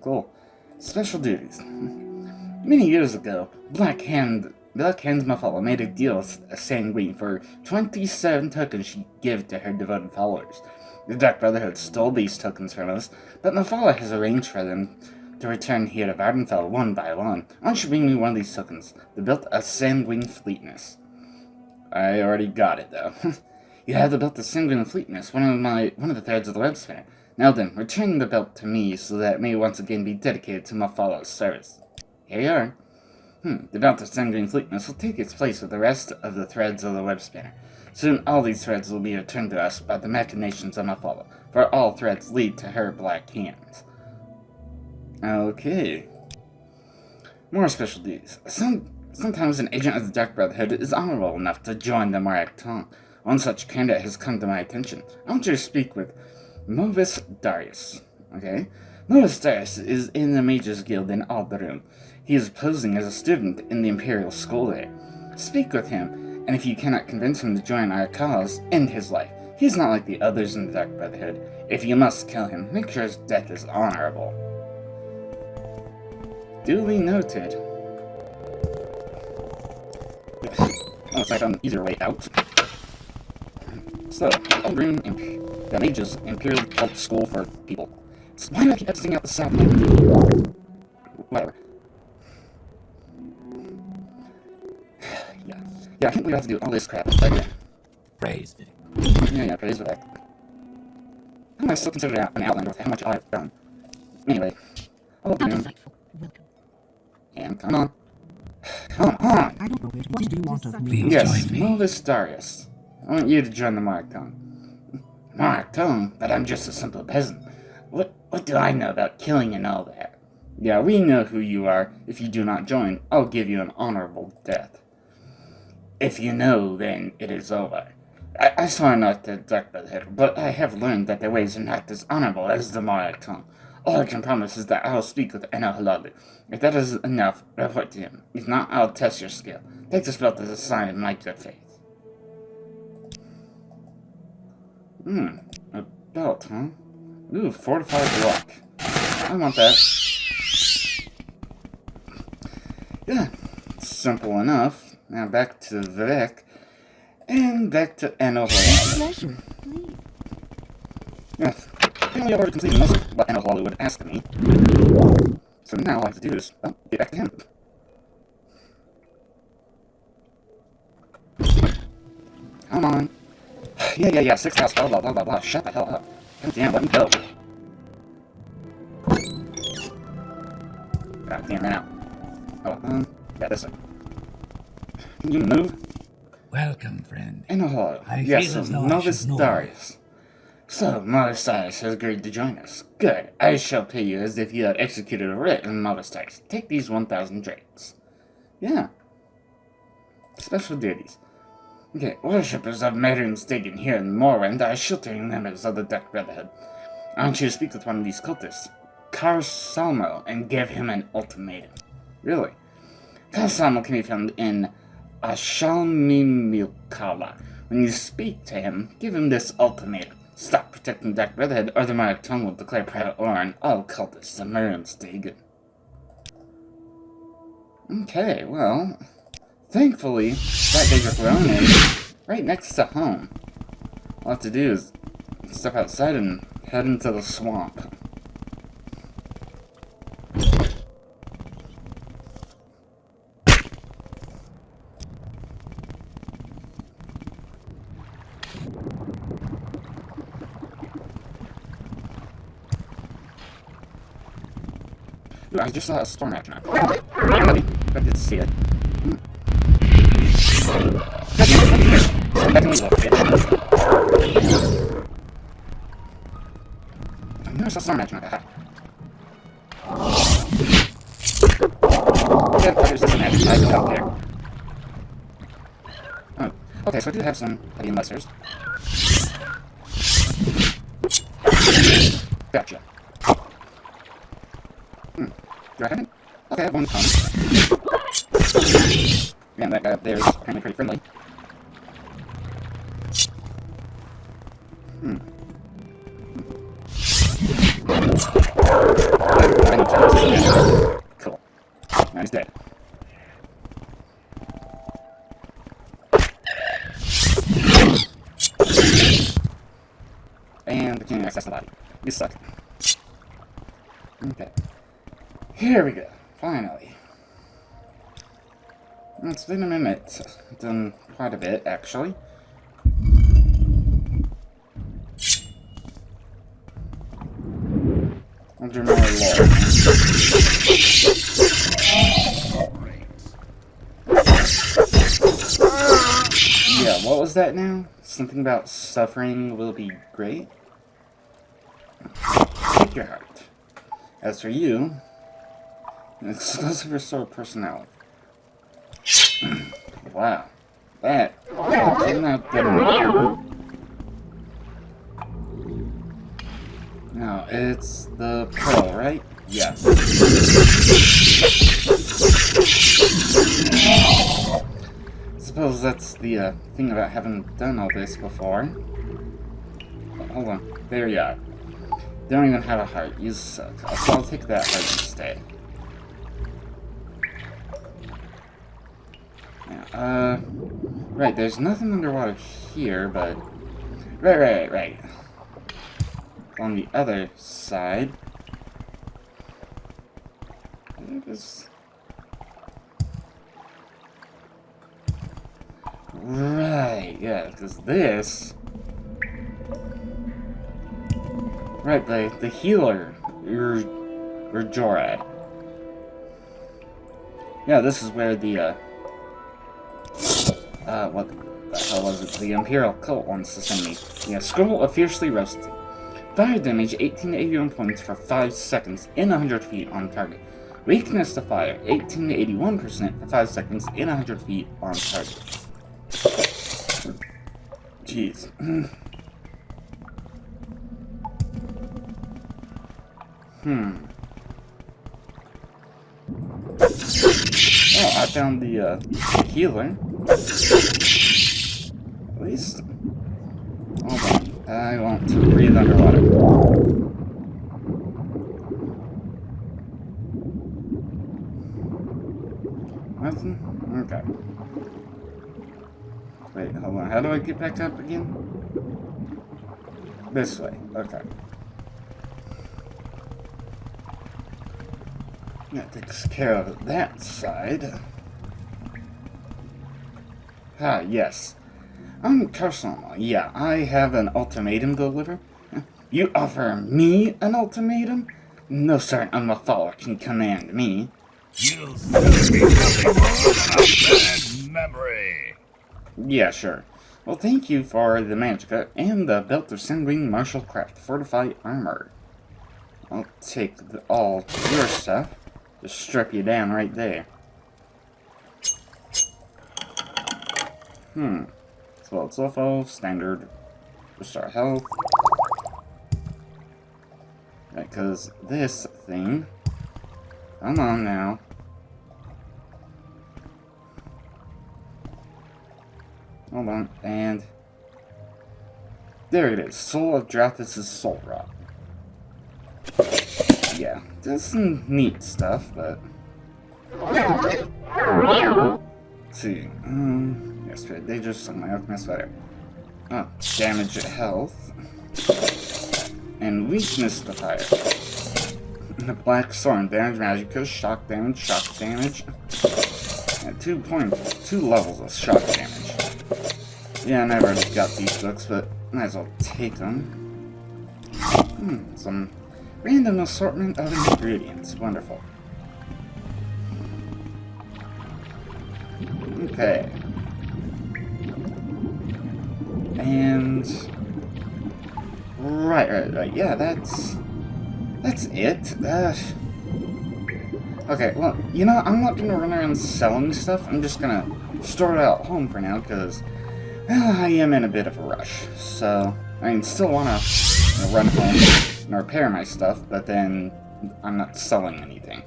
Cool. Special duties. Many years ago, Black Hand's Mafala made a deal with Sanguine for 27 tokens she'd give to her devoted followers. The Dark Brotherhood stole these tokens from us, but Mafala has arranged for them to return here to Vardenfell one by one. Why don't you bring me one of these tokens? They built a Sanguine Fleetness. I already got it, though. You have the belt of Sanguine Fleetness, one of the threads of the web spanner. Now then, return the belt to me so that it may once again be dedicated to Mafala's service. Here you are. The belt of Sanguine Fleetness will take its place with the rest of the threads of the web spanner. Soon all these threads will be returned to us by the machinations of Mafala, for all threads lead to her black hands. Okay. More special duties. Sometimes an agent of the Dark Brotherhood is honorable enough to join the Morag tongue. One such candidate has come to my attention. I want you to speak with Movis Darius. Okay? Movis Darius is in the Mages Guild in Alderun. He is posing as a student in the Imperial School there. Speak with him, and if you cannot convince him to join our cause, end his life. He is not like the others in the Dark Brotherhood. If you must kill him, make sure his death is honorable. Duly noted. Looks like an easier way out. So, Alderun, the Mages Imperial Cult School for people. Why do I keep exiting out the south? Whatever. Yeah, I can't believe I have to do all this crap again. Praise it. Yeah, praise for that. How am I still considered an outlander with how much I've done? Anyway, Alderun. Welcome. And come on. Come on! I don't know where to begin. What do you want of me? Yes, Movis Darius. I want you to join the Markton. Markton? But I'm just a simple peasant. What do I know about killing and all that? Yeah, we know who you are. If you do not join, I'll give you an honorable death. If you know, then it is over. I swear not to duck the head, but I have learned that their ways are not as honorable as the Markton. All I can promise is that I will speak with Enohalalu. If that is enough, report to him. If not, I'll test your skill. Take this belt as a sign of my good faith. A belt, huh? Ooh, fortified block. I want that. Yeah, simple enough. Now back to Vivek. And back to Enohalalu. Pleasure, please. Yes, I only already completed most of what Enohalalu would ask of me. So now all I have to do is, well, get back to him. Come on. Yeah, 6 house, blah, blah, blah, blah, blah. Shut the hell up. God damn, let me go. God damn, now. Oh, yeah, this way. Can you move? Welcome, friend. Enohalalu. Yes, Novice Darius. So, Novice Darius has agreed to join us. Good. I shall pay you as if you had executed a writ in Novice Darius. Take these 1,000 drakes. Yeah. Special duties. Okay, worshippers of Mehrunes Diggin here in Morrowind are sheltering members of the Dark Brotherhood. I want you to speak with one of these cultists, Karsalmo, and give him an ultimatum. Really? Karsalmo can be found in Ashalmimilkala. When you speak to him, give him this ultimatum. Stop protecting the Dark Brotherhood, or the Markton will declare private war on all cultists of Mehrunes Diggin. Okay, well... Thankfully, that Daedric Roan is right next to home. All I have to do is step outside and head into the swamp. Ooh, I just saw a storm action. I did see it. There's a storm action like that. There's this action. I don't care. Oh, okay, so I do have some heavy enlisters. Gotcha. Do I have it? Okay, I have one coming. Yeah, that guy up there is apparently pretty friendly. I need to use this. Cool. Now he's dead. And we can't access the body. You suck. Okay. Here we go. Finally. It's been a minute. I've done quite a bit, actually. I'll do more lore. Yeah, what was that now? Something about suffering will be great? Take your heart. As for you, an exclusive restored personality. Wow. That came out good. No, it's the pearl, right? Yeah. Suppose that's the thing about having done all this before. Oh, hold on. There you are. They don't even have a heart. You suck. So I'll take that heart instead. Yeah, right, there's nothing underwater here, but... Right. On the other side... It is... Right, yeah, because this... Right, the healer, or Jorad. Yeah, this is where the, what the hell was it the Imperial Cult wants to send me? Yeah, Scroll of Fiercely Roasting. Fire damage 18 to 81 points for 5 seconds in 100 feet on target. Weakness to fire 18 to 81% for 5 seconds in 100 feet on target. Jeez. Oh, I found the healer. At least. Hold on. I want to breathe underwater. Nothing? Okay. Wait, hold on. How do I get back up again? This way. Okay. That takes care of that side. Ah, yes. Personal, yeah, I have an ultimatum to deliver. You offer me an ultimatum? No certain unfollower can command me. You'll still be nothing more than a bad memory. Yeah, sure. Well, thank you for the Magicka and the Belt of Sanguine Martial Craft Fortified Armor. I'll take all your stuff. Just strip you down right there. Well, it's awful, standard, restore health. Right, because this thing, come on now. Hold on, and there it is, Soul of Drathis' Soul Rot. Yeah, that's some neat stuff, but let's see, yes, they just suck my alchemist better. Oh, damage at health. And weakness to fire. The Black Sword, damage magic, shock damage. And 2 levels of shock damage. Yeah, I never got these books, but might as well take them. Some random assortment of ingredients. Wonderful. Okay. And right. Yeah, that's it. Okay, well, you know, I'm not gonna run around selling stuff. I'm just gonna store it out home for now because I am in a bit of a rush. So I still wanna run home and repair my stuff, but then I'm not selling anything.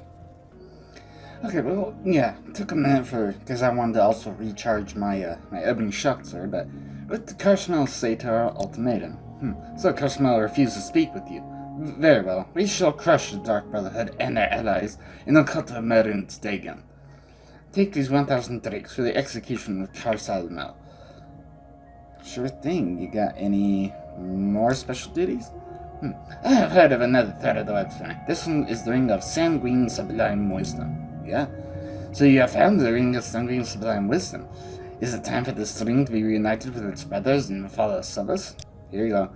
Okay, well, yeah, it took a minute because I wanted to also recharge my my ebony shock sword, but what did Carshmel say to our ultimatum? So Carshmel refused to speak with you. Very well, we shall crush the Dark Brotherhood and their allies in the cult of Morrowind Supercuts. Take these 1,000 drakes for the execution of Carshmel. Sure thing. You got any more special duties? I have heard of another thread of the website. This one is the Ring of Sanguine Sublime Wisdom. Yeah? So you have found the Ring of Sanguine Sublime Wisdom. Is it time for this ring to be reunited with its brothers and follow service? Here you go.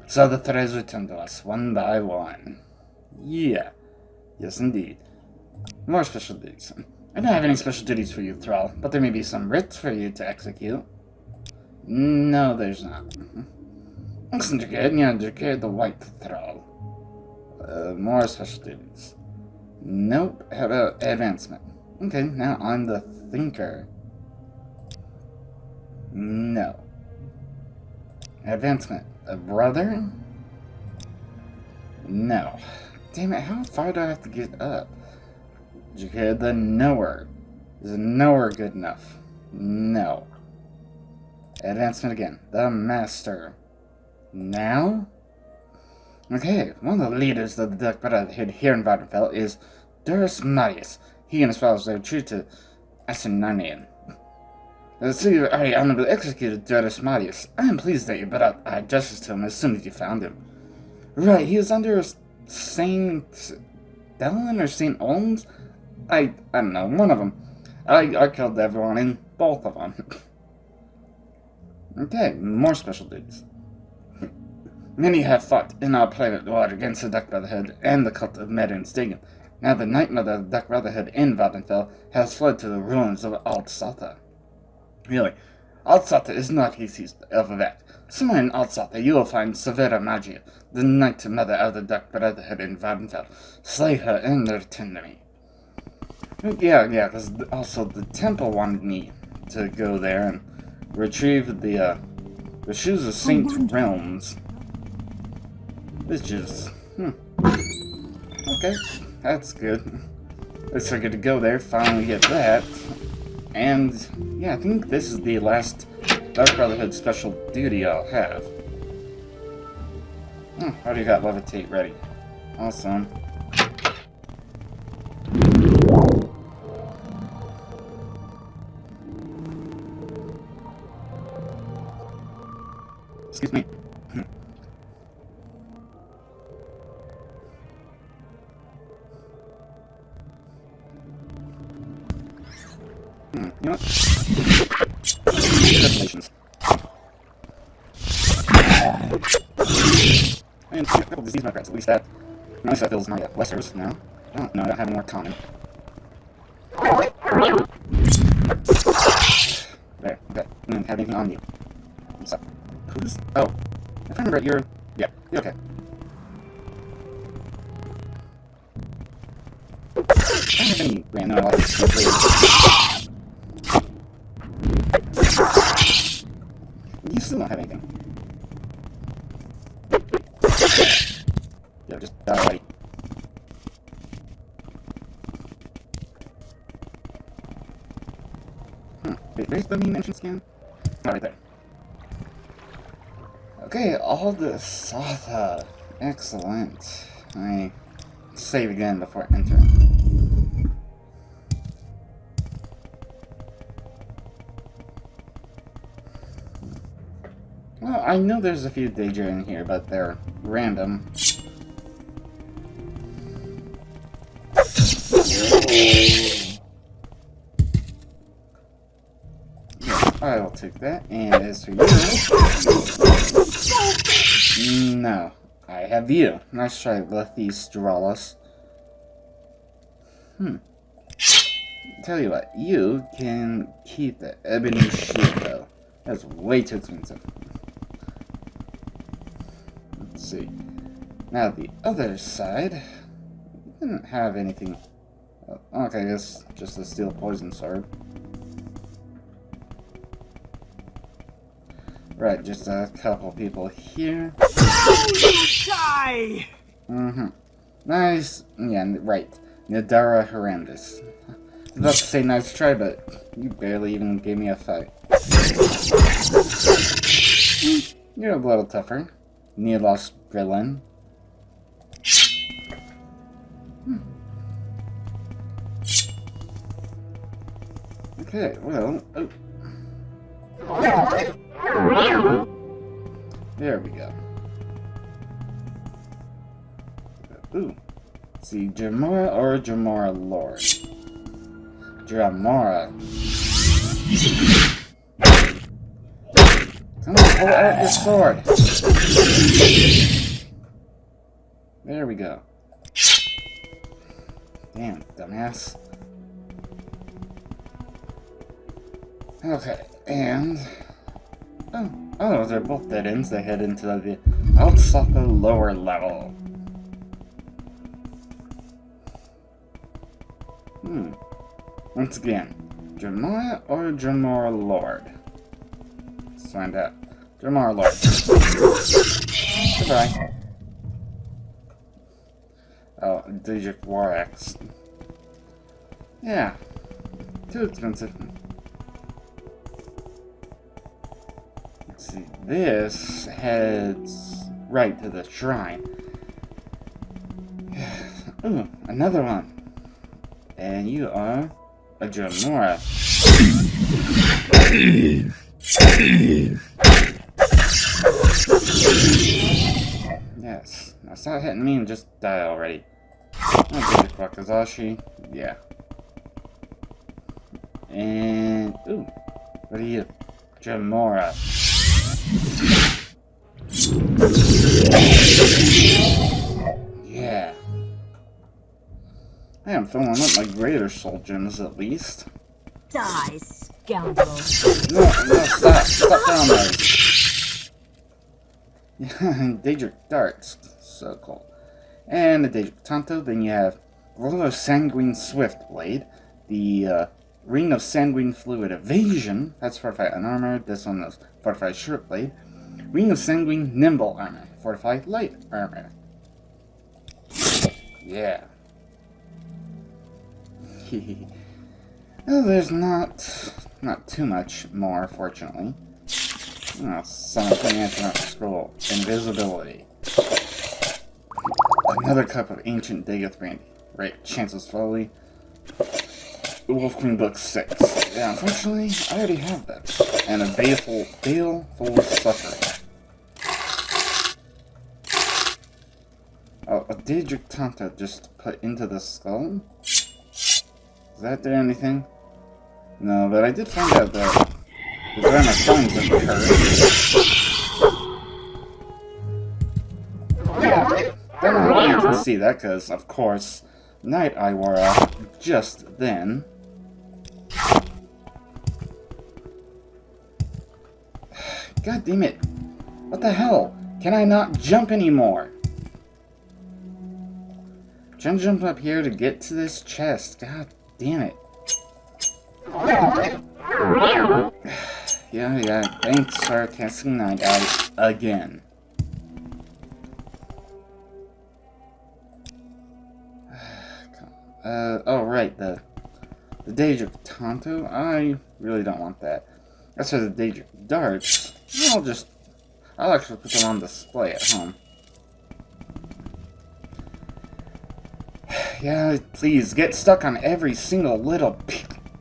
So the threads return to us, one by one. Yeah. Yes, indeed. More special duties. I don't have any special duties for you, Thrall, but there may be some writs for you to execute. No, there's not. Excellent, Jacquard the White Thrall. More special duties. Nope. How about advancement? Okay, now I'm the Thinker. No. Advancement. A brother? No. Damn it, how far do I have to get up? Jacquard the Knower. Is a knower good enough? No. Advancement again. The Master. Now? Okay, one of the leaders of the Dark Brotherhood here in Vardenfell is Durus Marius. He and his followers are true to Asinarnian. The city of already honorably executed Durus Marius. I am pleased that you brought out justice to him as soon as you found him. Right, he was under Saint Dellen or Saint Olms? I don't know, one of them. I killed everyone in both of them. Okay, more special duties. Many have fought in our private war against the Dark Brotherhood and the cult of Morrowind Supercuts. Now the Night Mother of the Dark Brotherhood in Vardenfell has fled to the ruins of Alt Salta. Really? outside is not easy of that. Somewhere in outside you will find Severa Magia, the Night Mother of the Dark Brotherhood in Vanfell. Slay her and return to me. Yeah, because also the temple wanted me to go there and retrieve the Shoes of Saint Realms. Which is, okay, that's good. Looks like I get to go there, finally get that. And, yeah, I think this is the last Dark Brotherhood special duty I'll have. Already got Levitate ready. Awesome. Excuse me. You know what? Destinations. And a couple disease microbes, at least that. At least that fills my lessers now. I don't know, I don't have more common. There, okay. Have anything on you. So, who's. Oh. If I remember, you're. Yeah, you're okay. I don't have any random You still don't have anything. Yeah, just die already. Wait, where's the main entrance scan? Oh, right there. Okay, all the Sotha. Excellent. I save again before entering. Well, I know there's a few Daedra in here, but they're random. Yes, I will take that. And as for you... No. I have you. Nice try, Lethistralis. Tell you what, you can keep the ebony shield, though. That's way too expensive. Let's see. Now the other side. Didn't have anything. Okay, I guess just a steel poison sword. Right, just a couple people here. Die! Nice. Yeah, right. Nadara Horrendous. I was about to say nice try, but you barely even gave me a fight. You're a little tougher. Neelos Grillin. Okay, well... Oh. There we go. Ooh. Let's see, Jamora or Jamora Lord? Jamora. Come on, pull out your sword. There we go. Damn, dumbass. Okay, and... Oh, they're both dead ends. They head into the outside the lower level. Once again, Jamora or Jamora Lord? Let's find out. Jamora Lord. Goodbye. Oh, Digic Warax. Yeah. Too expensive. Let's see. This heads right to the shrine. Ooh, another one. And you are a Jamora. Yes. Now stop hitting me and just die already. Oh, Wakazashi. Yeah. And ooh, what are you? Jamora. Yeah. I am filling up my greater soul gems at least. Die, scoundrel. No, stop down there. Daedric Darts, so cool. And the Daedric Tanto, then you have Roll of Sanguine Swift Blade, the Ring of Sanguine Fluid Evasion, that's Fortified Unarmored, this one is Fortified Short Blade, Ring of Sanguine Nimble Armor, Fortified Light Armor. Yeah. Well, there's not too much more, fortunately. Oh, Summon Ancient Scroll. Invisibility. Another cup of Ancient Dagoth Brandy. Right, chances slowly. Wolf Queen Book 6. Yeah, unfortunately, I already have that. And a Baleful Suffering. Oh, a Daedric Tanto just put into the skull? Does that do anything? No, but I did find out that the Dharma Coins are cursed. Yeah, don't know how you can see that, because, of course, Night Eye wore off just then. God damn it. What the hell? Can I not jump anymore? I'm trying to jump up here to get to this chest. God damn it. Yeah, thanks for casting Night Eye again. Oh right, the Daedric Tanto, I really don't want that. As for the Daedric Darts, I'll actually put them on display at home. Yeah, please, get stuck on every single little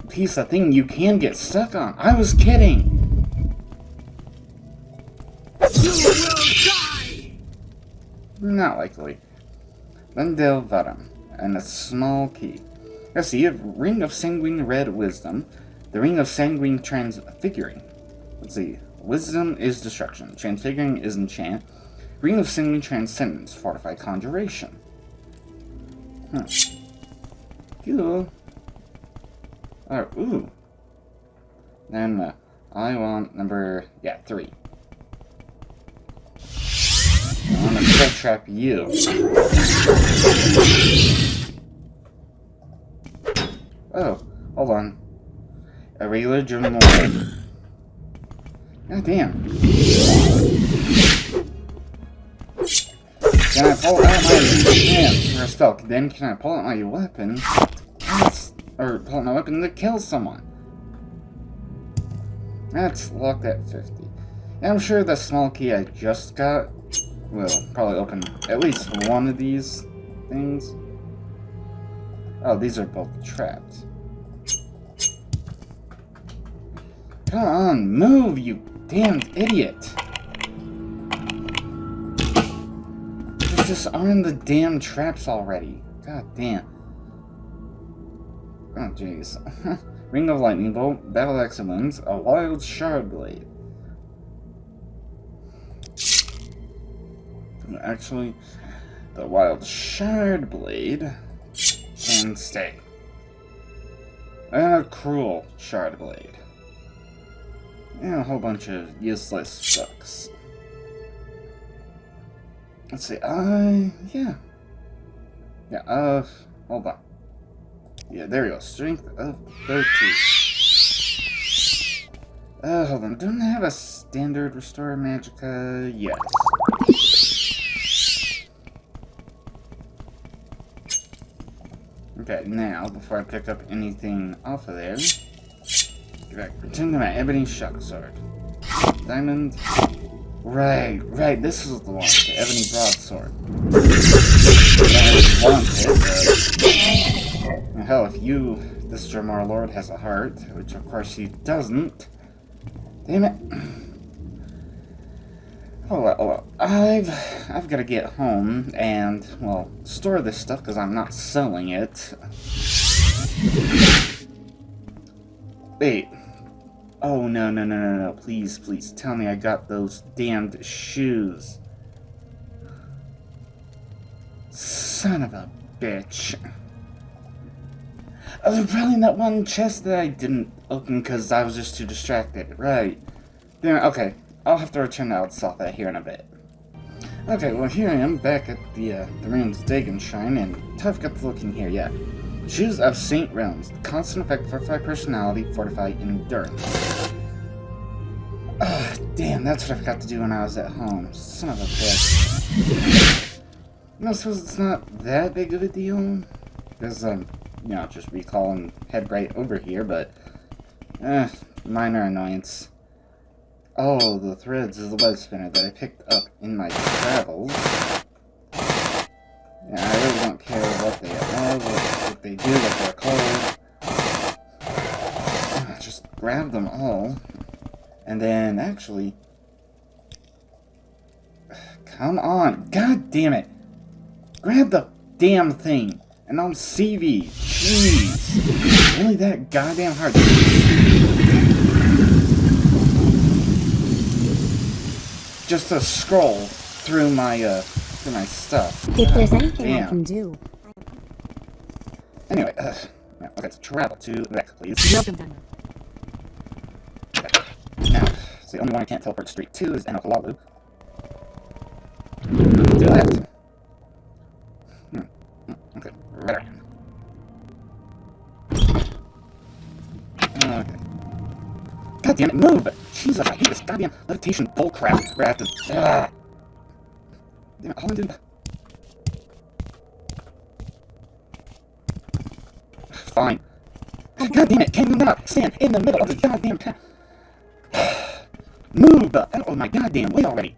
piece of thing you can get stuck on. I was kidding! You will die! Not likely. Lendel Vadam, and a small key. Let's see, you have Ring of Sanguine Red Wisdom, the Ring of Sanguine Transfiguring. Let's see, Wisdom is Destruction, Transfiguring is Enchant, Ring of Sanguine Transcendence, Fortified Conjuration. Cool. Oh, ooh. Then, I want number, 3. I want to set trap you. Oh, hold on. A regular German warrior. God damn. Can I pull out my hands for a spell? Then can I pull out my weapon to cast, or pull out my weapon to kill someone? That's locked at 50. And I'm sure the small key I just got will probably open at least one of these things. Oh, these are both trapped. Come on, move, you damned idiot! Just disarm the damn traps already. God damn. Oh, jeez. Ring of Lightning Bolt, Battle Axe and Wings, a Wild Shard Blade. Actually, the Wild Shard Blade can stay. And a Cruel Shard Blade. And a whole bunch of useless books. Let's see, yeah, hold on. Yeah, there we go, Strength of 13. Hold on, don't I have a standard Restore Magicka? Yes. Okay, now, before I pick up anything off of there, return to my Ebony Shock Sword. Diamond. Right, this is the one, the Ebony Broadsword. I want it, hell, if this Dremar Lord has a heart, which of course he doesn't. Damn it. Oh well, I've got to get home and, well, store this stuff because I'm not selling it. Wait. Oh, no, please, tell me I got those damned shoes. Son of a bitch. Probably that one chest that I didn't open because I was just too distracted. Right. Then, okay. I'll have to return to Altsatha here in a bit. Okay, well here I am back at the Ruins Dagon Shrine, and tough got to look in here, yeah. Shoes of St. Realms. Constant effect, fortify personality, fortify endurance. Damn, that's what I forgot to do when I was at home. Son of a bitch. I suppose it's not that big of a deal. Because, you know, just recall and head right over here, but... minor annoyance. Oh, the threads is the web spinner that I picked up in my travels. Yeah, I really don't care what they are, what they do, what they're called. Just grab them all. And then, actually... Come on! God damn it! Grab the damn thing! And I'll CV! Jeez! Really that goddamn hard? Just to scroll through my stuff. If there's anything I can do. Anyway, okay, let's travel to Vec, please. Welcome, Daniel. Now, so the only one I can't teleport straight to is Enokalalu. Do that. Okay, right around. Okay. God damn it, move! Jesus, I hate this goddamn levitation bullcrap. Where I have to. Damn it, hold on, dude. Fine. God damn it, can you not stand in the middle of the goddamn path? Move! Out of my goddamn way already!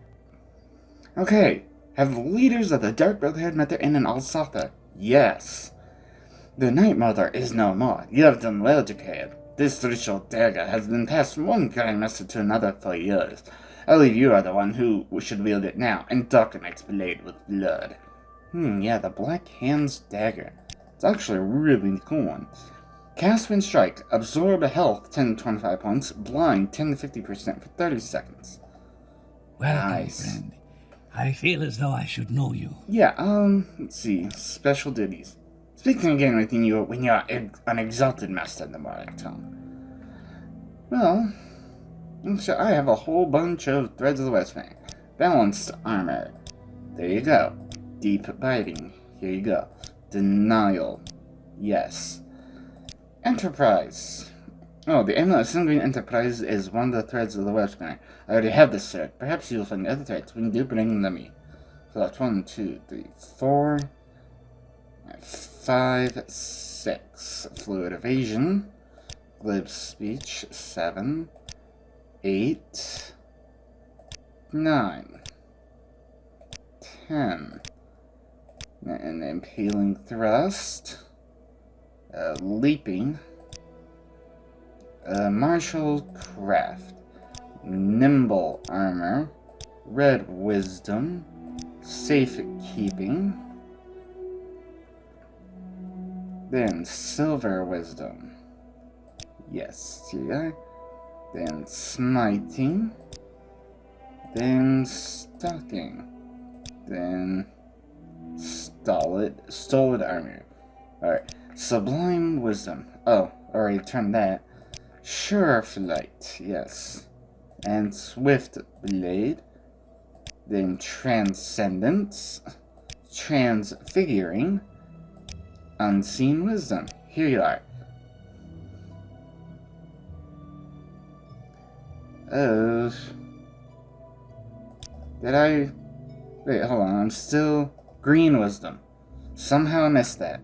Okay. Have the leaders of the Dark Brotherhood met their end in Altsatha? Yes. The Night Mother is no more. You have done well, Jacob. This ritual dagger has been passed from one Grandmaster to another for years. I believe you are the one who should wield it now, and darken its blade with blood. Yeah, the Black Hand's dagger. It's actually a really cool one. Cast when strike, absorb health 10 to 25 points, blind 10 to 50% for 30 seconds. Welcome, Nice. friend. I feel as though I should know you. Yeah, let's see. Special duties. Speaking again with you when you are an exalted master in the Morrowind tongue. Well, so I have a whole bunch of Threads of the Westbank. Balanced armor. There you go. Deep biting. Here you go. Denial. Yes. Enterprise. Oh, the Amulet of Sun Green Enterprise is one of the threads of the web spanner. I already have this cert. Perhaps you'll find other threads when you do bring them to me. So that's 1, 2, 3, 4, 5, 6. Fluid evasion. Glib speech. 7, 8, 9, 10. An impaling thrust. Leaping. Martial craft. Nimble armor. Red wisdom. Safe keeping. Then silver wisdom. Yes, here you are. Then smiting. Then stalking. Then stolid armor. Alright. Sublime wisdom. Oh, already turned that. Sure flight, yes. And swift blade. Then transcendence. Transfiguring. Unseen wisdom. Here you are. Did I... Wait, hold on. I'm still... Green wisdom. Somehow I missed that.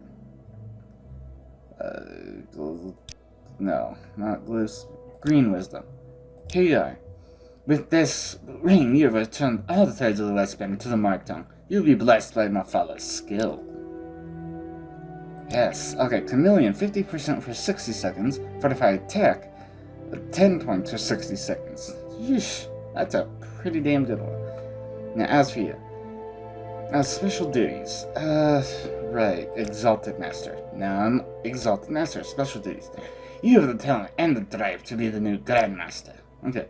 No, not bliss. Green wisdom. Here you are. With this ring, you have returned all the threads of the West Bend to the Mark Tongue. You'll be blessed by my father's skill. Yes, okay, Chameleon, 50% for 60 seconds. Fortified attack, 10 points for 60 seconds. Yeesh, that's a pretty damn good one. Now, as for you. Special duties. Right, Exalted Master. Now I'm Exalted Master, special duties. You have the talent and the drive to be the new Grandmaster. Okay.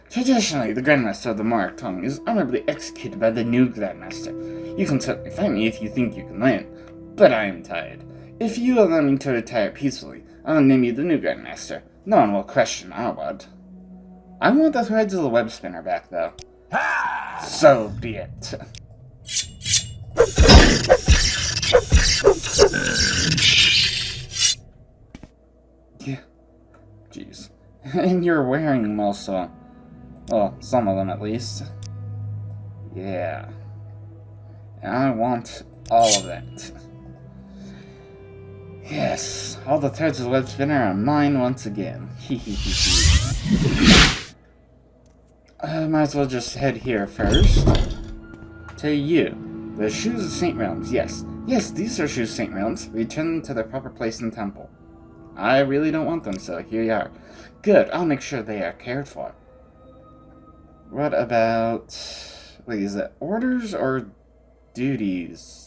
Traditionally, the Grandmaster of the Mark Tongue is honorably executed by the new Grandmaster. You can certainly fight me if you think you can win, but I am tired. If you allow me to retire peacefully, I'll name you the new Grandmaster. No one will question our word. I want the threads of the web spinner back, though. So be it. Yeah. Jeez. And you're wearing them also. Well, some of them at least. Yeah. And I want all of it. Yes, all the threads of the web spinner are mine once again. Might as well just head here first. To you. The Shoes of St. Realms, yes. Yes, these are Shoes of St. Realms. Return them to their proper place in the temple. I really don't want them, so here you are. Good, I'll make sure they are cared for. What about... Wait, is it orders or duties?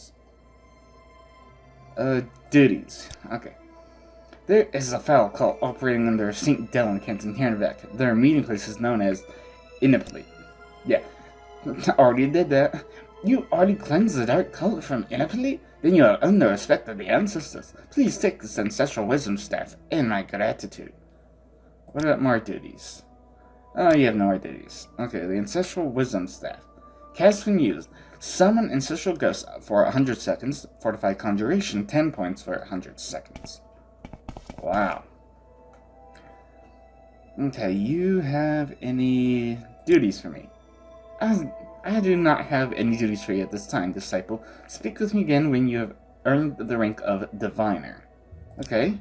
Duties. Okay. There is a foul cult operating under St. Delancant in Hirnvek. Their meeting place is known as Inbetween. Yeah. Already did that. You already cleansed the dark cult from Inbetween? Then you have earned the respect of the ancestors. Please take this ancestral wisdom staff and my gratitude. What about more duties? Oh, you have no more duties. Okay, the ancestral wisdom staff. Cast when used. Summon ancestral ghosts for 100 seconds. Fortify conjuration 10 points for 100 seconds. Wow. Okay, you have any duties for me? I do not have any duties for you at this time, disciple. Speak with me again when you have earned the rank of diviner. Okay.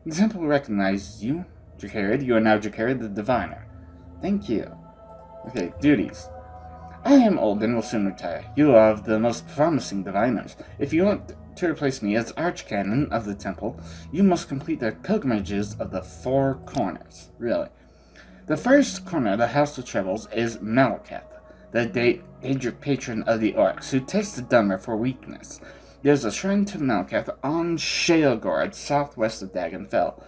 The temple recognizes you, Jacarid. You are now Jacarid the diviner. Thank you. Okay, duties. I am old and will soon retire. You are of the most promising diviners. If you want to replace me as archcanon of the temple, you must complete the pilgrimages of the four corners. Really. The first corner of the House of Troubles is Malakath, the Daedric patron of the orcs, who tests the dumber for weakness. There's a shrine to Malakath on Shaelgord, southwest of Dagonfell.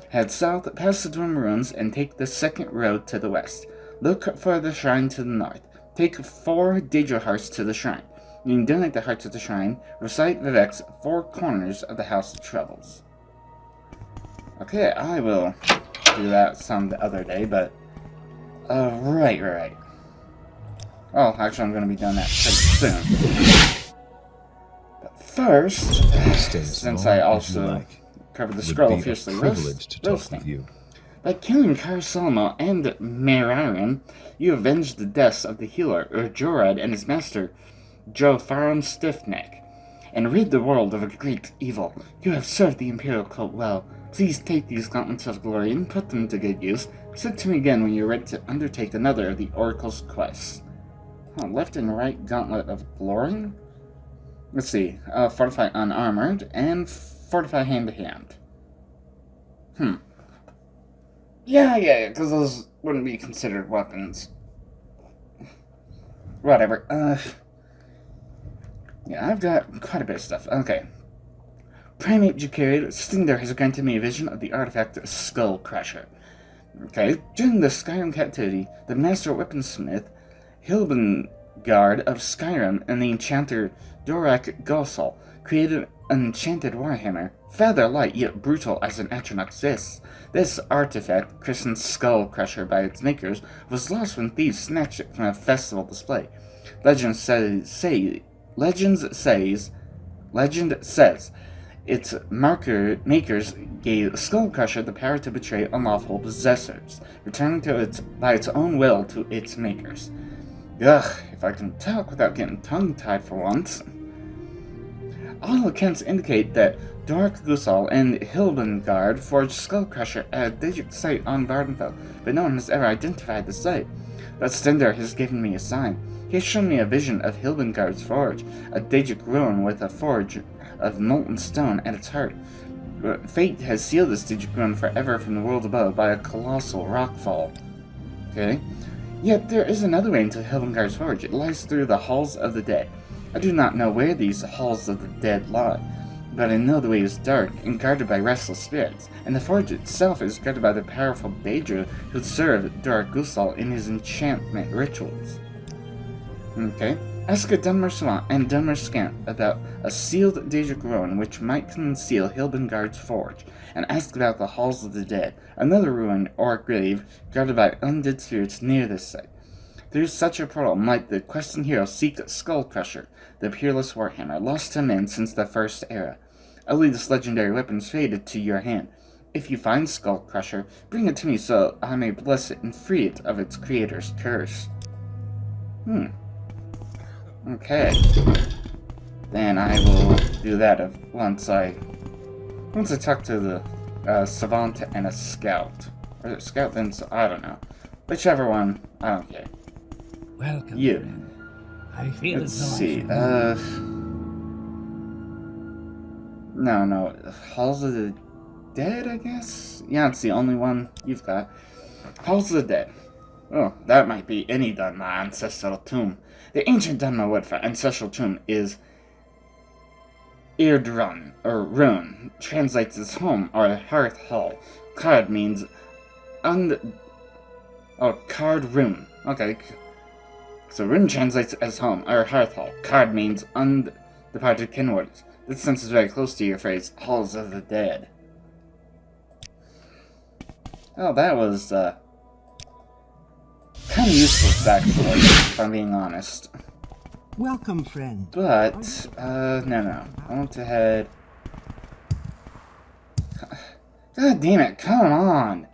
Head south, past the Dwarven ruins, and take the second road to the west. Look for the shrine to the north. Take 4 Daedra hearts to the shrine. You can donate the heart to the shrine. Recite Vivek's 4 corners of the House of Troubles. Okay, I will do that some other day, but... right. Well, actually, I'm going to be doing that pretty soon. But first, since I also covered the scroll fiercely roasting, by killing Karasalmo and Merarian, you avenged the deaths of the healer Urjorad and his master, Jofarum Stiffneck, and rid the world of a great evil. You have served the Imperial cult well. Please take these gauntlets of glory and put them to good use. Sit to me again when you're ready to undertake another of the Oracle's quests. Left and right gauntlet of glory? Let's see. Fortify unarmored and fortify hand-to-hand. Yeah, because those wouldn't be considered weapons. Whatever. Yeah, I've got quite a bit of stuff. Okay. Primate Jacarid Stinger has granted me a vision of the artifact Skull Crusher. Okay, during the Skyrim captivity, the Master Weaponsmith Hilbengard of Skyrim and the enchanter Dorak Gosal created an enchanted warhammer, feather light yet brutal as an Atronach exists. This artifact, christened Skull Crusher by its makers, was lost when thieves snatched it from a festival display. Legend says its makers gave Skull Crusher the power to betray unlawful possessors, returning by its own will to its makers. Ugh, if I can talk without getting tongue-tied for once. All accounts indicate that Dorak Gusal and Hilbengard forged Skull Crusher at a Daedric site on Vardenfell, but no one has ever identified the site. But Stender has given me a sign. He has shown me a vision of Hilbengard's forge, a Daedric ruin with a forge of molten stone at its heart. Fate has sealed this Daedric ruin forever from the world above by a colossal rockfall. Okay? Yet there is another way into Hilbengard's forge. It lies through the halls of the dead. I do not know where these halls of the dead lie, but I know the way is dark and guarded by restless spirits, and the forge itself is guarded by the powerful Daedra who served Dorak Gusal in his enchantment rituals. Okay, Ask a Dunmer Savant and Dunmer Scant about a sealed Daedric ruin which might conceal Hilbengard's forge, and ask about the Halls of the Dead, another ruin or grave guarded by undead spirits near this site. Through such a portal might the questing hero seek Skullcrusher, the peerless warhammer, lost to men since the First Era. Only this legendary weapon's faded to your hand. If you find Skullcrusher, bring it to me so I may bless it and free it of its creator's curse. Okay. Then I will do that once I talk to the Savant and a Scout. Or is it Scout then? I don't know. Whichever one. I don't care. Welcome. You. Friend. I feel Let's as though see. No. Halls of the Dead, I guess? Yeah, it's the only one you've got. Halls of the Dead. Oh, that might be any Dunma ancestral tomb. The ancient Dunma word for ancestral tomb is Irdrun, or Rune, translates as home or hearth hall. Card means card rune. Okay. So rune translates as home or hearth hall. Card means undeparted kinwards. This sense is very close to your phrase, Halls of the Dead. Oh, that was, kind of useless, actually, if I'm being honest. Welcome, friend. But, no. I want to head... God damn it, come on!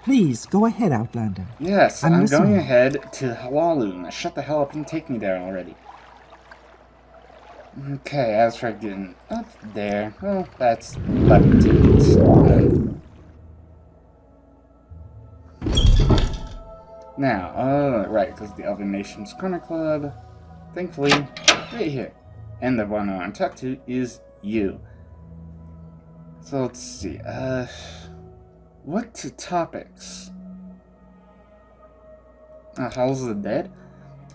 Please, go ahead, Outlander. Yes, I'm I'm listening. going ahead to Halalu. Shut the hell up and take me there already. Okay, as for getting up there, well, that's levitate. Now, right, because the Elven Nations Corner Club, thankfully, right here. And the one I want to talk to is you. So let's see, what topics? Halls of the Dead?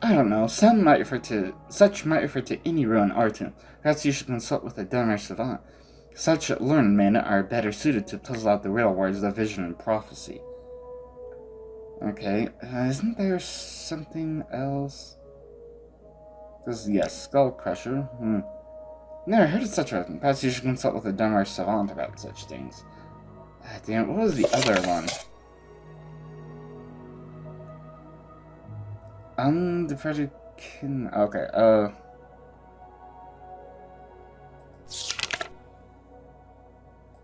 I don't know, such might refer to any ruin or tomb. Perhaps you should consult with a Dunmer Savant. Such learned men are better suited to puzzle out the riddle words of vision and prophecy. Okay, isn't there something else? This is, yes, Skullcrusher. Never heard of such a weapon. Perhaps you should consult with a Dunmer Savant about such things. Damn, what was the other one? Undeparted kin... Okay,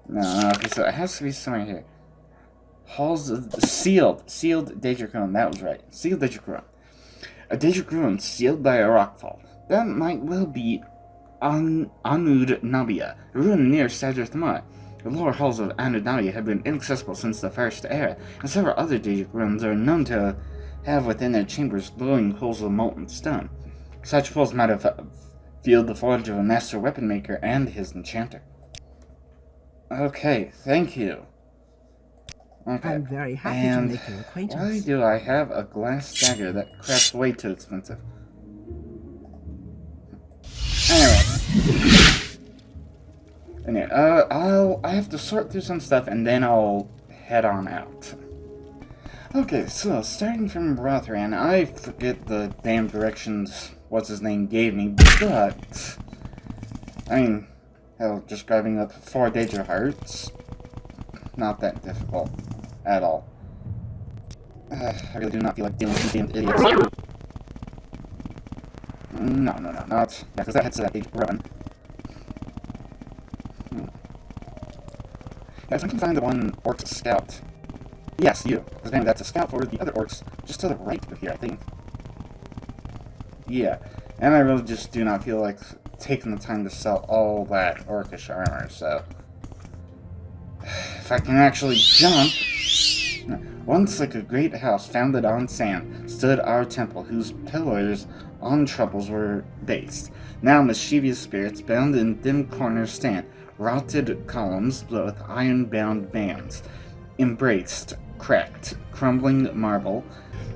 No, okay, so it has to be somewhere here. Halls of the Sealed Daedric Ruin, that was right. Sealed Daedric Ruin. A Daedric Ruin sealed by a rockfall. That might well be Anud Nabia, a ruin near Sadrith Mud. The lower halls of Anud Nabia have been inaccessible since the First Era, and several other Daedric ruins are known to have within their chambers glowing pools of molten stone. Such pools might have fueled the forge of a master weapon maker and his enchanter. Okay, thank you. Okay. I'm very happy and to make your acquaintance. why do I have a glass dagger that crap's way too expensive? Anyway, I have to sort through some stuff and then I'll head on out. Okay, so starting from Rothran, I forget the damn directions what's his name gave me, but I mean, hell, just grabbing up 4 Daedra Hearts, not that difficult at all. I really do not feel like dealing with you damned idiots. No, not. Yeah, because that heads to that big ruin. Yeah, if I can find the one Orc Scout. Yes, you. Because apparently that's a scout for the other orcs just to the right of here, I think. Yeah, and I really just do not feel like taking the time to sell all that orcish armor, so... If I can actually jump... Once like a great house founded on sand stood our temple, whose pillars on troubles were based. Now mischievous spirits bound in dim corners stand, rotted columns with iron-bound bands, embraced, cracked, crumbling marble.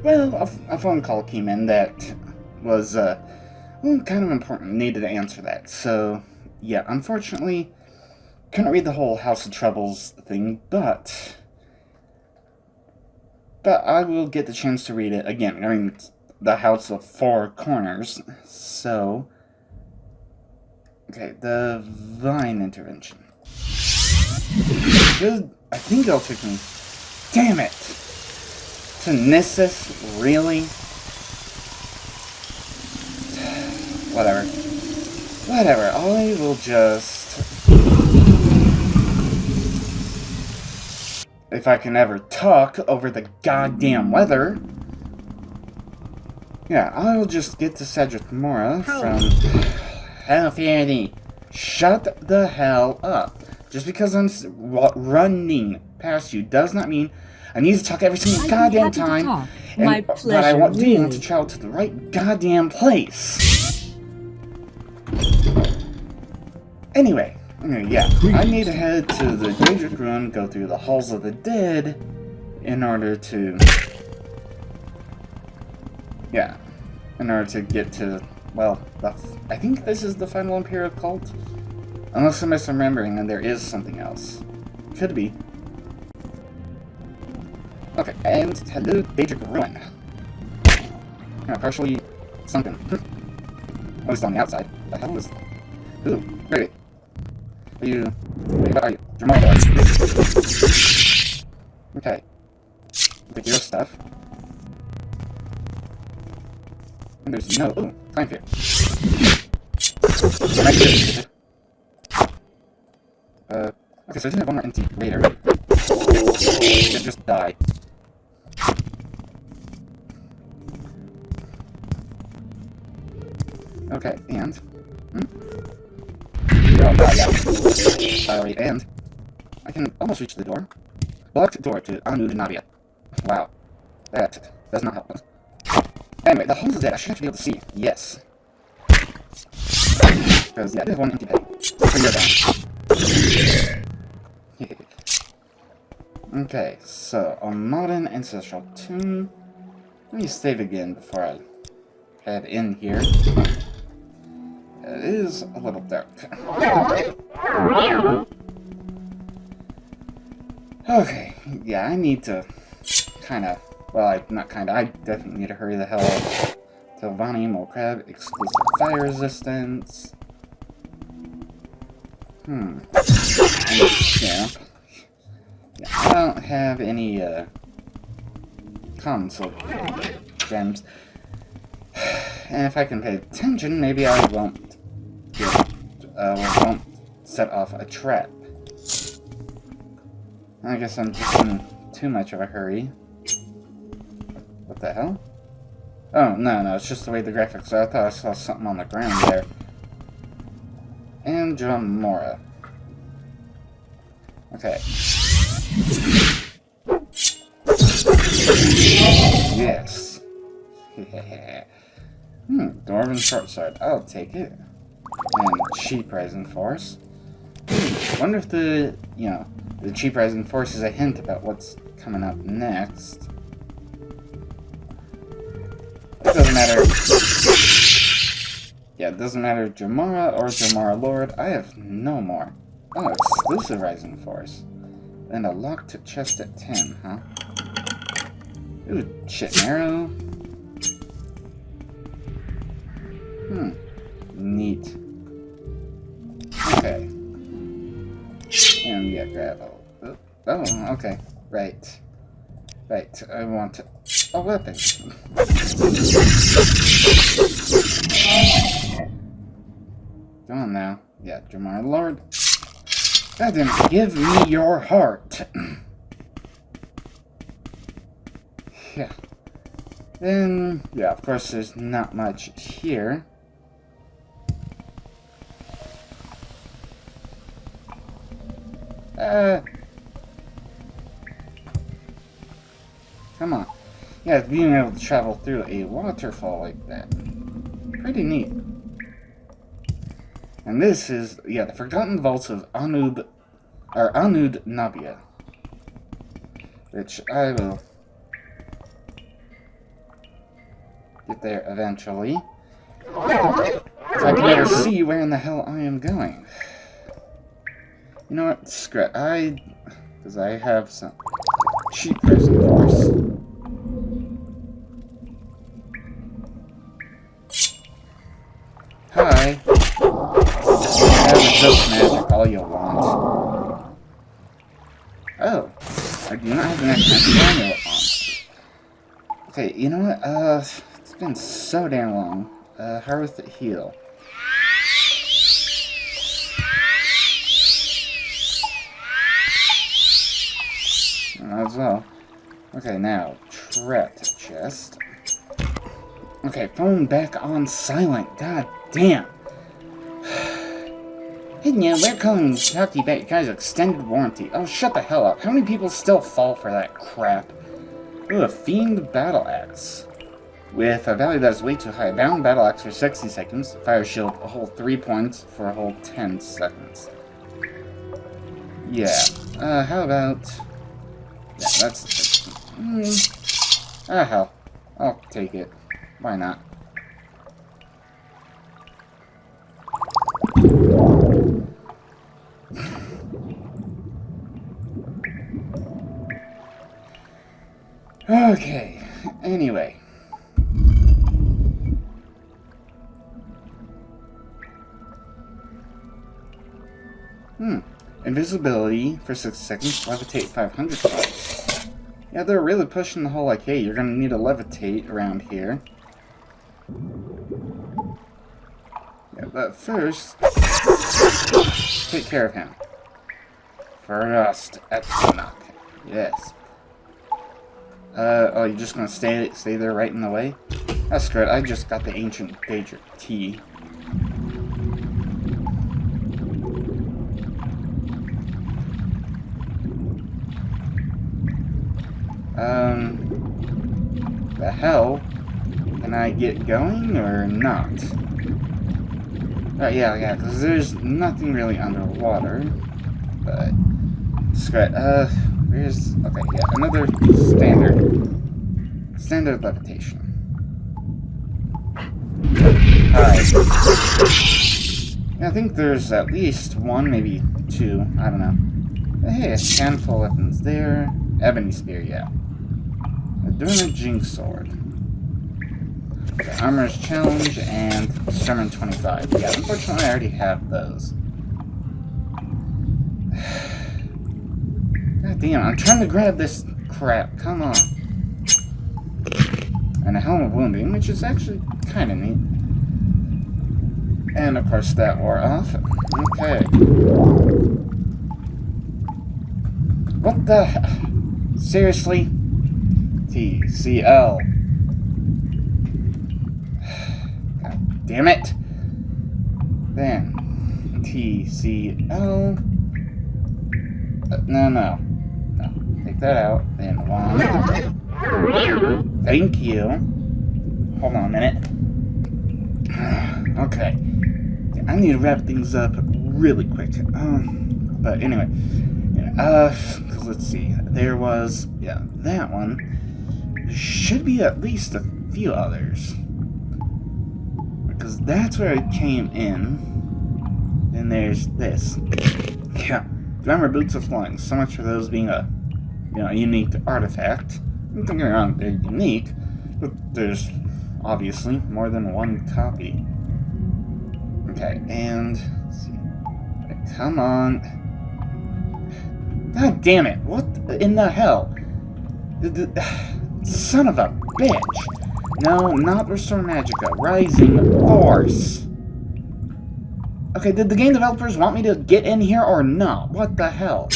Well, a phone call came in that was, kind of important, needed to answer that. So, yeah, unfortunately, couldn't read the whole House of Troubles thing, but I will get the chance to read it again. I mean, the House of Four Corners. So, okay, divine intervention. I think it'll take me. Damn it! Kinesis, really? Whatever. Whatever, I will just... If I can ever talk over the goddamn weather... Yeah, I'll just get to Cedric Mora from... Hell, Fanny! Shut the hell up. Just because I'm running past you does not mean I need to talk every single goddamn time. My pleasure, but I do really. want to travel to the right goddamn place. Anyway, yeah, I need to head to the Daedric Ruin, go through the Halls of the Dead, in order to... Yeah, in order to get to, well, I think this is the final Imperial Cult? Unless I'm misremembering and there is something else. Could be. Okay, and hello, Daedric Ruin. Yeah, partially sunken. At least on the outside. The hell is... Ooh, great. Are you... Wait, what are you? Jamal. Okay. Take your stuff. And there's no... Ooh, time fear. Right here. Okay, so I didn't have one more empty later. It just died. Okay, and... and... I can almost reach the door. Blocked door to Anu de Navia. Wow. That does not help us. Anyway, the Halls of Dead I should actually be able to see. Yes. Because, yeah, I did have one empty bed. So you're down. Okay, so on modern ancestral tomb. Let me save again before I head in here. It is a little dark. Okay, yeah, I need to kinda, well, not kinda, I definitely need to hurry the hell up. Tilvani, Mole Crab, exclusive fire resistance. And a Scamp. Yeah, I don't have any, console gems. And if I can pay attention, maybe I won't set off a trap. I guess I'm just in too much of a hurry. What the hell? Oh, no, it's just the way the graphics are. I thought I saw something on the ground there. And Mora. Okay. Yes. Dwarven short sword. I'll take it. And cheap rising force. Wonder if the cheap rising force is a hint about what's coming up next. It doesn't matter. Yeah, it doesn't matter Jamara or Jamara Lord. I have no more. Oh, exclusive rising force. And a locked chest at 10, huh? Ooh, shit, arrow. Neat. Okay. And yeah, gravel. Oh, okay. Right. Right, I want a weapon. Come on now. Yeah, Jamar Lord. God damn it, give me your heart. Yeah. Then, yeah, of course there's not much here. Come on. Yeah, being able to travel through a waterfall like that. Pretty neat. And this is, yeah, the Forgotten Vaults of Anud Nabia. Which I will get there eventually. If I can ever see where in the hell I am going. You know what? Screw it. Because I have some cheap person force. Hi. Resist magic all you want. Oh. I do not have the next manual on. Okay, you know what? It's been so damn long. How with it heal? As well. Okay, now, trapped chest. Okay, phone back on silent. God damn. Hey, yeah, we're calling talk to you about your guys' extended warranty. Oh, shut the hell up. How many people still fall for that crap? Ooh, a Fiend Battle Axe. With a value that is way too high. Bound Battle Axe for 60 seconds. Fire Shield a whole 3 points for a whole 10 seconds. Yeah. How about... Yeah, that's... hell. I'll take it. Why not? Okay. Anyway. Invisibility for 6 seconds, levitate 500 points. Yeah, they're really pushing the whole, like, hey, you're gonna need to levitate around here. Yeah, but first, take care of him. First, Equinox. Yes. Oh, you're just gonna stay there right in the way? That's good, I just got the Ancient Daedric Tea. The hell? Can I get going or not? Yeah, because there's nothing really underwater. But, screw it. Where's... Okay, yeah, another standard levitation. Alright. Yeah, I think there's at least one, maybe two, I don't know. Hey, a handful of weapons there. Ebony Spear, yeah. Doing a Jinx Sword. The Armor's Challenge and Sermon 25. Yeah, unfortunately I already have those. God damn, I'm trying to grab this crap. Come on. And a Helm of Wounding, which is actually kind of neat. And of course that wore off. Okay. What the hell? Seriously? TCL. God damn it. Then TCL. No. Take that out. Then one. Thank you. Hold on a minute. Okay. I need to wrap things up really quick. But anyway. Because let's see. There was, yeah, that one. There should be at least a few others. Because that's where it came in. Then there's this. Yeah. Glamour Boots of Flying. So much for those being a, unique artifact. Don't get me wrong, they're unique. But there's obviously more than one copy. Okay, and let's see. Come on. God damn it! What in the hell? Son of a bitch! No, not Restore Magica. Rising Force. Okay, did the game developers want me to get in here or not? What the hell?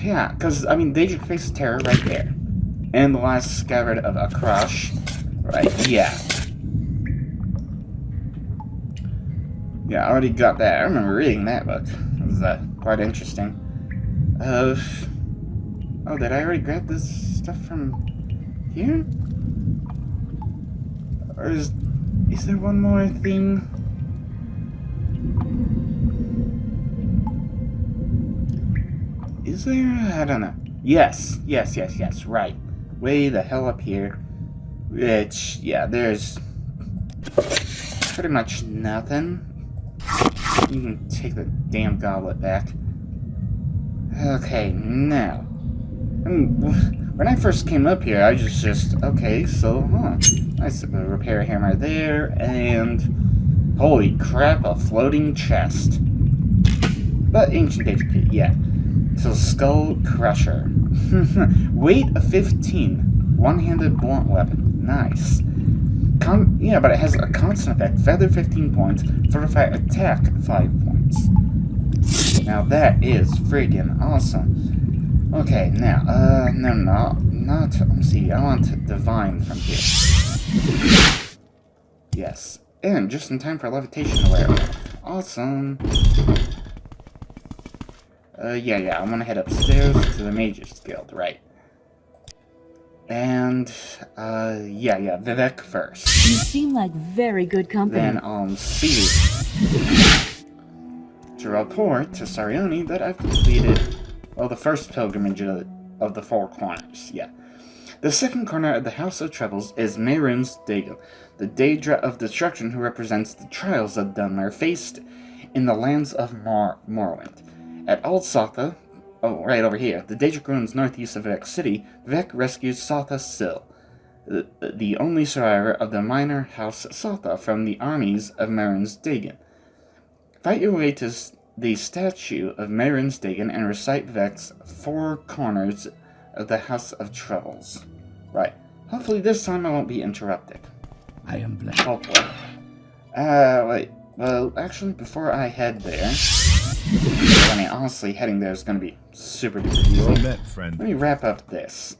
Yeah, because, I mean, Daedric Face of Terror right there. And the last Scabbard of a Crush. Right, yeah. Yeah, I already got that. I remember reading that book. It was quite interesting. Oh, did I already grab this stuff from here? Or is there one more thing? Is there? I don't know. Yes, right. Way the hell up here. Which, yeah, there's pretty much nothing. You can take the damn goblet back. Okay, now. When I first came up here, I was just okay, so, nice repair hammer there, and Holy crap, a floating chest. But ancient data kit, yeah. So Skull Crusher. Weight of 15. One-handed blunt weapon. Nice. Yeah, but it has a constant effect. Feather 15 points. Fortify attack 5 points. Now that is friggin' awesome. Okay, now, no, not, let's see, I want Divine from here. Yes. And just in time for levitation to wear off. Awesome. Yeah, I'm gonna head upstairs to the Mages Guild, right. And, yeah, Vivek first. You seem like very good company. Then, see to report to Sarioni that I've completed, well, the first pilgrimage of the Four Corners, yeah. The second corner of the House of Troubles is Mehrunes Dagon, the Daedra of Destruction who represents the trials that Dunmer faced in the lands of Morrowind. At Alsatha, oh, right over here, the Daedric ruins northeast of Vivek City, Vivek rescues Satha Sil, the only survivor of the minor House Satha from the armies of Mehrunes Dagon. Fight your way to the statue of Mehrunes Dagon and recite Vivek's Four Corners of the House of Troubles. Right. Hopefully this time I won't be interrupted. I am blessed. Hopefully. Wait. Well, actually, before I head there... I mean, honestly, heading there is going to be super duper easy. Well met, friend. Let me wrap up this.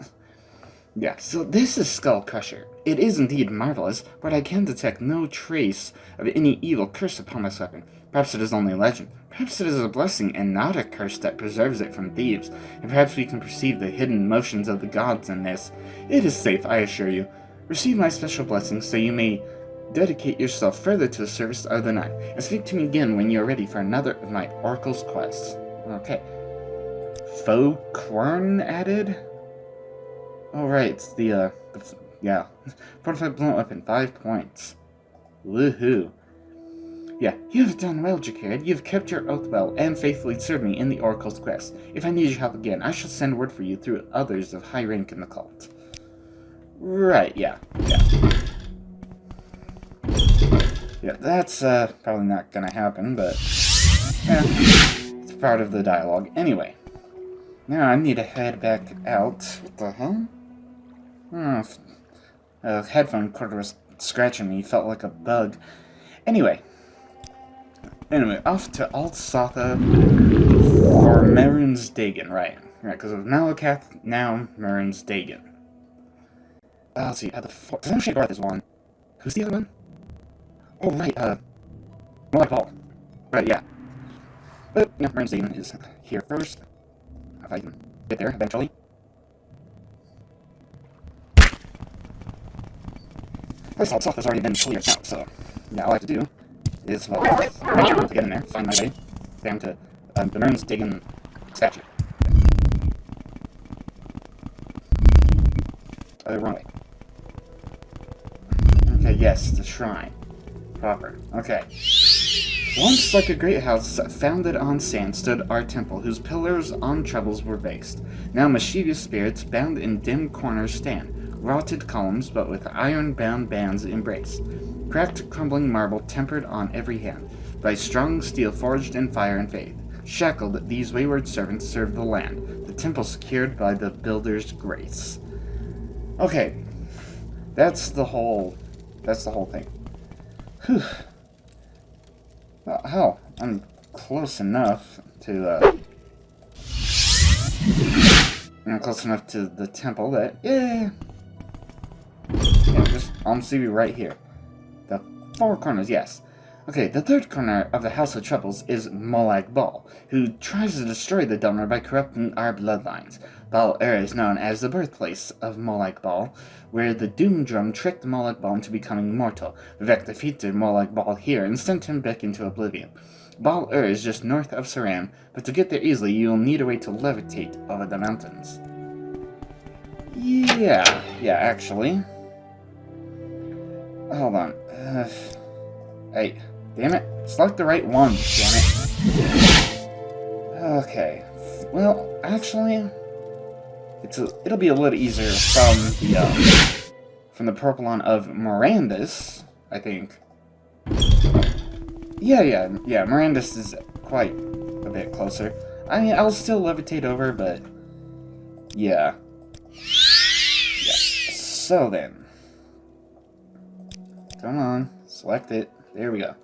Yeah, so this is Skull Crusher. It is indeed marvelous, but I can detect no trace of any evil curse upon this weapon. Perhaps it is only a legend. Perhaps it is a blessing and not a curse that preserves it from thieves. And perhaps we can perceive the hidden motions of the gods in this. It is safe, I assure you. Receive my special blessings so you may dedicate yourself further to the service of the night. And speak to me again when you are ready for another of my Oracle's quests. Okay. Faux Quern added? Oh, right, it's yeah. Fortified blunt weapon, 5 points. Woohoo. Yeah, you have done well, Jacarid. You have kept your oath well and faithfully served me in the Oracle's quest. If I need your help again, I shall send word for you through others of high rank in the cult. Right, yeah. Yeah, that's, probably not gonna happen, but... yeah, it's part of the dialogue. Anyway. Now I need to head back out. What the hell? Headphone cord was scratching me. Felt like a bug. Anyway, off to Alsatha for Mehrunes Dagon, right, because of Malakath, now Mehrunes Dagon. Let's see, Does Garth is one. Who's the other one? Oh, right, more like Paul. Right, yeah. But, yeah, Mehrunes Dagon is here first. If I can get there eventually. This all stuff has already been cleared out, so yeah, all I have to do is, well, to get in there, find my way down to the Mehrunes Dagon statue. Wrong way. Okay, yes, the shrine. Proper. Okay. Once, like a great house founded on sand, stood our temple, whose pillars on troubles were based. Now mischievous spirits bound in dim corners stand, rotted columns, but with iron-bound bands embraced. Cracked, crumbling marble tempered on every hand, by strong steel forged in fire and faith. Shackled, these wayward servants serve the land, the temple secured by the builder's grace. Okay, that's the whole thing. Whew. Well, hell, I'm close enough to, I'm close enough to the temple that, yeah, just, I'll see you right here. The Four Corners, yes. Okay, the third corner of the House of Troubles is Molag Bal, who tries to destroy the Dunmer by corrupting our bloodlines. Bal Ur is known as the birthplace of Molag Bal, where the Doom Drum tricked Molag Bal into becoming mortal. Vivek defeated Molag Bal here and sent him back into oblivion. Bal Ur is just north of Saran, but to get there easily, you'll need a way to levitate over the mountains. Yeah, actually. Hold on. Hey, damn it. Select the right one, damn it. Okay. Well, actually, it'll be a little easier from the Propylon of Morandis, I think. Yeah, Mirandus is quite a bit closer. I mean, I'll still levitate over, but yeah. So then. Come on, select it. There we go.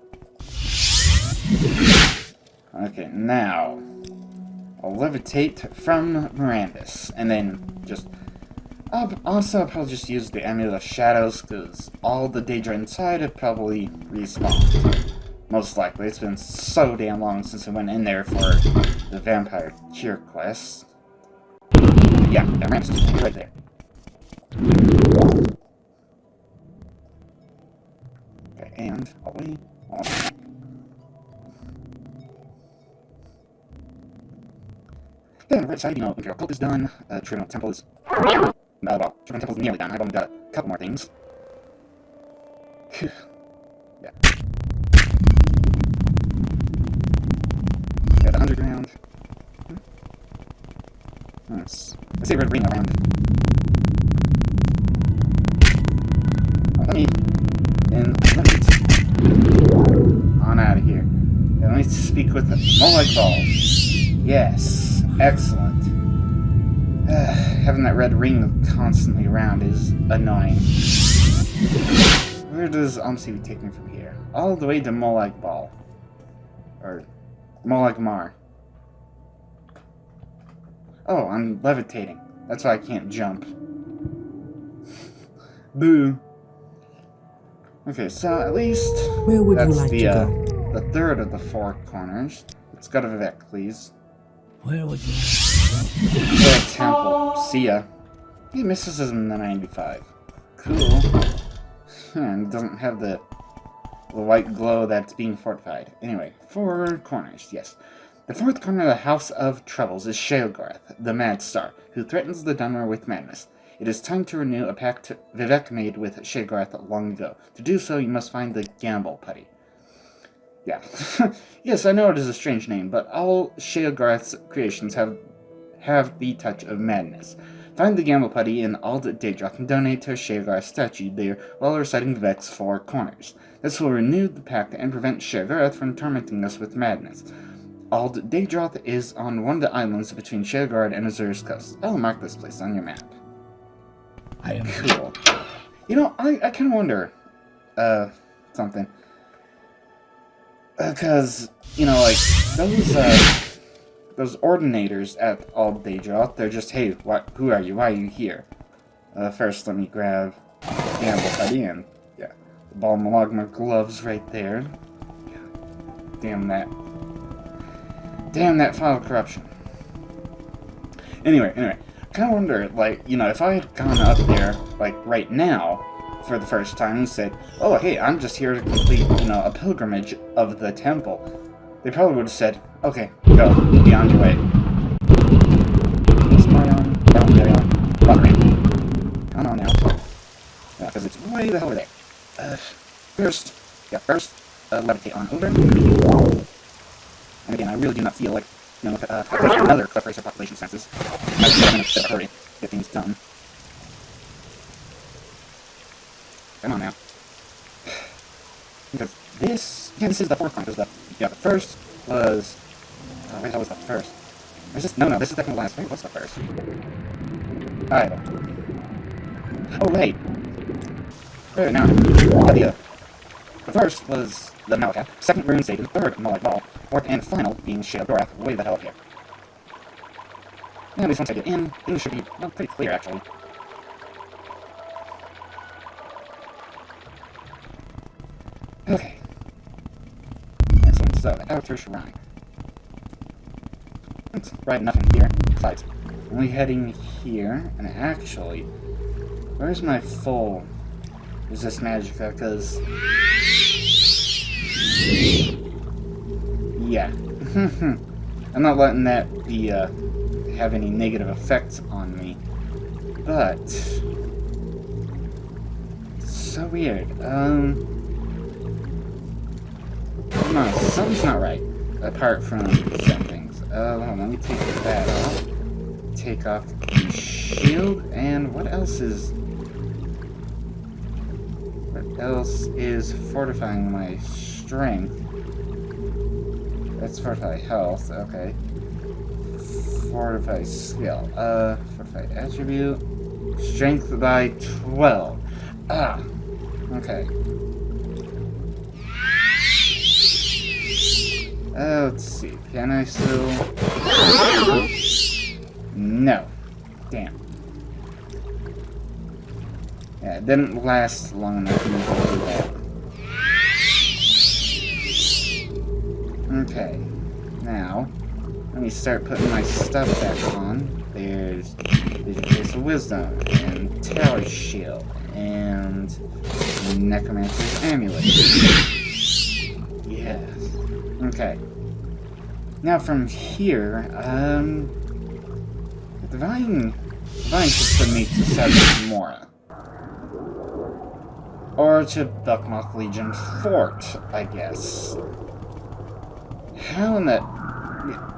Okay, now I'll levitate from Mirandus, and then just... I'll probably just use the Amulet of Shadows, because all the Daedra inside have probably respawned. Most likely. It's been so damn long since I went in there for the Vampire Cure quest. Yeah, Mirandus is right there. Okay, and I'll wait. Yeah, on the right side, you know, Imperial Cult is done. Transitional Temple is... well, Transitional Temple is nearly done. I've only got a couple more things. Yeah. Yeah, the underground. Let's say red ring around. Let me on out of here. Yeah, let me speak with Molag Ball. Yes, excellent. Having that red ring constantly around is annoying. Where does Omsi take me from here? All the way to Molag Ball. Or Molag Mar. Oh, I'm levitating. That's why I can't jump. Boo. Okay, so at least Where would you that's like to go? the third of the four corners. Let's go to Vivek, please. Where would you? The temple. See ya. He misses us in the 95. Cool. And doesn't have the white glow that's being fortified. Anyway, four corners, yes. The fourth corner of the House of Troubles is Sheogorath, the Mad Star, who threatens the Dunmer with madness. It is time to renew a pact Vivek made with Sheogorath long ago. To do so, you must find the Gamble Putty. Yeah. Yes, I know it is a strange name, but all Sheogorath's creations have the touch of madness. Find the Gamble Putty in Ald Daedroth and donate to Sheogorath's statue there while reciting Vivek's four corners. This will renew the pact and prevent Sheogorath from tormenting us with madness. Ald Daedroth is on one of the islands between Sheogorath and Azur's coast. I'll mark this place on your map. I am Cool. You know, I kind of wonder, something. Because, you know, like, those ordinators at Ald Daedroth, they're just, hey, who are you? Why are you here? First, let me grab Gamble Putty and, yeah, the Ball Malagma gloves right there. Damn that file corruption. Anyway, I kind of wonder, like, you know, if I had gone up there, like, right now, for the first time and said, oh, hey, I'm just here to complete, you know, a pilgrimage of the temple, they probably would have said, okay, go, be on your way. Come on now. Yeah, because it's way the hell over there. First, levitate on over. And again, I really do not feel like, you know, another Cliff Racer population census. I just I'm in a bit of a hurry to get things done. Come on now. Because this is the fourth one. Because the first was... Oh, wait, that was the first. Is this... No, this is definitely the last. Wait, what's the first? Alright. Oh, wait. Wait, now. The first was the Malaka, second Rune State, and third Molag Ball, fourth and final being Sheogorath, way the hell up here. And at least once I get in, things should be, well, pretty clear, actually. Okay. Excellent, so, the Outer Shrine. It's right enough in here. Besides, only heading here, and actually, where's my full resist magicka, because... Yeah. I'm not letting that be, have any negative effects on me. But... It's so weird. No, something's not right. Apart from some things. Hold on, let me take that off. Take off the shield, and what else is fortifying my strength? That's fortify health, okay. Fortify skill. Fortify attribute. Strength by 12. Ah. Okay. Let's see. Can I still... No. Damn. Yeah, it didn't last long enough for me to do that. Okay. Now, let me start putting my stuff back on. There's Face of Wisdom, and Tower Shield, and Necromancer's Amulet. Yes. Okay. Now from here, Divine should submit to Seven Mora. Or to Buckmoth Legion Fort, I guess. How in the...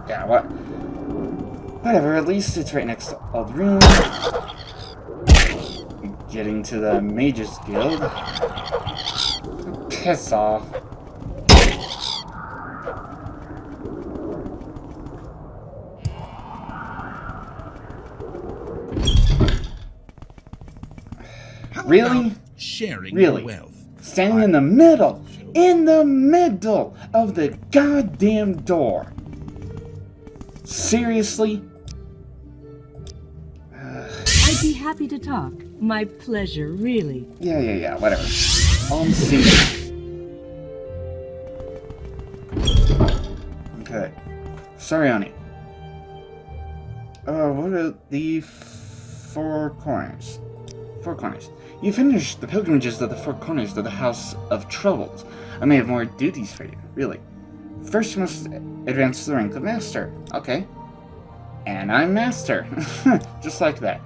Yeah, what? Whatever, at least it's right next to Old Room. Getting to the Mages Guild. Piss off. Really? Sharing Really? wealth. Standing in the middle of the goddamn door. Seriously? I'd be happy to talk. My pleasure, really. Yeah, whatever. See. Okay. Sorry, Ani. What are the four corners? Four corners. You finished the pilgrimages of the four corners of the House of Troubles. I may have more duties for you, really. First, you must advance to the rank of Master. Okay. And I'm Master. Just like that.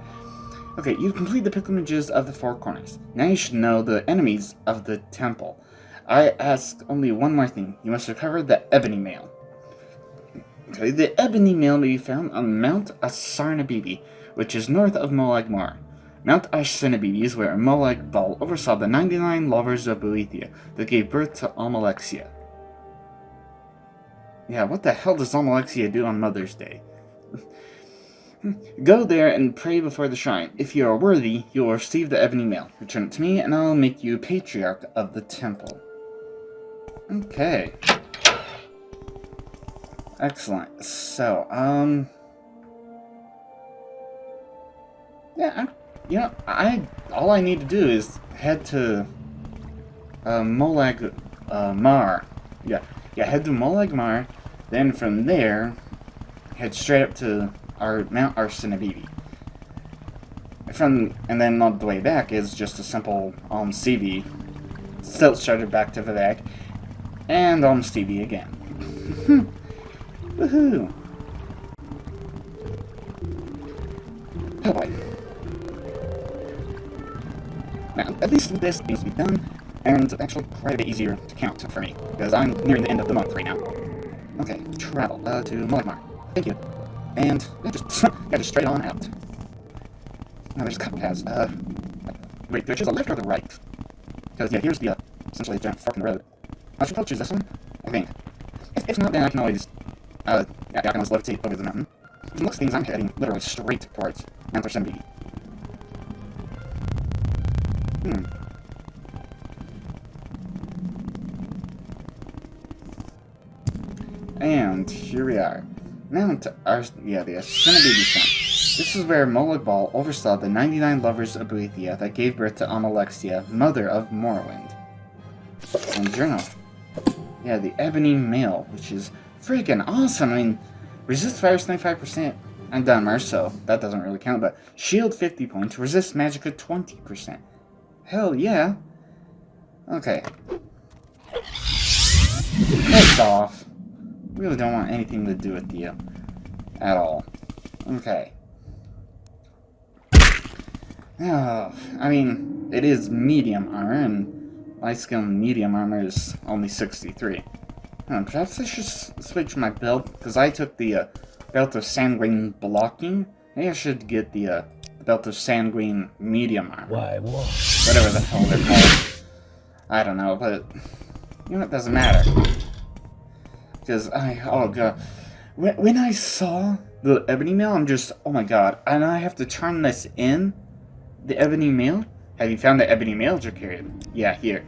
Okay, you complete the pilgrimages of the four corners. Now you should know the enemies of the temple. I ask only one more thing. You must recover the Ebony Mail. Okay, the Ebony Mail may be found on Mount Asarnabibi, which is north of Molag Mar. Mount Asarnabibi is where Molag Bal oversaw the 99 lovers of Boethia that gave birth to Almalexia. Yeah, what the hell does Almalexia do on Mother's Day? Go there and pray before the shrine. If you are worthy, you will receive the Ebony Mail. Return it to me, and I'll make you Patriarch of the Temple. Okay. Excellent. So, yeah, all I need to do is head to, Molag, Mar. Yeah, head to Molag Mar, then from there, head straight up to Mount Asarnabibi. And then on the way back is just a simple CV, still started back to Vivek, and CV again. Woohoo! Oh boy. Now, at least this needs to be done, and actually quite a bit easier to count for me, because I'm nearing the end of the month right now. Okay, travel to Molag. Thank you. And yeah, just straight on out. Now there's a couple paths. Wait, do I choose the left or the right? Because yeah, here's the essentially a giant fork in the road. I should probably choose this one, I think. If not, then I can always I can always levitate over the mountain. From the looks of things, I'm heading literally straight towards Mount Asarnabibi. And here we are. Mount the Asarnabibi Sun. This is where Molag Bal oversaw the 99 lovers of Boethia that gave birth to Almalexia, mother of Morrowind. And journal. Yeah, the Ebony Mail, which is freaking awesome. I mean, resist virus 95%. I'm dumber, so that doesn't really count, but shield 50 points, resist magicka 20%. Hell yeah. Okay. Piss off. Really don't want anything to do with you. At all. Okay. I mean, it is medium armor, and my skill in medium armor is only 63. Perhaps I should switch my belt, because I took the Belt of Sanguine Blocking. Maybe I should get the Belt of Sanguine Medium Armor. Why, what? Whatever the hell they're called. I don't know, but you know, it doesn't matter. because oh god. When I saw the ebony mail, I'm just, oh my god, and I have to turn this in? The ebony mail? Have you found the ebony mail, Dracarian? Yeah, here.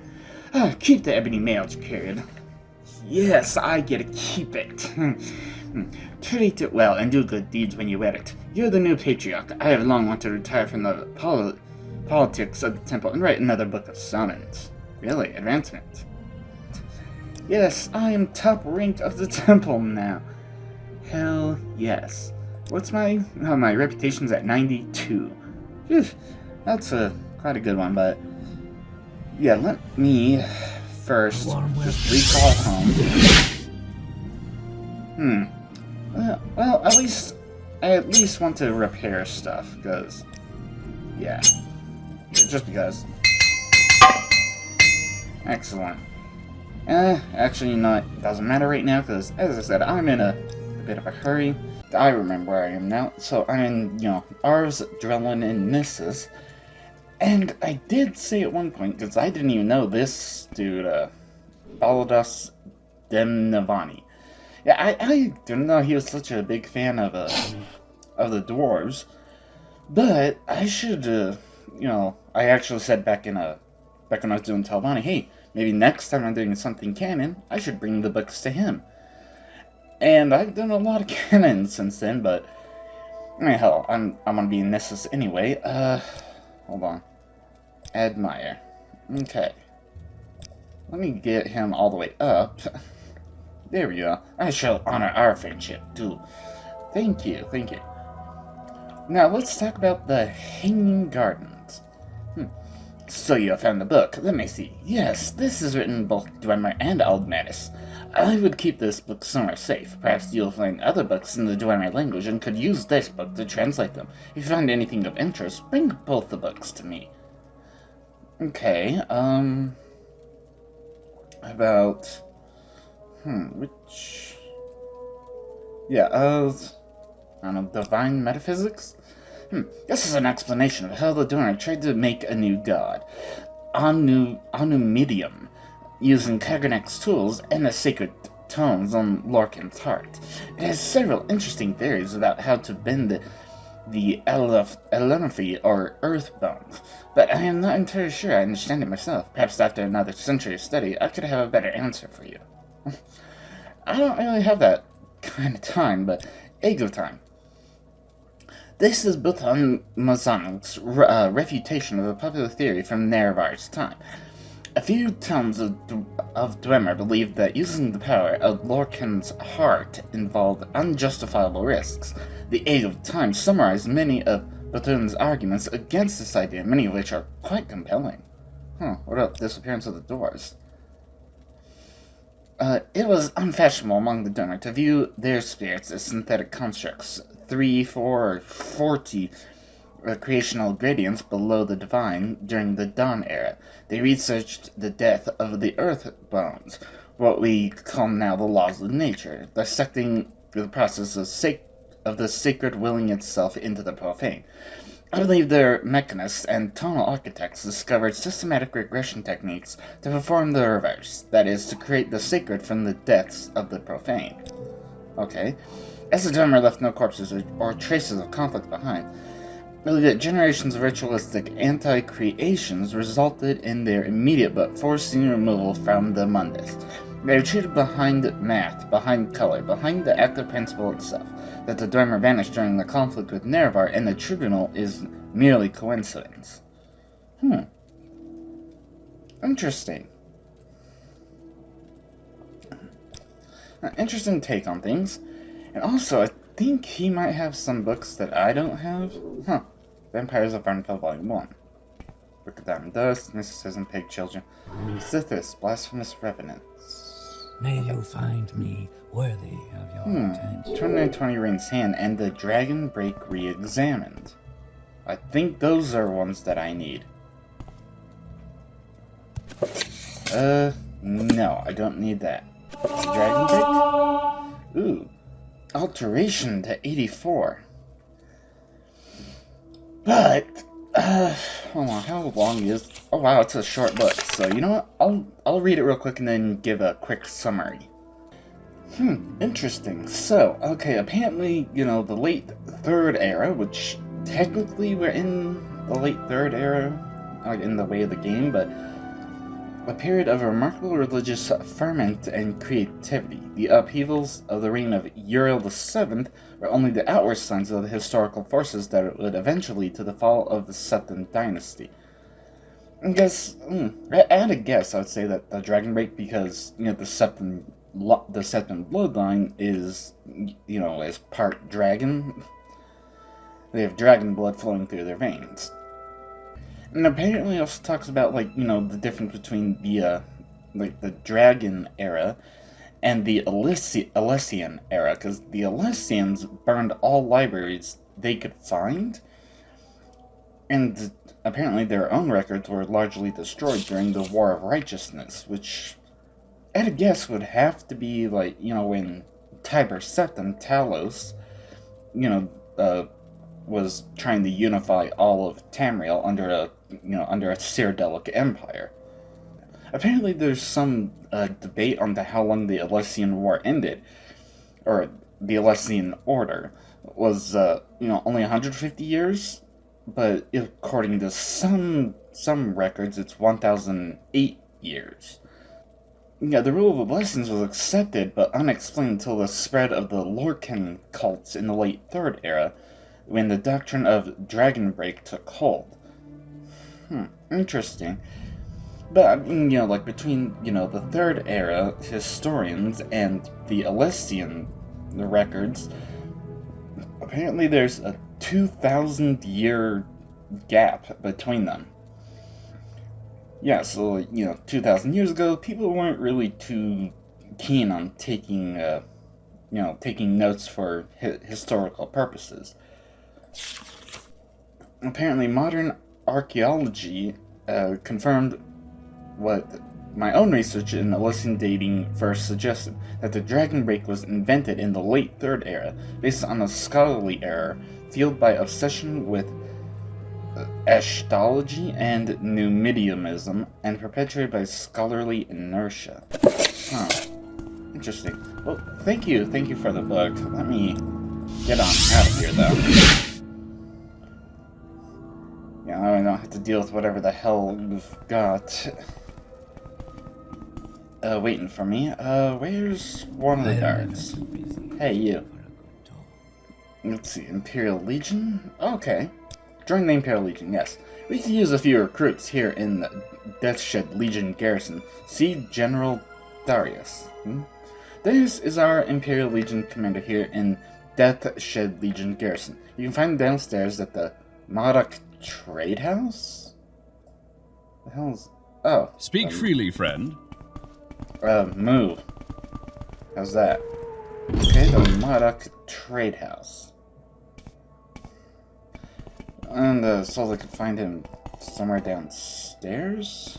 Keep the ebony mail, Dracarian. Yes, I get to keep it. Treat it well and do good deeds when you wear it. You're the new patriarch. I have long wanted to retire from the politics of the temple and write another book of summons. Really, advancement. Yes, I am top rank of the temple now. Hell yes. What's my reputation's at 92. Phew, that's quite a good one, but yeah, let me first just recall home. Well, I at least want to repair stuff, because yeah. Just because. Excellent. Actually, you know, it doesn't matter right now, because, as I said, I'm in a bit of a hurry. I remember where I am now, so I'm in, you know, Ars, Drellin, and Nissus. And I did say at one point, because I didn't even know this dude, Baldas Demnavani. Yeah, I didn't know he was such a big fan of the dwarves. But I should, you know, I actually said back when I was doing Talvani, hey, maybe next time I'm doing something canon, I should bring the books to him. And I've done a lot of canon since then, but I mean, hell, I'm gonna be in Nessus anyway. Hold on. Admire. Okay. Let me get him all the way up. There we go. I shall honor our friendship, too. Thank you, thank you. Now, let's talk about the Hanging Gardens. So you found the book. Let me see. Yes, this is written in both Dwemer and Aldmatis. I would keep this book somewhere safe. Perhaps you'll find other books in the Dwemer language and could use this book to translate them. If you find anything of interest, bring both the books to me. Okay, about... which... Yeah, I don't know, Divine Metaphysics? This is an explanation of how the Dwemer tried to make a new god. Anu Medium, using Kagranek's tools and the sacred tones on Lorcan's heart. It has several interesting theories about how to bend the Elenophy or earth bones, but I am not entirely sure I understand it myself. Perhaps after another century of study, I could have a better answer for you. I don't really have that kind of time, but ego time. This is built on Mazanik's refutation of a popular theory from Nerevar's time. A few towns of Dwemer believed that using the power of Lorcan's heart involved unjustifiable risks. The Age of Time summarized many of Bethune's arguments against this idea, many of which are quite compelling. What about the disappearance of the doors? It was unfashionable among the Dwemer to view their spirits as synthetic constructs, 3, 4, or 40 creational gradients below the divine during the Dawn era. They researched the death of the earth bones, what we call now the laws of nature, dissecting the process of the sacred willing itself into the profane. I believe their mechanists and tonal architects discovered systematic regression techniques to perform the reverse, that is, to create the sacred from the deaths of the profane. Okay. As the Dwemer left no corpses or traces of conflict behind, I believe that generations of ritualistic anti-creations resulted in their immediate but foreseen removal from the mundus. They retreated behind math, behind color, behind the active principle itself. That the Dwemer vanished during the conflict with Nerevar and the Tribunal is merely coincidence. Interesting. Interesting take on things. And also, I think he might have some books that I don't have. Vampires of Varnfell Volume 1. Book of Diamond Dust, Mysticism, Pig Children. Sithis, Blasphemous Revenants. May you find me worthy of your attention. 2920 Rain's Hand and the Dragon Break Re-Examined. I think those are ones that I need. No, I don't need that. Dragon Break? Ooh. Alteration to 84. But, hold on, how long is... Oh wow, it's a short book, so you know what? I'll read it real quick and then give a quick summary. Interesting. So, okay, apparently, the late Third Era, which technically we're in the late Third Era, like in the way of the game, but a period of remarkable religious ferment and creativity. The upheavals of the reign of Uriel VII were only the outward signs of the historical forces that would eventually lead to the fall of the XVII dynasty. I guess, at a guess, I would say that the Dragon Break, because, the XVII bloodline is, as part dragon. They have dragon blood flowing through their veins. And apparently it also talks about, the difference between the Dragon era and the Elysian era, because the Elysians burned all libraries they could find, and apparently their own records were largely destroyed during the War of Righteousness, which, at a guess, would have to be, when Tiber Septim, Talos, was trying to unify all of Tamriel under a Cyrodiilic empire. Apparently there's some debate on how long the Elysian War ended, or the Elysian Order was, only 150 years, but according to some records, it's 1,008 years. Yeah, the rule of Elysians was accepted but unexplained until the spread of the Lorcan cults in the late Third Era, when the doctrine of Dragon Break took hold. Interesting. But, between, the Third Era historians and the Elysian records, apparently there's a 2,000-year gap between them. Yeah, so, 2,000 years ago, people weren't really too keen on taking notes for historical purposes. Apparently, modern archaeology confirmed what my own research in Elysian dating first suggested, that the Dragon Break was invented in the late Third Era, based on a scholarly error fueled by obsession with astrology and Numidianism, and perpetuated by scholarly inertia. Interesting. Well, thank you for the book. Let me get on out of here, though. I don't have to deal with whatever the hell you've got waiting for me. Where's one of the guards? Hey, you. Let's see, Imperial Legion? Okay. Join the Imperial Legion, yes. We could use a few recruits here in the Deathshed Legion garrison. See General Darius. Darius is our Imperial Legion commander here in Deathshed Legion garrison. You can find him downstairs at the Modoc Trade House? The hell's... Oh. Speak freely, friend. Move. How's that? Okay, the Modoc Trade House. And, so I could find him somewhere downstairs?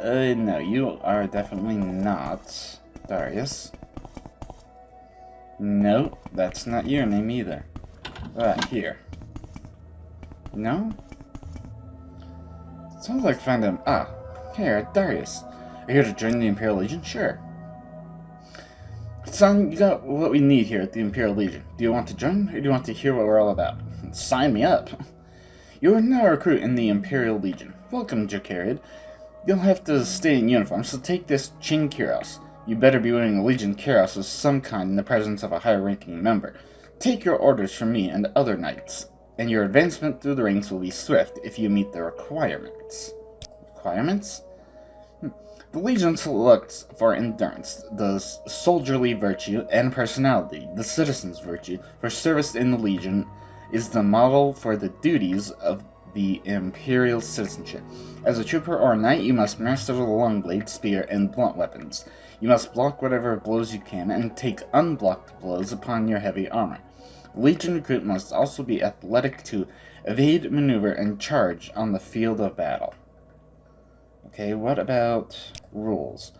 No, you are definitely not Darius. Nope, that's not your name either. Here. No? Sounds like I found him. Here, Darius. Are you here to join the Imperial Legion? Sure. Son, you got what we need here at the Imperial Legion. Do you want to join, or do you want to hear what we're all about? Sign me up. You are now a recruit in the Imperial Legion. Welcome, Jacariad. You'll have to stay in uniform, so take this Chin Kyros. You better be wearing a Legion Kyros of some kind in the presence of a higher-ranking member. Take your orders from me and other knights, and your advancement through the ranks will be swift if you meet the requirements. Requirements? The Legion looks for endurance, the soldierly virtue, and personality, the citizen's virtue, for service in the Legion is the model for the duties of the Imperial citizenship. As a trooper or a knight, you must master the long blade, spear, and blunt weapons. You must block whatever blows you can, and take unblocked blows upon your heavy armor. The Legion recruit must also be athletic to evade, maneuver, and charge on the field of battle. Okay, what about rules?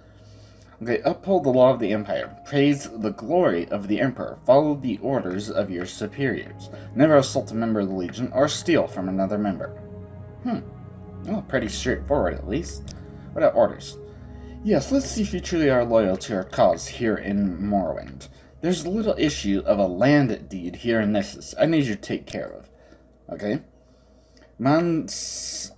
Okay, uphold the law of the Empire. Praise the glory of the Emperor. Follow the orders of your superiors. Never assault a member of the Legion or steal from another member. Well, pretty straightforward at least. What about orders? Yes, let's see if you truly are loyal to our cause here in Morrowind. There's a little issue of a land deed here in Nessus I need you to take care of. Okay? Monsilamat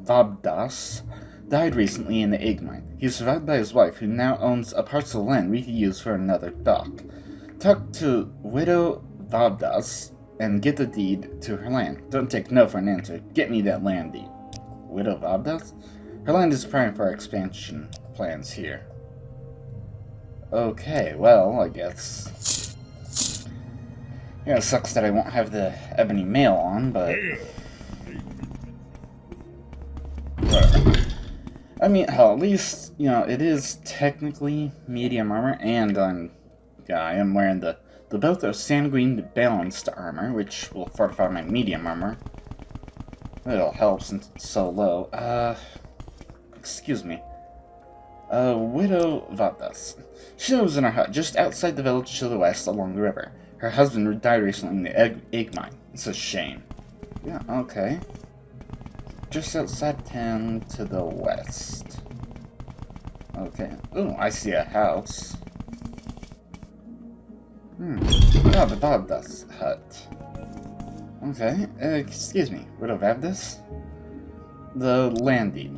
Vabdas died recently in the egg mine. He was survived by his wife, who now owns a parcel of land we could use for another dock. Talk to Widow Vabdas and get the deed to her land. Don't take no for an answer. Get me that land deed. Widow Vabdas? Her land is prime for our expansion plans here. Okay, well, I guess. Yeah, it sucks that I won't have the ebony mail on, but whatever. I mean, hell, at least, you know, it is technically medium armor, and I am wearing the both of sanguine balanced armor, which will fortify my medium armor. It'll help since it's so low. Excuse me. Widow Vabdas. She lives in her hut just outside the village to the west along the river. Her husband died recently in the egg mine. It's a shame. Yeah, okay. Just outside town to the west. Okay. Ooh, I see a house. Oh, the Vabdas hut. Okay, excuse me, Widow Vabdas? The land deed.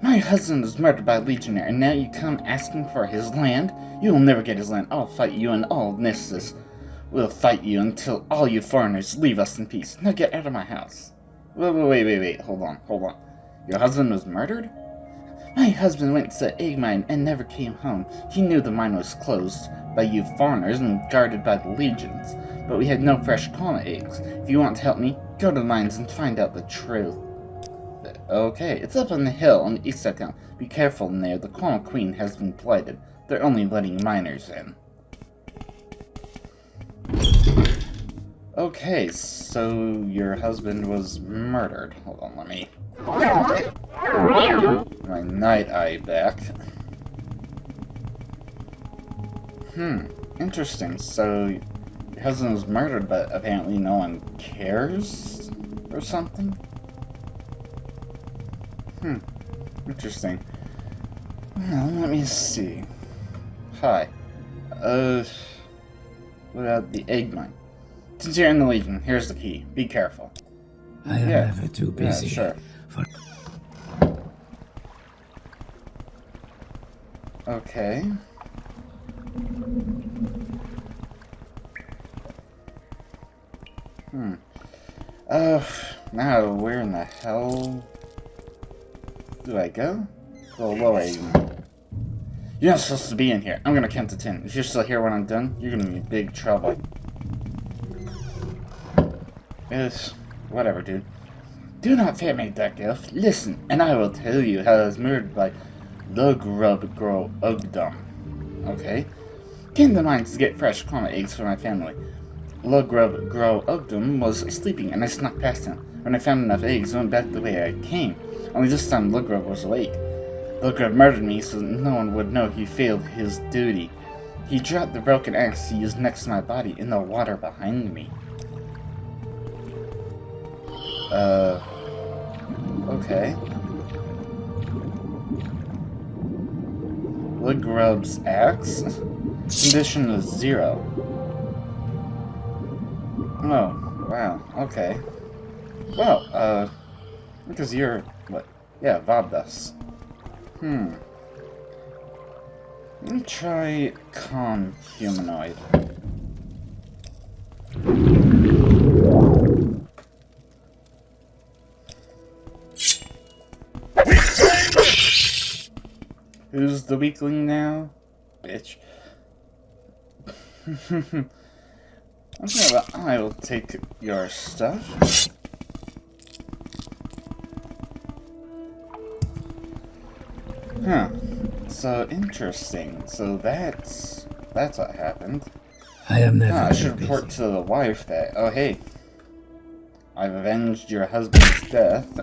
My husband was murdered by a legionnaire, and now you come asking for his land? You will never get his land. I'll fight you, and all Nessus will fight you until all you foreigners leave us in peace. Now get out of my house. Wait, hold on. Your husband was murdered? My husband went to the egg mine and never came home. He knew the mine was closed by you foreigners and guarded by the legions, but we had no fresh Kona eggs. If you want to help me, go to the mines and find out the truth. Okay, it's up on the hill on the east side of town. Be careful in there, the Kona Queen has been blighted. They're only letting miners in. Okay, so your husband was murdered. Hold on, let me... my night eye back. Interesting. So, your husband was murdered, but apparently no one cares? Or something? Interesting. Well, let me see. Hi. What about the egg mine? Since you're in the Legion, here's the key. Be careful. I am never too busy. Yeah, sure. Okay. Now where in the hell do I go? The lower Eden. You're not supposed to be in here. I'm gonna count to 10. If you're still here when I'm done, you're gonna be in big trouble. Whatever, dude. Do not fear me, Dark Elf. Listen, and I will tell you how I was murdered by the Grub Grow Ugdum. Okay? Came to the mines to get fresh Kona eggs for my family. Lugrub Grow Ugdum was sleeping, and I snuck past him. When I found enough eggs, I went back the way I came. Only this time Lugrub was awake. Lugrub murdered me so no one would know he failed his duty. He dropped the broken axe he used next to my body in the water behind me. Okay. Lugrub's axe? Condition is 0. Oh, wow, okay. Well, because you're, what? Yeah, Vabdas. Let me try Con Humanoid. Who's the weakling now? Bitch. Okay, well, I will take your stuff. So interesting. So that's what happened. I am never I should report to the wife that, oh hey, I've avenged your husband's death.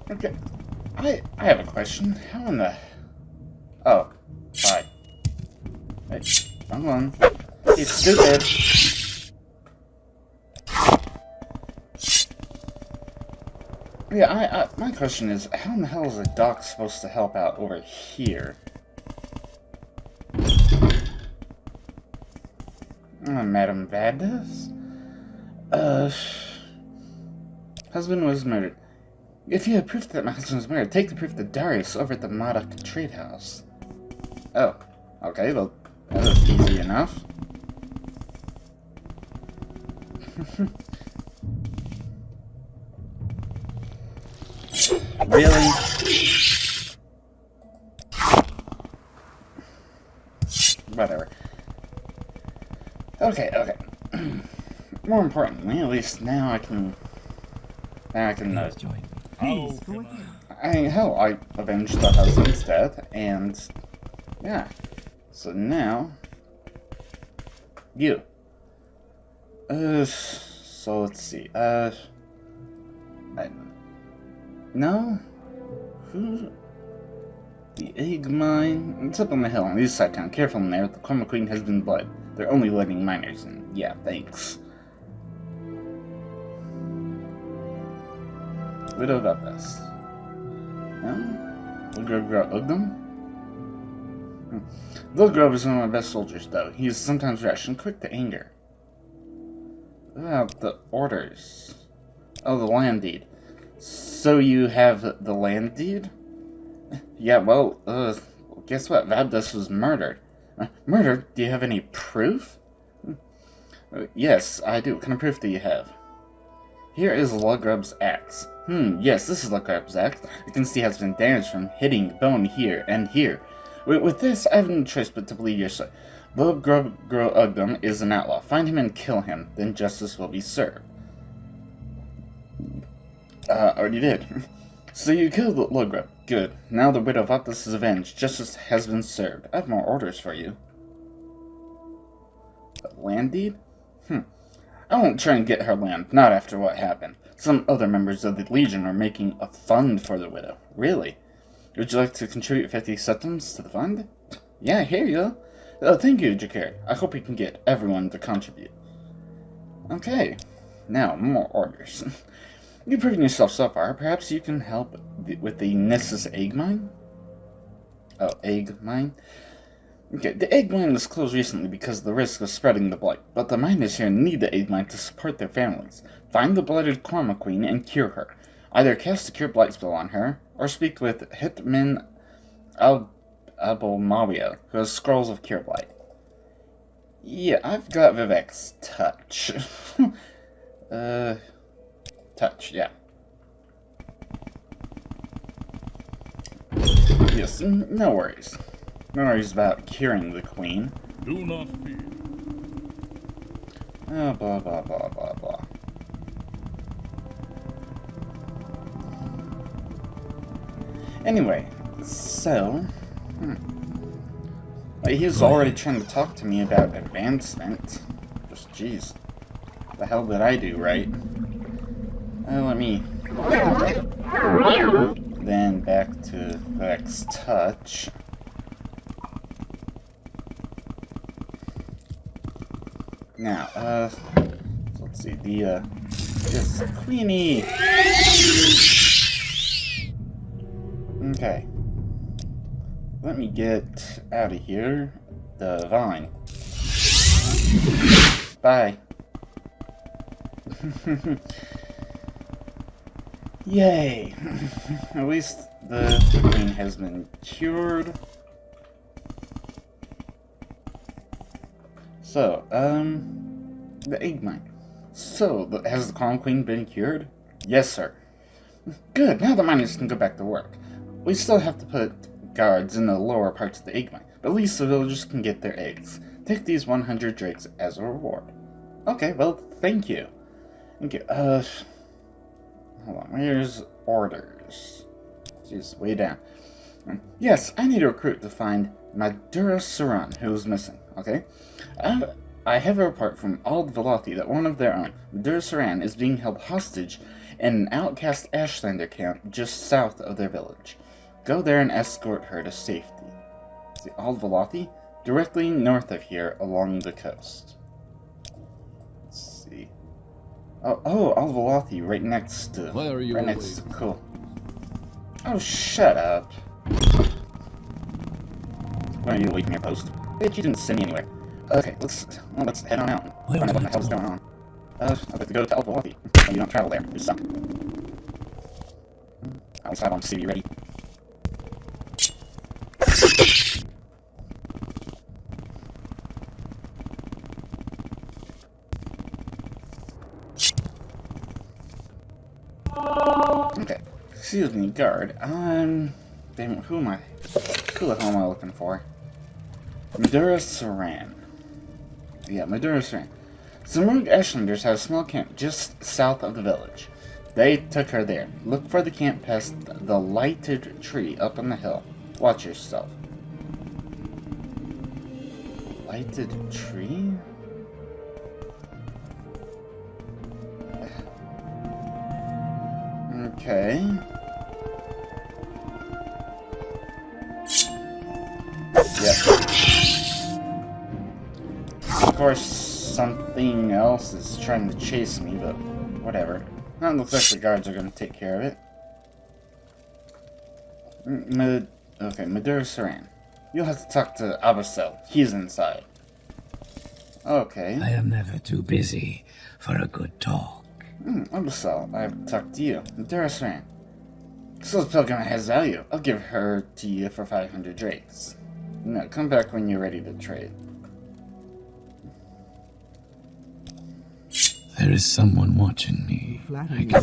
Okay. I have a question. How in the... Oh, hi. Hey, come on. He's stupid. Yeah, my question is, how in the hell is a doc supposed to help out over here? Madam Vadas? Husband was murdered. If you have proof that my husband was murdered, take the proof to Darius over at the Modoc Trade House. Oh, okay, well, that was easy enough. Really? Whatever. Okay. More importantly, at least now I can... Join me. Please, go ahead. Hell, I avenged the husband's death, and... yeah. So now... you. So let's see, no? Who? The egg mine? It's up on the hill on the east side of town. Careful in there, the Karma Queen has been blood. They're only letting miners in. Yeah, thanks. Widow of Upus. No? Logrove Ugdom? Logrove is one of my best soldiers, though. He is sometimes rash and quick to anger. The orders. Oh, the land deed. So you have the land deed? Yeah, well, guess what? Vabdus was murdered. Murdered? Do you have any proof? Yes, I do. What kind of proof do you have? Here is Lugrub's axe. Yes, this is Lugrub's axe. You can see it has been damaged from hitting bone here and here. With this, I have no choice but to believe your story. Lugrub Ugdom is an outlaw. Find him and kill him, then justice will be served. Already did. So you killed Lugrub. Good. Now the widow of Optus is avenged. Justice has been served. I have more orders for you. A land deed? I won't try and get her land, not after what happened. Some other members of the Legion are making a fund for the widow. Really? Would you like to contribute 50 septims to the fund? Yeah, here you go. Thank you, Jakir. I hope we can get everyone to contribute. Okay. Now, more orders. You've proven yourself so far. Perhaps you can help with the Nessus egg mine? Oh, egg mine? Okay, the egg mine was closed recently because of the risk of spreading the blight, but the miners here need the egg mine to support their families. Find the blighted Karma Queen and cure her. Either cast a cure blight spell on her, or speak with Hitman Abulmawia, who has scrolls of cure blight. Yeah, I've got Vivek's touch. Touch, yeah. Yes, no worries. No worries about curing the queen. Do not fear. Oh, blah, blah, blah, blah, blah. Anyway, so... Wait, he was already trying to talk to me about advancement. Just, jeez. What the hell did I do, right? Let me... Then back to Vivek's touch. Now, so let's see, this Queenie! Okay. Let me get out of here. The vine. Bye. Yay! At least the queen has been cured. So, the egg mine. So, has the Calm Queen been cured? Yes, sir. Good, now the miners can go back to work. We still have to put guards in the lower parts of the egg mine, but at least the villagers can get their eggs. Take these 100 drakes as a reward. Okay, well, thank you. Thank you. Hold on, where's orders? Jeez, way down. Yes, I need a recruit to find Madura Saran, who's missing, okay? I have a report from Ald Velothi that one of their own, Madura Saran, is being held hostage in an outcast Ashlander camp just south of their village. Go there and escort her to safety. See, Aldvalathi? Directly north of here along the coast. Let's see. Oh, Aldvalathi, right next to... Why are you right next to... Cool. Oh, shut up. Why are you away from your post? Bitch, you didn't send me anywhere. Okay, let's head on out and find out what the hell's going on. I'd like to go to Aldvalathi. Oh, you don't travel there. You suck. I always have on CV ready. Okay. Excuse me, guard. Damn it, who the hell am I looking for? Madura Saran. Yeah, Madura Saran. Some rogue Ashlanders have a small camp just south of the village. They took her there. Look for the camp past the lighted tree up on the hill. Watch yourself. Lighted tree? Okay. Yep. Of course, something else is trying to chase me, but whatever. That looks like the guards are going to take care of it. Okay, Madura Saran. You'll have to talk to Abasel. He's inside. Okay. I am never too busy for a good talk. Abasel, I have to talk to you. Madura Saran. Soul's Pilgrim has value. I'll give her to you for 500 drakes. No, come back when you're ready to trade. There is someone watching me. I can tell.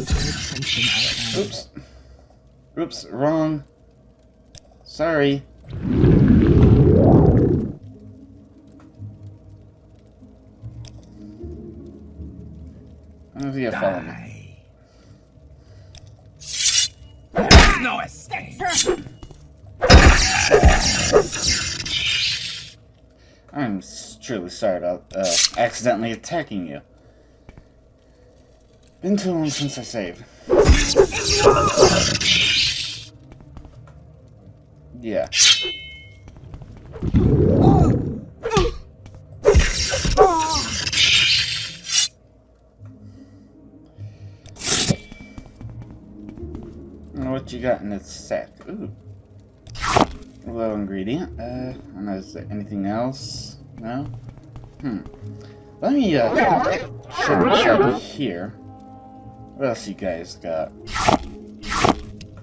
Oops. Oops, wrong. Sorry. I don't know if you follow me. No escape! I'm truly sorry about accidentally attacking you. Been too long since I saved. Yeah. What you got in this sack? Ooh. A little ingredient. I don't know, is there anything else? No? Let me, check this out here. What else you guys got?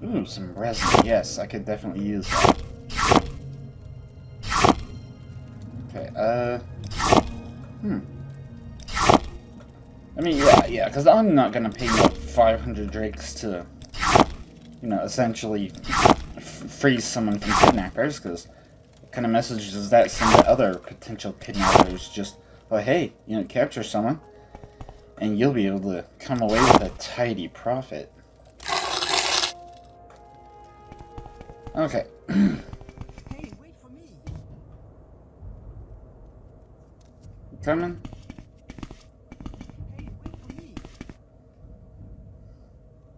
Ooh, some resin. Yes, I could definitely use that. Okay, I mean, yeah, because I'm not gonna pay you 500 drakes to, you know, essentially freeze someone from kidnappers, because what kind of message does that send to other potential kidnappers? Just, well, hey, you know, capture someone, and you'll be able to come away with a tidy profit. Okay. Hey, wait for me. You coming? Hey, wait for me.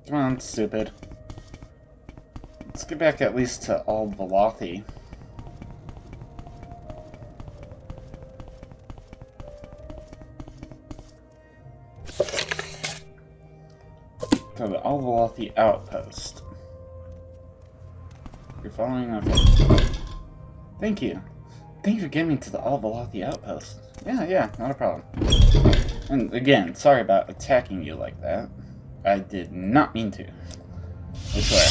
Come on, stupid. Let's get back at least to Aldvalathi. To the Aldvalathi outpost. You're following? Okay. Thank you. Thank you for getting me to the Aldvalathi outpost. Yeah, not a problem. And again, sorry about attacking you like that. I did not mean to. I swear.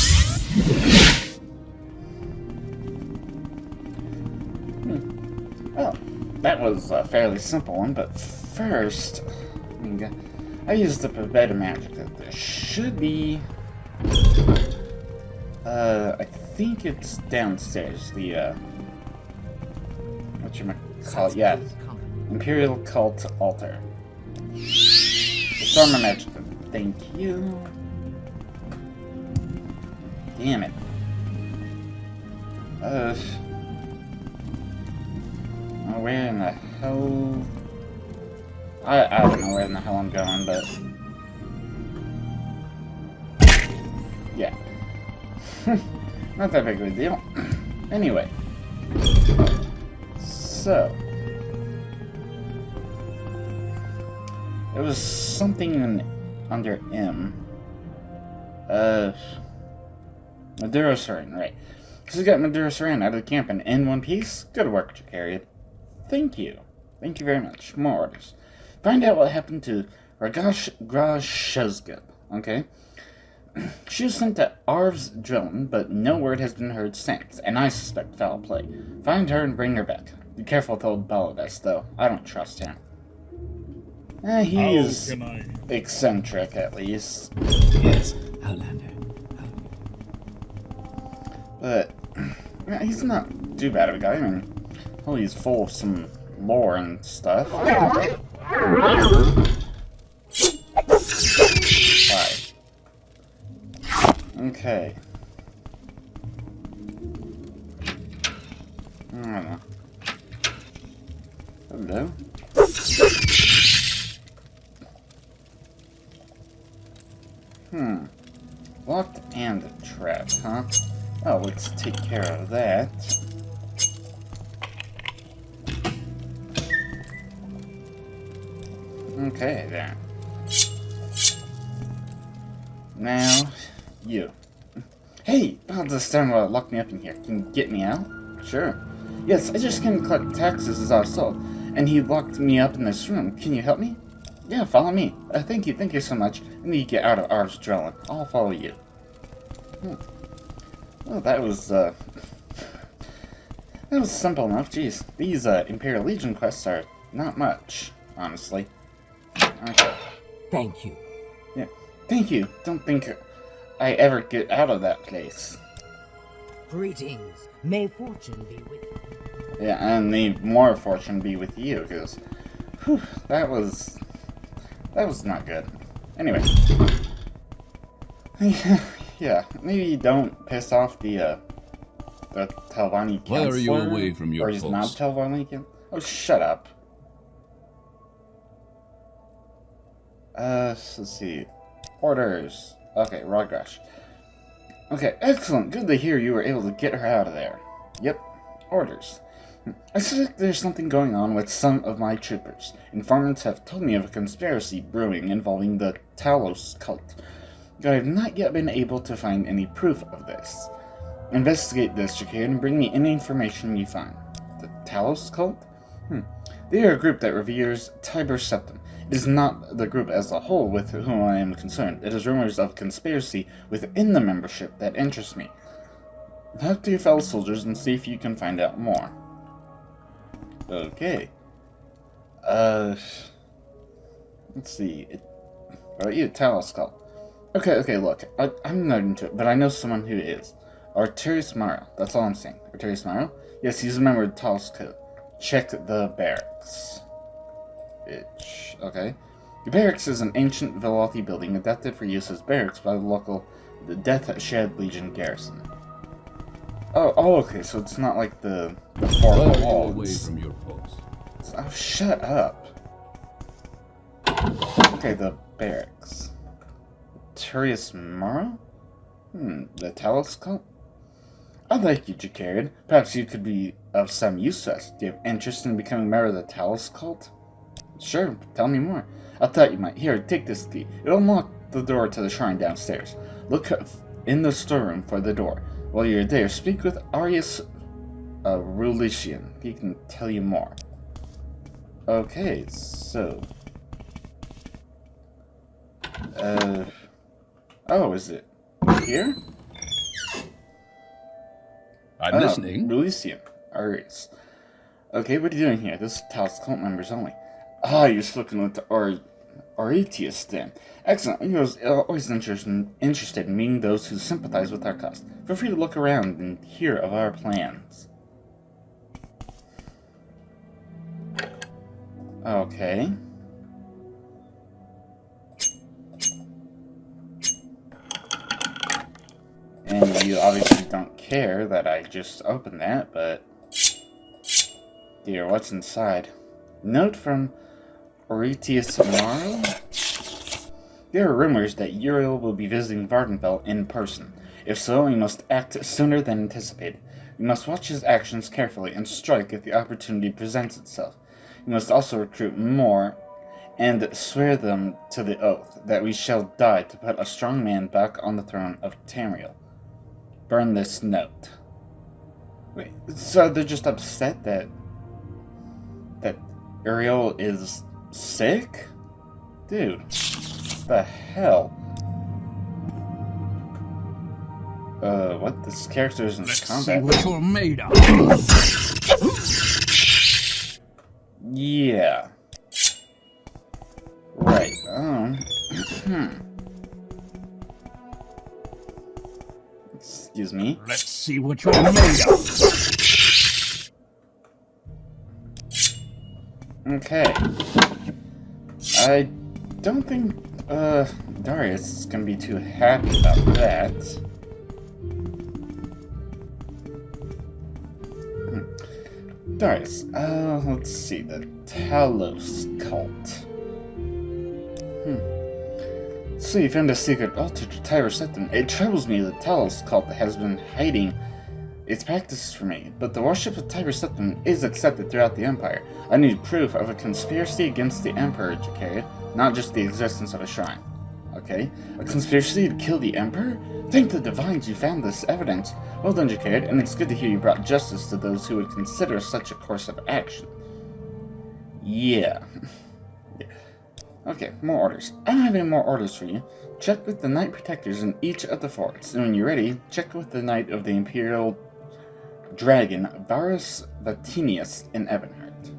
Well, that was a fairly simple one, but first, I used up a bit of magic that there should be. I think it's downstairs. The whatchamacallit? Yeah, Imperial Cult Altar. Storm of Magic. Thank you. Damn it. Where in the hell? I don't know where in the hell I'm going, but yeah. Not that big of a deal. Anyway. So. It was something under M. Maduro Saran, right. Because we got Maduro Saran out of the camp and in one piece. Good work, Jakarian. Thank you. Thank you very much. More orders. Find out what happened to Grashuzga, okay? She was sent to Arv's drone, but no word has been heard since, and I suspect foul play. Find her and bring her back. Be careful with old Baladas, though. I don't trust him. He is eccentric, at least. Yes, Outlander. But he's not too bad of a guy. I mean, well, he's full of some lore and stuff. Why? Okay. I don't know. Hello? Locked and trapped, huh? Oh, let's take care of that. Okay, then. Now, you. Hey! Oh, this time locked me up in here. Can you get me out? Sure. Yes, I just came to collect taxes as I was told, and he locked me up in this room. Can you help me? Yeah, follow me. Thank you so much. I need to get out of Arv's drone. I'll follow you. Well, that was simple enough. Jeez, these Imperial Legion quests are not much, honestly. Okay. Thank you. Yeah, thank you. Don't think I ever get out of that place. Greetings. May fortune be with you. Yeah, and may more fortune be with you, because that was not good. Anyway. Yeah, maybe don't piss off the Telvanni counselor. Why are you away from your Or he's post? not Telvanni counselor. Oh, shut up. Let's see. Orders. Okay, Rogrash. Okay, excellent. Good to hear you were able to get her out of there. Yep. Orders. I suspect there's something going on with some of my troopers. Informants have told me of a conspiracy brewing involving the Talos cult. I have not yet been able to find any proof of this. Investigate this, Jakir, and bring me any information you find. The Talos cult? They are a group that reveres Tiber Septim. It is not the group as a whole with whom I am concerned. It is rumors of conspiracy within the membership that interest me. Talk to your fellow soldiers and see if you can find out more. Okay. Let's see. What about you? Talos cult. Okay, look. I'm not into it, but I know someone who is. Arturius Maro. That's all I'm saying. Arturius Maro? Yes, he's a member of Talos cult. Check the barracks. Bitch. Okay. The barracks is an ancient Velothi building adapted for use as barracks by the Death Shed Legion garrison. Oh, okay, so it's not like the four walls. Away from your post. Oh, shut up. Okay, the barracks. Arturius Maro? The Talos cult? I like you, Jakarian. Perhaps you could be of some use to us. Do you have interest in becoming a member of the Talos cult? Sure, tell me more. I thought you might. Here, take this key. It'll unlock the door to the shrine downstairs. Look in the storeroom for the door. While you're there, speak with Arius Rulician. He can tell you more. Okay, so... Oh, is it here? I'm listening. Rulician. Arius. Okay, what are you doing here? This is Talos cult members only. Ah, you're spoken with Hiatus then. Excellent. You're always interested in meeting those who sympathize with our cause. Feel free to look around and hear of our plans. Okay. And you obviously don't care that I just opened that, but... Dear, what's inside? Note from Hiatus Maro? There are rumors that Uriel will be visiting Vardenfell in person. If so, we must act sooner than anticipated. We must watch his actions carefully and strike if the opportunity presents itself. We must also recruit more and swear them to the oath that we shall die to put a strong man back on the throne of Tamriel. Burn this note. Wait, so they're just upset that Uriel is sick? Dude, the hell? What? This character is in combat. See what you're made of. Yeah. Right. Excuse me. Let's see what you're made of. Okay. I don't think, Darius is gonna be too happy about that. Darius, let's see, the Talos cult. So you found a secret altar to Septim. It troubles me that Talos cult has been hiding its practices from me, but the worship of Septim is accepted throughout the Empire. I need proof of a conspiracy against the Emperor, Jacare, not just the existence of a shrine. Okay? A conspiracy to kill the Emperor? Thank the divines you found this evidence. Well done, Jacare, and it's good to hear you brought justice to those who would consider such a course of action. Yeah. Okay, more orders. I don't have any more orders for you. Check with the Knight Protectors in each of the forts, and when you're ready, check with the Knight of the Imperial Dragon, Varus Vatinius in Ebonheart.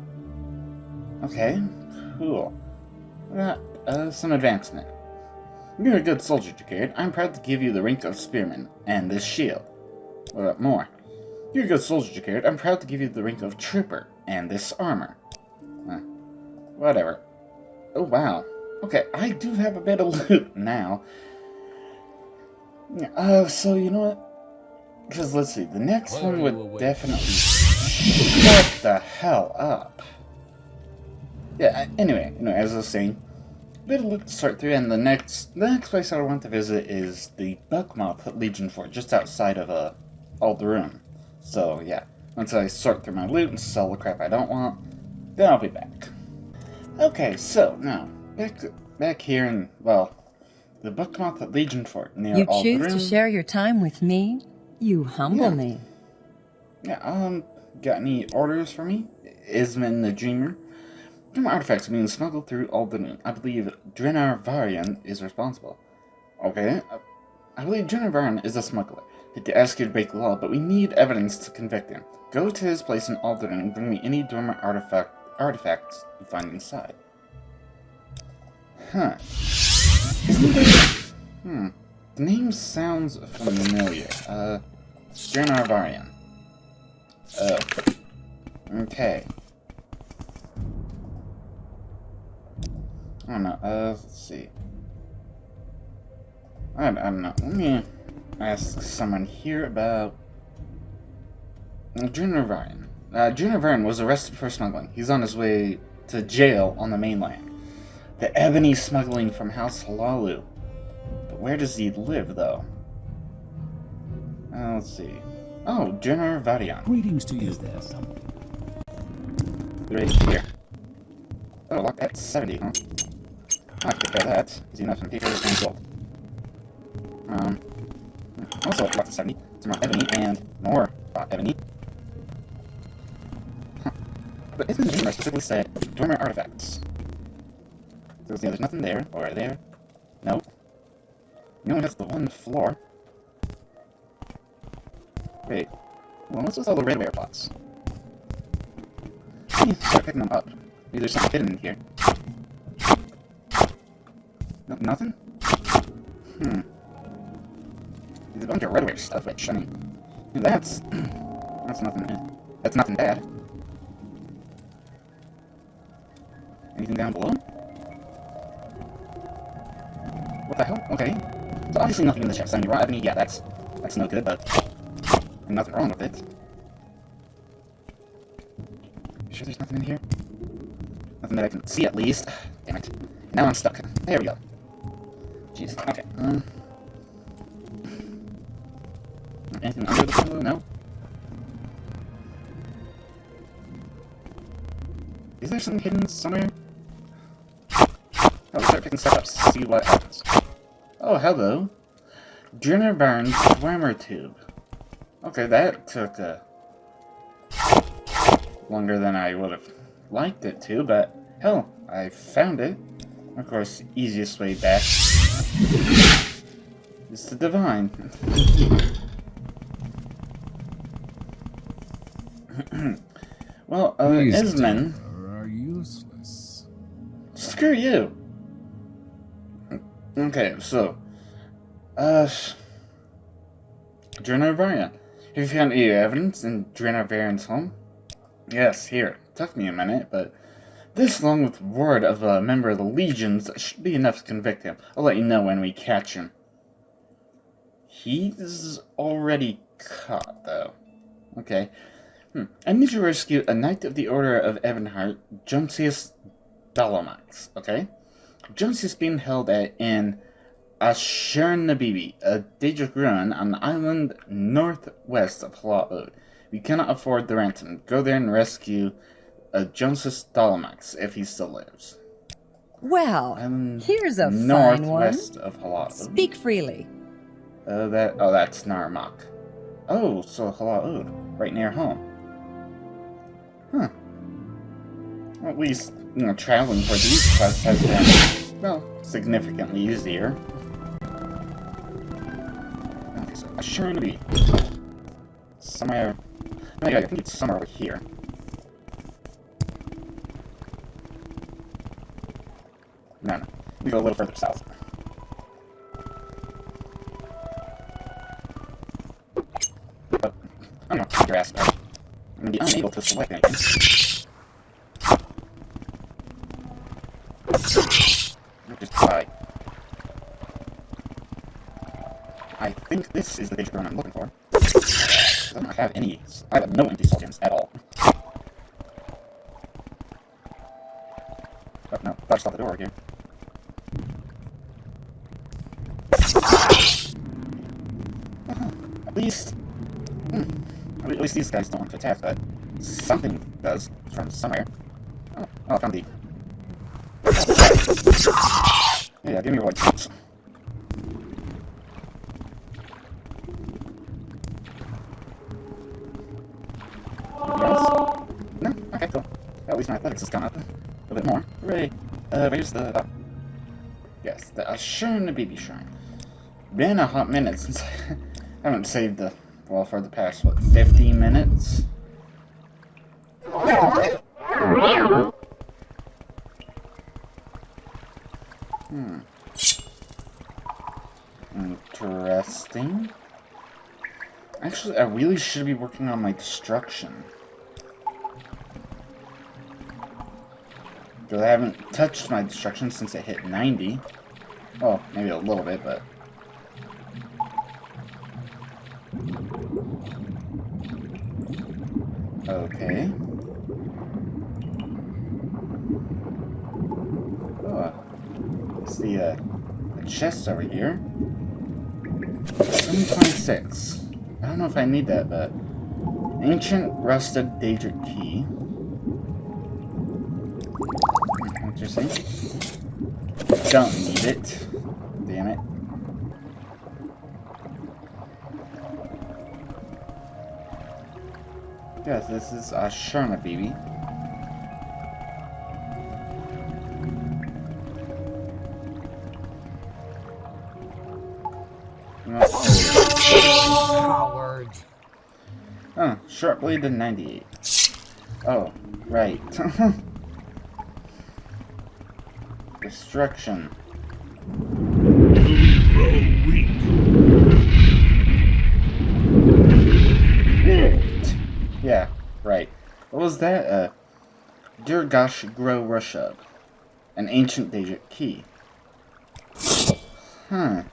Okay, cool. Some advancement. You're a good soldier, Jacare. I'm proud to give you the rank of Spearman, and this shield. What about more? You're a good soldier, Jacare. I'm proud to give you the rank of Trooper, and this armor. Whatever. Oh, wow. Okay, I do have a bit of loot now. So you know what? Because let's see, the next one would definitely shut the hell up. Yeah, anyway, as I was saying, a bit of loot to sort through, and the next place I want to visit is the Buckmouth Legion Fort, just outside of Alderun. So yeah, once I sort through my loot and sell the crap I don't want, then I'll be back. Okay, so now back here in, well, the Buckmouth Legion Fort near Alderun. You choose to share your time with me? You humble me. Yeah, got any orders for me? Isman the Dreamer. Some artifacts are being smuggled through Alderun. I believe Drenar Varian is responsible. Okay, I believe Drenar Varian is a smuggler. Hate to ask you to break the law, but we need evidence to convict him. Go to his place in Alderun and bring me any dormant artifacts you find inside. Huh. Isn't there... The name sounds familiar. Drenar Varian. Oh. Okay. I don't know, let's see. I don't know. Let me ask someone here about... Drenar Varian. Drenar Varian was arrested for smuggling. He's on his way to jail on the mainland. The ebony smuggling from House Halalu. But where does he live, though? Let's see. Oh, Drenar Varian. Greetings to you. Is there something? Right here. Oh, lock at 70, huh? I can take care of that. Easy enough in paper and gold. Also, lock at 70. Some more ebony and more ebony. Huh. But isn't the name specifically said dormant artifacts? So there's nothing there, or there. Nope. You only has the one floor. Wait. Well, what's with all the redware plots? Start picking them up. Maybe there's something hidden in here. No, nothing? There's a bunch of redware stuff, which, I mean, that's nothing. That's nothing bad. Anything down below? What the hell? Okay. So obviously nothing in the chest. I mean, raw ebony, yeah, that's no good, but nothing wrong with it. You sure there's nothing in here? Nothing that I can see, at least. Damn it. Now I'm stuck. There we go. jeez. Okay. Anything under the pillow? No. Is there something hidden somewhere? Oh, let's start picking stuff up to see what happens. Oh, hello. Jenner Barnes Swimmer Tube. Okay, that took longer than I would have liked it to, but hell, I found it. Of course, easiest way back is the divine. Well, Esmond are useless. Screw you. Okay, so, Drenavarian. Have you found any evidence in Drenavarian's home? Yes, here. Took me a minute, but this, along with word of a member of the Legions, should be enough to convict him. I'll let you know when we catch him. He's already caught, though. Okay. I need to rescue a Knight of the Order of Ebonheart, Joncius Dolomax, okay? Joncius is being held in Ashurnabibi, a Daedric ruin on the island northwest of Hala'ud. We cannot afford the ransom. Go there and rescue Joncius Dolomax, if he still lives. Well, here's a fine one. Northwest of Hala'ud. Speak freely. That's Narmak. Oh, so Hala'ud, right near home. Huh. Well, at least, traveling for these quests has been, well, significantly easier. Okay, so Ashurnabi. Somewhere... Oh yeah, I think it's somewhere over here. No. We go a little further south. But, I'm gonna kick your ass back. I'm gonna be unable to select anything. Just die. I think this is the Daedric rune I'm looking for. I don't have any. I have no empty soul gems at all. Oh no, I saw the door here. At least. At least these guys don't want to attack, but something does from somewhere. Oh, I found the. Yeah, give me your white seats. No? Okay, cool. At least my athletics has gone up a bit more. Hooray! Where's the... Oh. Yes, the Ashurnabibi Shrine. Been a hot minute since I haven't saved the... Well, for the past, what, 50 minutes? Interesting. Actually, I really should be working on my destruction. Because I haven't touched my destruction since it hit 90. Well, maybe a little bit, but... Okay. Oh, it's the chest over here. 726. I don't know if I need that, but... Ancient Rusted Daedric Key. Interesting. Don't need it. Damn it. Yes, this is Ashurnabibi. Coward. Oh, short blade to 98. Oh, right. Destruction. Grow weak. Yeah, right. What was that? Durgash Grow Rushub. An ancient Daedric key. Huh.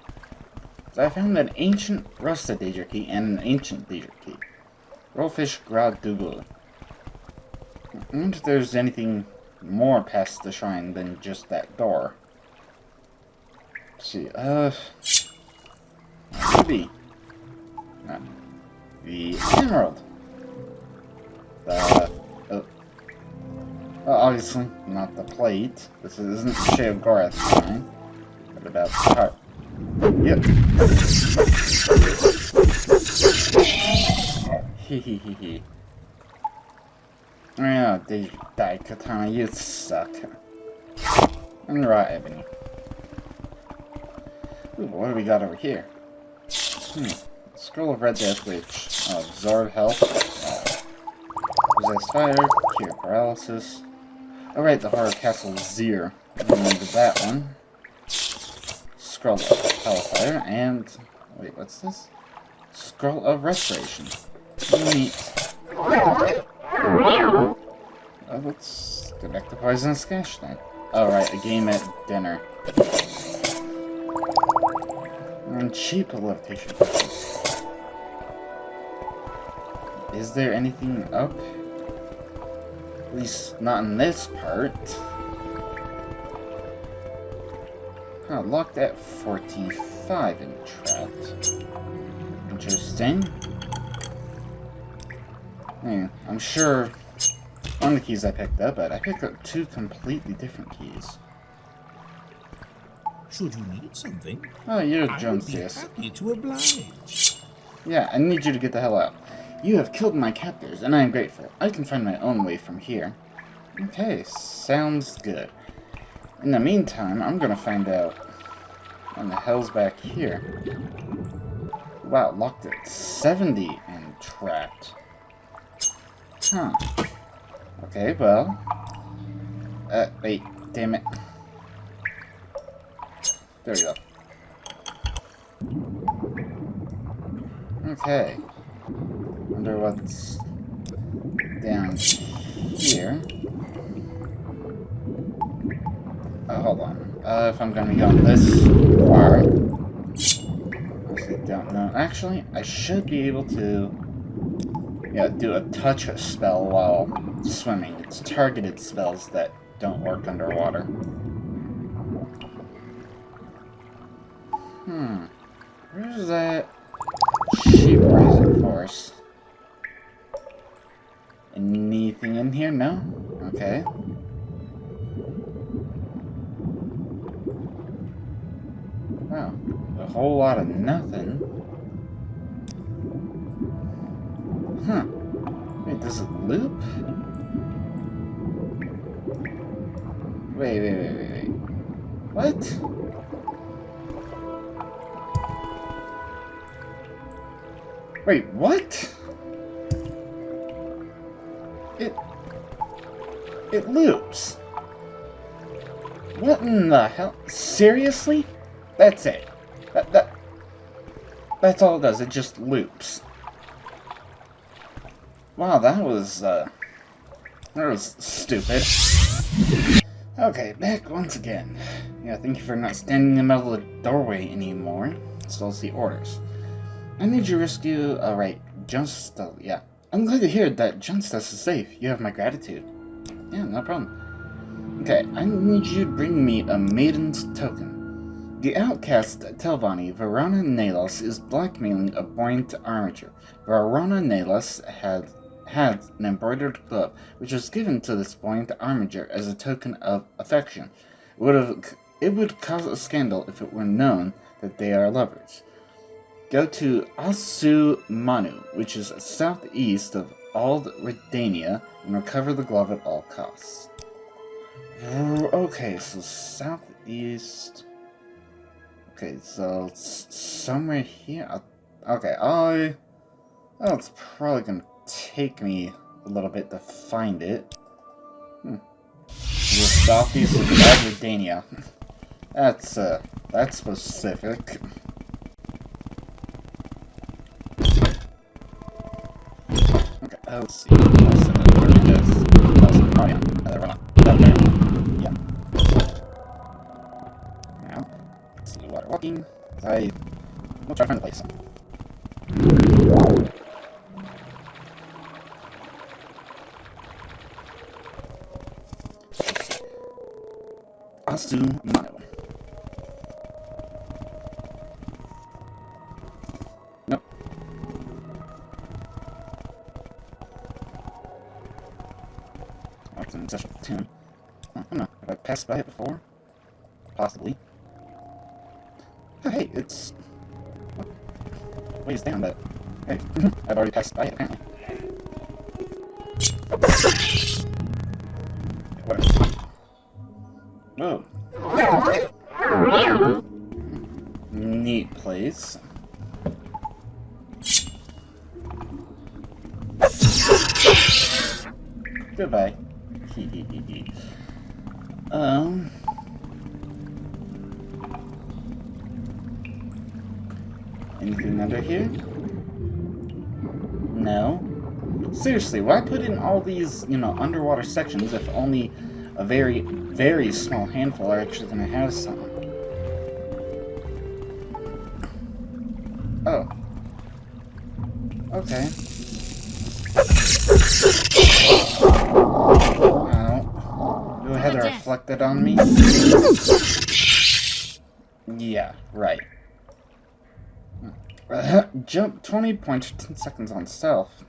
So I found an ancient rusted Daedric key and an ancient Daedric key. Rollfish Grad Dugul. I wonder if there's anything more past the shrine than just that door. see, maybe. No. The emerald. Well, obviously, not the plate. This isn't Sheogorath's shrine. What about the heart? Yep. Hehehehe. Oh, die, Katana, you suck. And raw ebony. Ooh, what do we got over here? Scroll of Red Death Witch. Absorb health. Resist fire. Cure paralysis. Alright, the Horror Castle Zir. Remember that one. Scroll of Hellfire. And... wait, what's this? Scroll of Restoration. Neat. Let's go back to Poisonous Gash then. Alright, a game at dinner. And cheap levitation. Is there anything up? At least not in this part. Oh, locked at 45 and trapped. Interesting. I'm sure one of the keys I picked up, but I picked up two completely different keys. Should you need something? Oh, you're I Jones, would be yes. happy to oblige. Yeah, I need you to get the hell out. You have killed my captors, and I am grateful. I can find my own way from here. Okay, sounds good. In the meantime, I'm gonna find out what the hell's back here. Wow, locked at 70 and trapped. Huh. Okay, well. Wait, damn it. There we go. Okay. Wonder what's down here. Oh, hold on. If I'm gonna go this far. I don't know. Actually, I should be able to, yeah, do a touch spell while swimming. It's targeted spells that don't work underwater. Where's that sheep rising force? Anything in here? No? Okay. Wow. A whole lot of nothing. Huh. Wait, does it loop? Wait. What? Wait, what? It loops. What in the hell? Seriously? That's it. That's all it does. It just loops. Wow, that was stupid. Okay, back once again. Yeah, thank you for not standing in the middle of the doorway anymore. So let's see orders. I need you to rescue, right, Justice, yeah. I'm glad to hear that Justice is safe. You have my gratitude. Yeah, no problem. Okay, I need you to bring me a maiden's token. The outcast Telvanni, Verona Nalos, is blackmailing a buoyant armature. Verona Nalos had an embroidered glove, which was given to this buoyant armature as a token of affection. It would cause a scandal if it were known that they are lovers. Go to Asu Manu, which is southeast of Ald Redania, and recover the glove at all costs. Okay, so southeast. Okay, so it's somewhere here. Okay, oh, it's probably gonna take me a little bit to find it. The southeast of Ald Redania. That's specific. Let's see. Oh yeah, we're not. Yeah. Now, let's see water walking. We'll try to find the place. Let's see. Asu Mano. such a tune. I don't know. Have I passed by it before? Possibly. Oh, hey, it's... ways down, but... Hey, I've already passed by it, apparently. Whatever. Whoa. Neat place. Goodbye. Anything under here? No. Seriously, why put in all these, underwater sections if only a very, very small handful are actually going to have some? Oh. Okay. Ow. Do I have it reflected on me? Yeah, right. Jump 20 points 10 seconds on stealth.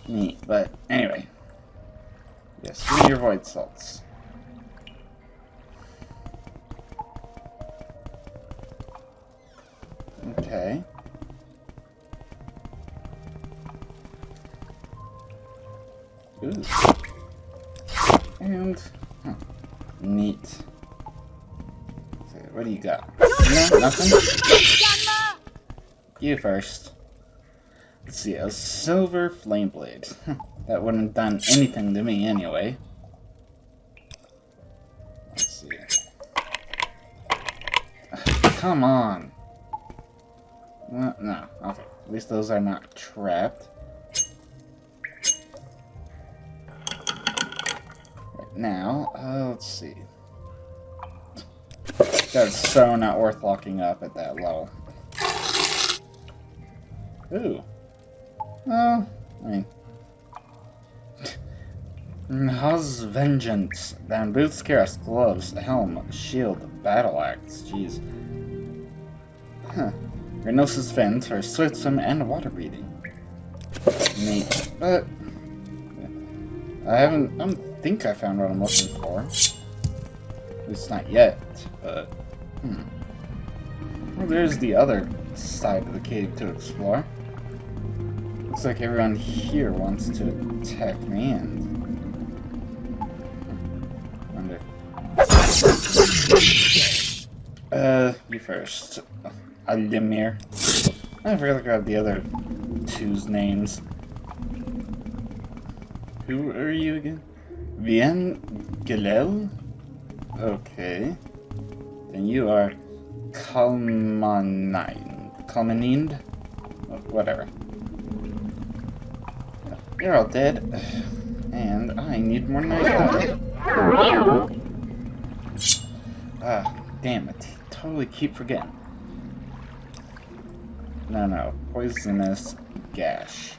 Neat, but anyway. Yes, give me your void salts. Okay. Ooh. And... neat. So, what do you got? No, nothing? You first. Let's see, a silver flame blade. That wouldn't have done anything to me anyway. Let's see. Come on. No, okay. At least those are not trapped. Right now, let's see. That's so not worth locking up at that level. Ooh. Well, I mean... How's vengeance? Bamboo scarce, gloves, helm, shield, battle axe. Jeez. Huh. Rhinoceros fins for swift swim and water breathing. Neat. But... I don't think I found what I'm looking for. At least not yet, but... Well, there's the other side of the cave to explore. Looks like everyone here wants to attack me and... wonder... you first. Alimir. I forgot the other two's names. Who are you again? Vien Gilel? Okay. Then you are Kalmanind? Whatever. You're all dead. And I need more night. Damn it. Totally keep forgetting. No. Poisonous gash.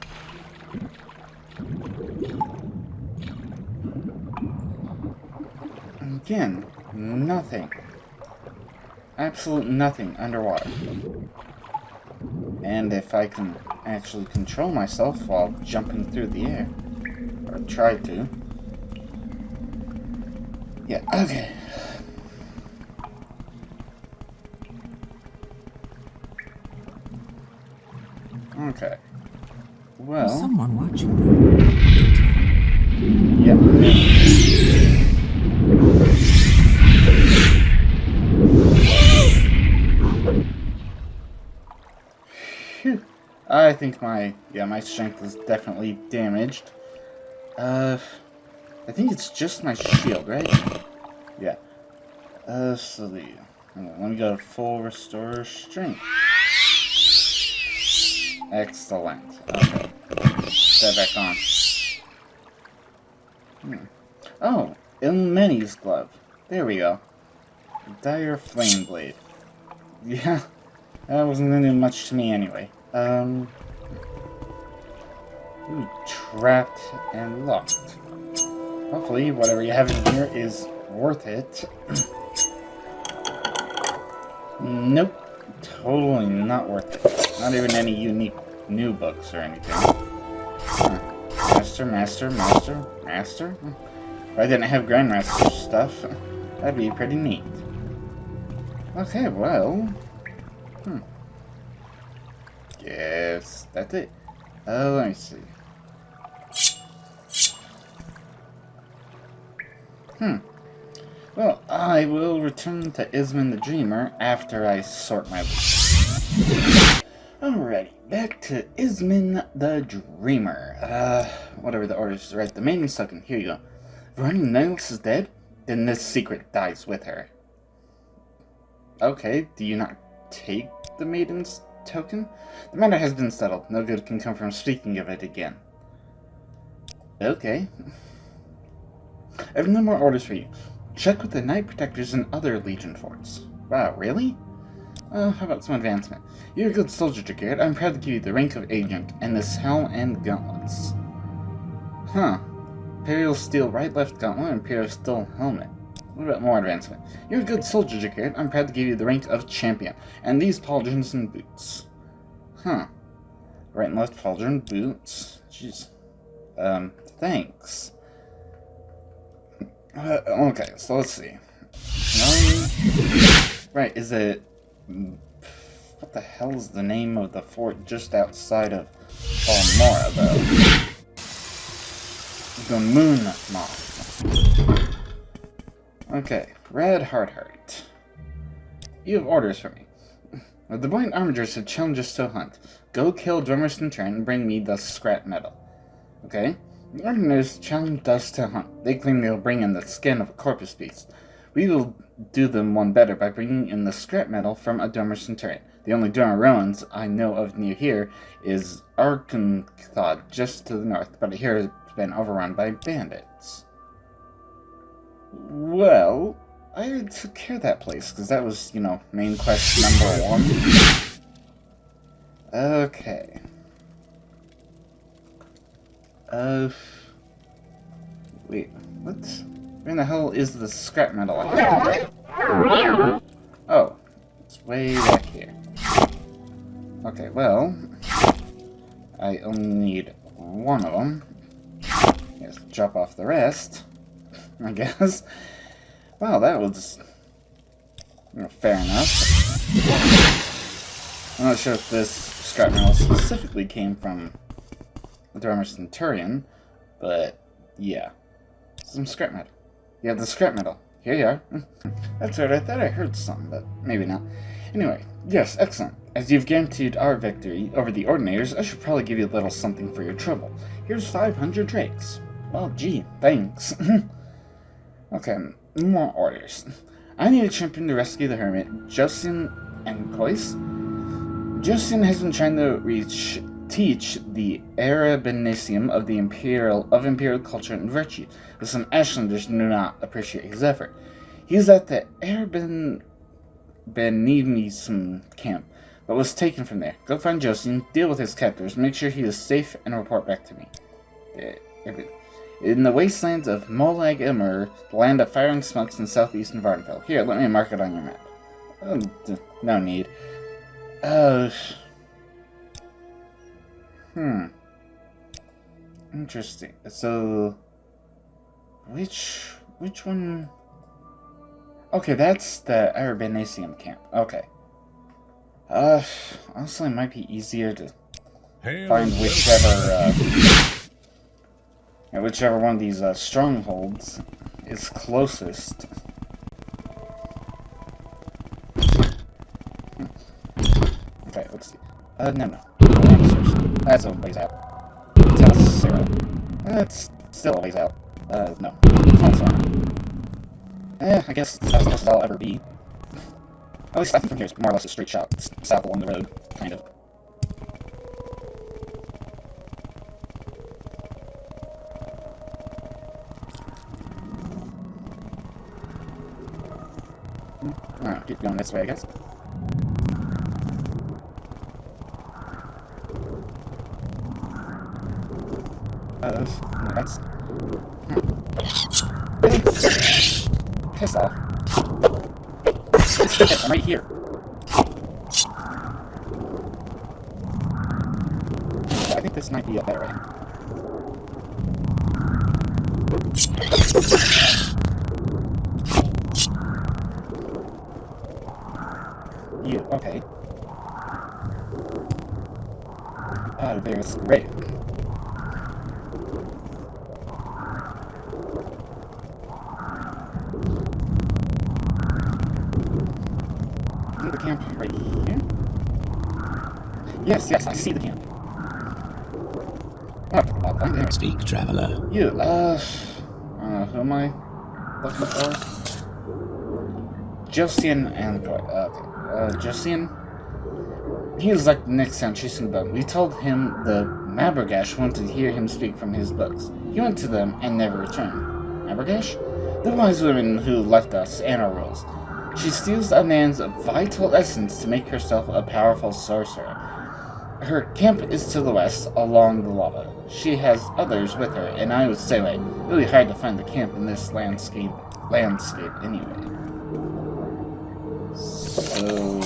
Again, nothing. Absolute nothing underwater. And if I can actually control myself while jumping through the air. Or try to. Yeah, okay. Okay. Well... Is someone watching me? Yep. I think my strength is definitely damaged. I think it's just my shield, right? Yeah. So let me go to full restore strength. Excellent. Okay. Set back on. Oh, Ilmeni's glove. There we go. Dire flame blade. Yeah, that wasn't gonna do much to me anyway. Ooh, trapped and locked. Hopefully, whatever you have in here is worth it. Nope. Totally not worth it. Not even any unique new books or anything. Master. If I didn't have Grandmaster stuff, that'd be pretty neat. Okay, well... Yes, that's it. Let me see. Well, I will return to Isman the Dreamer after I sort my loot. Alrighty, back to Isman the Dreamer. Whatever the order is, right? The maiden's token. Here you go. If Running Nihilus is dead, then this secret dies with her. Okay, do you not take the maiden's token? The matter has been settled. No good can come from speaking of it again. Okay. I have no more orders for you. Check with the Knight Protectors and other Legion forts. Wow, really? How about some advancement? You're a good soldier, Jagged. I'm proud to give you the rank of Agent and this helm and gauntlets. Huh. Imperial Steel right-left gauntlet, Imperial Steel helmet. What about more advancement? You're a good soldier, Jagged. I'm proud to give you the rank of Champion and these pauldrons and boots. Huh. Right and left pauldron, boots. Jeez. Thanks. Okay, so let's see. Right, is it... What the hell is the name of the fort just outside of Palmora, though? The Moon Moth. Okay, Red Heart. You have orders for me. The Blind Armigers have challenged us to hunt. Go kill Drummers in turn and bring me the scrap metal. Okay? The Ordiners challenged us to hunt. They claim they will bring in the skin of a corpus beast. We will do them one better by bringing in the scrap metal from a Dormer Centurion. The only Dormer ruins I know of near here is Arkansas, just to the north, but I hear it's been overrun by bandits. Well, I already took care of that place, because that was, you know, main quest number 1. Okay. Wait, what? Where in the hell is the scrap metal? Oh, it's way back here. Okay, well, I only need one of them. Just drop off the rest, I guess. Well, that was, you know, fair enough. I'm not sure if this scrap metal specifically came from the Dormer Centurion, but yeah, some scrap metal. You have the scrap metal. Here you are. That's right, I thought I heard something, but maybe not. Anyway, yes, excellent. As you've guaranteed our victory over the Ordinators, I should probably give you a little something for your trouble. Here's 500 drakes. Well, gee, thanks. Okay, more orders. I need a champion to rescue the hermit, Justin and Kois. Justin has been trying to teach the Arabenicium of the imperial culture and virtue, but some Ashlanders do not appreciate his effort. He's at the Arabenicium camp, but was taken from there. Go find Justin, deal with his captors, make sure he is safe, and report back to me. In the wastelands of Molag Imur, the land of firing smokes in southeastern Vardenfell. Here, let me mark it on your map. Oh, no need. Interesting. So, which one? Okay, that's the Arabenicium camp. Okay. Honestly, it might be easier to find whichever one of these strongholds is closest. Okay, let's see. No. That's a ways out. Sarah. That's still a ways out. No. I guess that's as close as I'll ever be. At least I think from here is more or less a straight shot south along the road, kind of. Alright, keep going this way, I guess. That's... Piss off. I'm right here. I think this might be a better way. You, okay. There's Ray. The camp right here? Yes, I see the camp. I'll find it. Speak, traveler. You, who am I looking for? Josian Android. Josian? He was like the next transition button. We told him the Mabergash wanted to hear him speak from his books. He went to them and never returned. Mabergash? The wise woman who left us and our rules. She steals a man's vital essence to make herself a powerful sorcerer. Her camp is to the west, along the lava. She has others with her, and I would say, like, really hard to find the camp in this landscape anyway. So...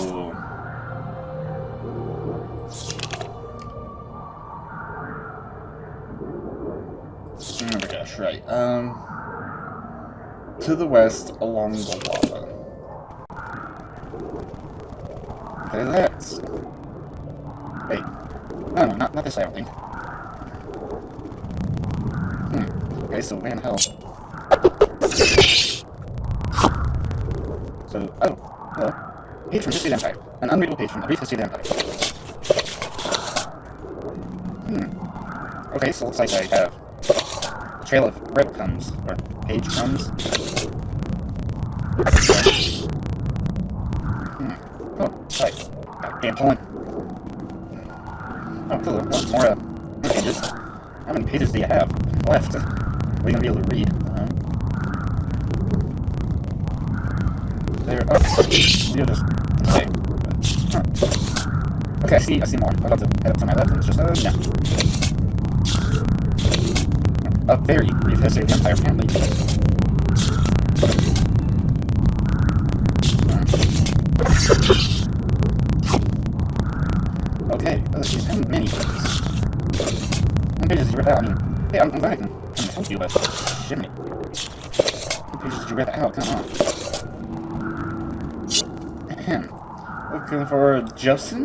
oh my gosh, right. To the west, along the lava. Okay, that's... wait. No, not this way, I don't think. Okay, so where in hell? So, oh, hello. Page from History of the Empire. An unreadable page from a brief history of the Empire. Okay, so looks like I have a trail of breadcrumbs, or page crumbs. Oh, right. Goddamn pulling. Oh, cool. More pages. How many pages do you have left? Are we gonna be able to read? There. Oh, you just. Okay. Okay, I see more. I'll have to head up to my left and it's just yeah. A very brief history of the Empire, apparently. Okay, geez, how many pages? How many pages did you rip out? I mean, hey, I'm glad I can help you, but shimmy. How many pages did you rip out? Come on. Ahem. Looking for Josin?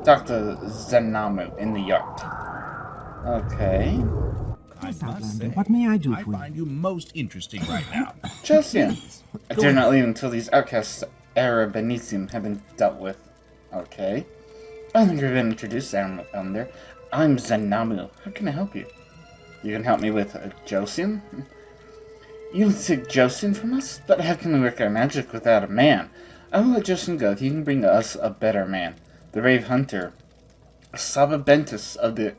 Dr. Zenamu in the yard. Okay. What may I do for you? I find you most interesting right now. Josin! I dare not leave until these outcasts Arabenisium have been dealt with. Okay. I think you've been introduced down there. I'm Zenamu. How can I help you? You can help me with Josin? You can take Josin from us? But how can we work our magic without a man? I will let Josin go if you can bring us a better man. The brave hunter, Sababentus of the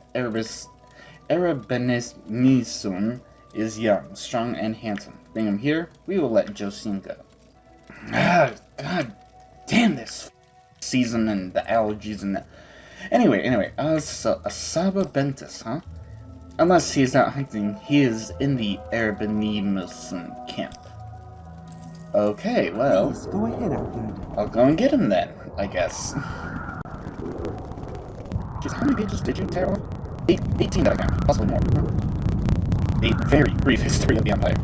Arabenisum, is young, strong, and handsome. Bring him here, we will let Josin go. Ah, god damn this season and the allergies and that. Anyway, so Sababentus, huh? Unless he is out hunting, he is in the Arabenisum camp. Okay, well, Please, go ahead, Outlander. I'll go and get him then, I guess. Jeez, how many pages did you tear off? 18 that I found, possibly more. A very brief history of the Empire.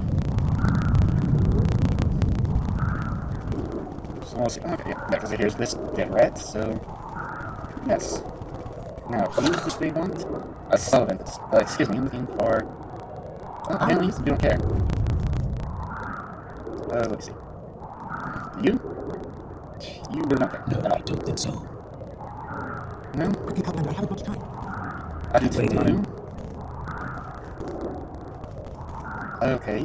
So let's see. Okay, yeah, because here's this dead rat, so yes. Now, who did they want? A Sullivan. Excuse me, I'm looking for. Oh, apparently, you don't care. Let me see. You? You really don't care. No, I don't think so. No? Okay, Outlander, I haven't much time. I didn't think no. Okay.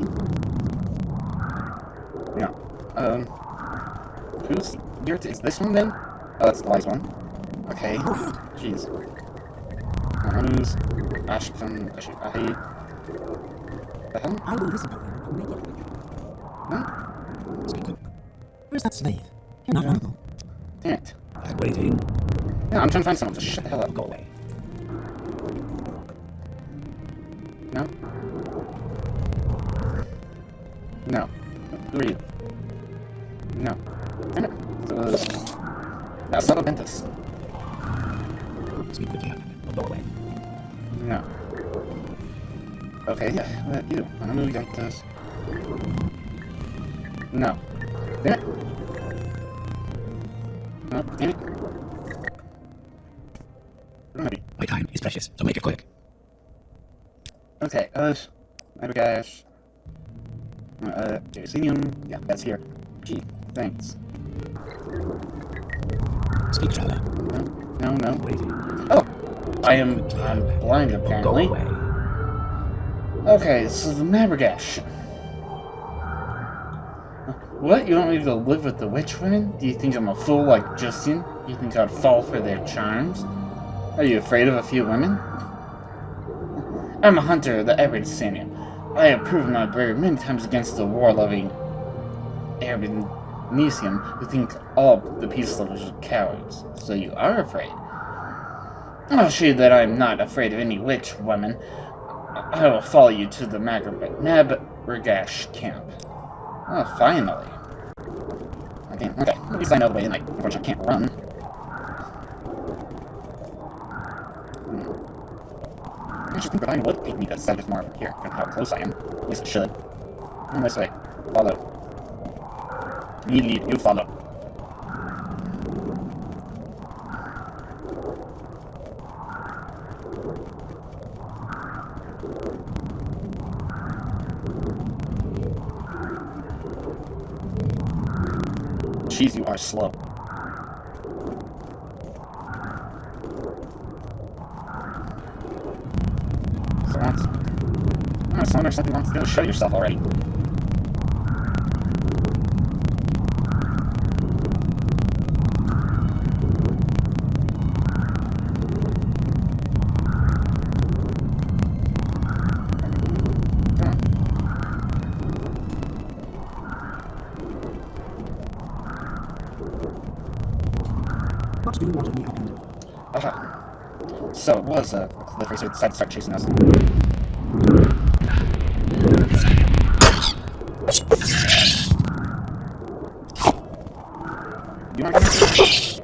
No. Who's yours? Is this one then? Oh, that's the wise one. Okay. Jeez. Who's Ashton? The hell? I will listen to you and make it with you. No? Where's that slave? You're not one of them. Damn it. I'm waiting. Yeah, I'm trying to find someone. Just shut the hell up. Go away. No? No. Who are you? No. Damn it. That's Salabentus. Speak with you. Go away. No. Okay, yeah, you. I don't know who got this. No. Damn it. No, damn it. My time is precious, so make it quick. Okay, Nabagash. Derisium. Yeah, that's here. Gee, thanks. Speak, traveler. No. Oh! I'm blind, apparently. Go away. Okay, so the Nabagash. What? You want me to live with the witch women? Do you think I'm a fool like Justin? Do you think I'd fall for their charms? Are you afraid of a few women? I'm a hunter of the Aberdeen. I have proven my bravery many times against the war-loving Aberdeensium who think all the peace lovers are cowards. So you are afraid. I'll show you that I am not afraid of any witch woman. I will follow you to the Nabagash camp. Oh, finally. Okay, at least I know the way, and I unfortunately can't run. I should think that I would take me to set more over here, given how close I am. At least it should. And this way. Follow. Me lead, you follow. Jeez, you are slow. Someone or something wants to go show yourself already. What do you want of me, Captain? So it was the first who decided to start chasing us. You want to come here?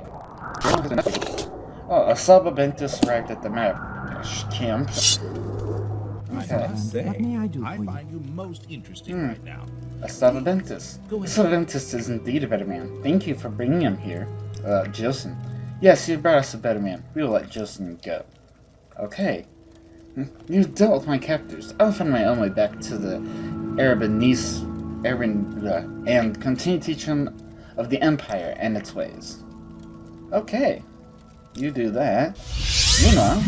Oh, a Subabentus arrived at the Nabagash camp. Okay. What may I do for you? find you most interesting right now. A Subabentus. Subabentus is indeed a better man. Thank you for bringing him here. Jilson. Yes, you brought us a better man. We will let Jilson go. Okay. You dealt with my captors. I'll find my own way back to the and continue to teach him of the Empire and its ways. Okay. You do that. Meanwhile...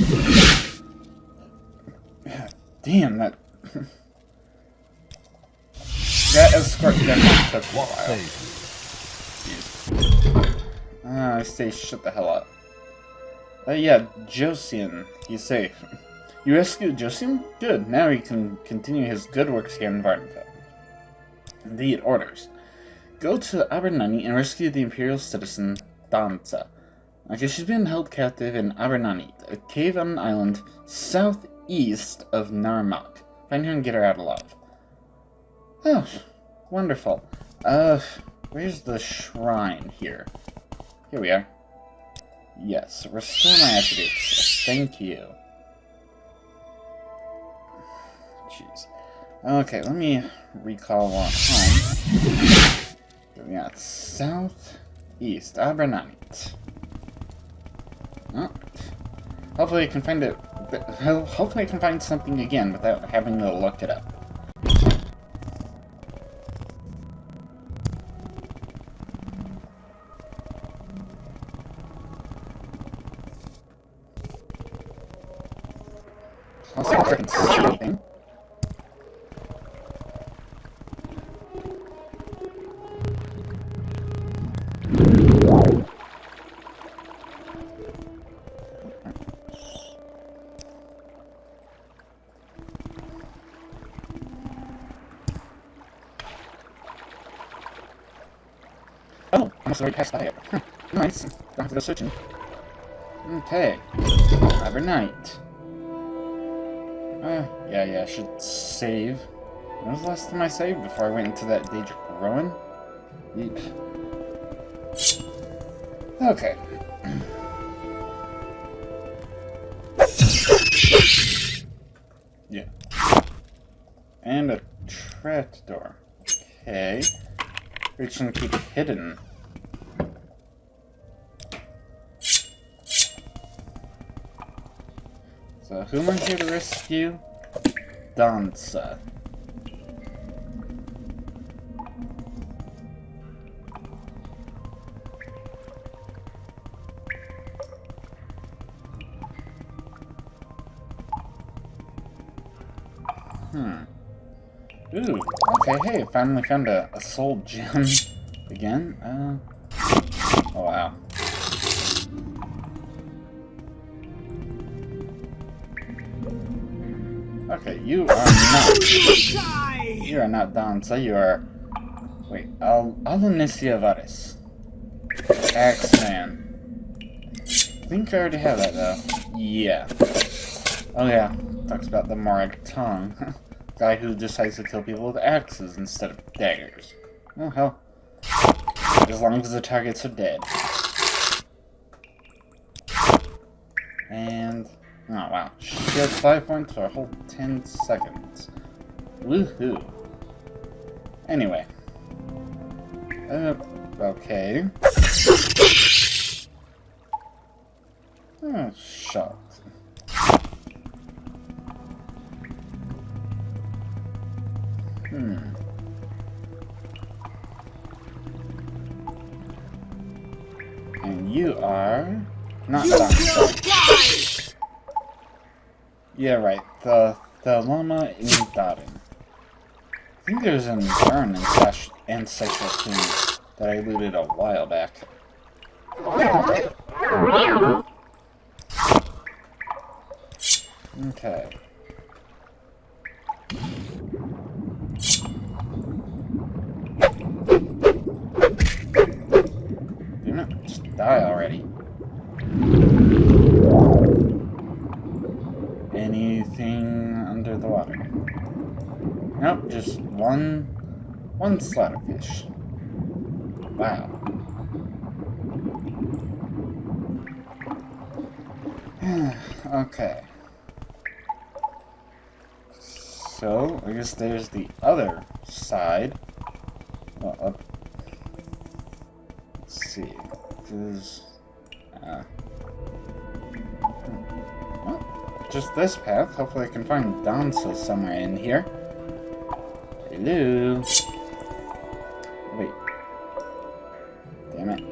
Damn, that... that escort definitely took a while. Jeez. I say shut the hell up. Yeah, Josian. He's safe. You rescued Josian? Good. Now he can continue his good works here in Vardenfell. Indeed, orders. Go to Abernani and rescue the Imperial citizen, Danza. Okay, she's been held captive in Abernani, a cave on an island southeast of Narmak. Find her and get her out alive. Oh, wonderful. Where's the shrine here? Here we are. Yes, restore my attributes. Thank you. Jeez. Okay, let me recall on home. We got southeast, Abernanit. Oh. Hopefully I can find it. Hopefully I can find something again without having to look it up. I'll see if I can see anything. Oh, almost already passed by it. Nice. Don't have to go searching. Okay. Overnight. Yeah, I should save. When was the last time I saved before I went into that Daedric ruin? Yeep. Okay. Yeah. and a trapdoor. Okay. Reach and keep hidden. So, who am I here to rescue? Dansa. Ooh, okay, hey, finally found a soul gem again. Oh wow. Okay, you are not. You are not Danza, you are. Wait, Alunicia Varis. Axeman. I think I already have that though. Yeah. Oh yeah, talks about the Morag tongue. Guy who decides to kill people with axes instead of daggers. Oh hell. As long as the targets are dead. And oh wow. Shield 5 points for a whole 10 seconds. Woohoo. Anyway. Okay. Oh, shucks. And you are not done. Yeah, right. The llama in Darin. I think there's an urn in ancestral tomb that I looted a while back. Okay. Just die already. Anything under the water? Nope, just one slaughterfish. Wow. Okay. So, I guess there's the other side. Well, up. Let's see. There's. Well, just this path. Hopefully I can find Dansa somewhere in here. Hello? Wait. Damn it.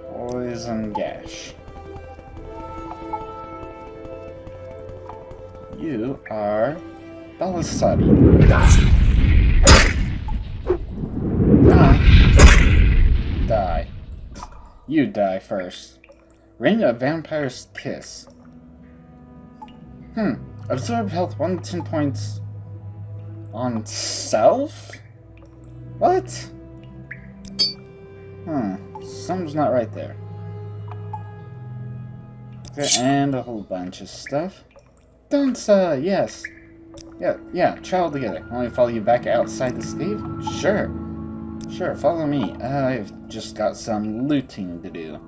Poison gash. You are Balasati. Die. You die first. Ring of Vampire's Kiss. Absorb health 1 to 10 points on self? What? Something's not right there. Okay, and a whole bunch of stuff. Dansa, yes. Yeah, travel together. Want me to follow you back outside this cave? Sure, follow me. I've just got some looting to do.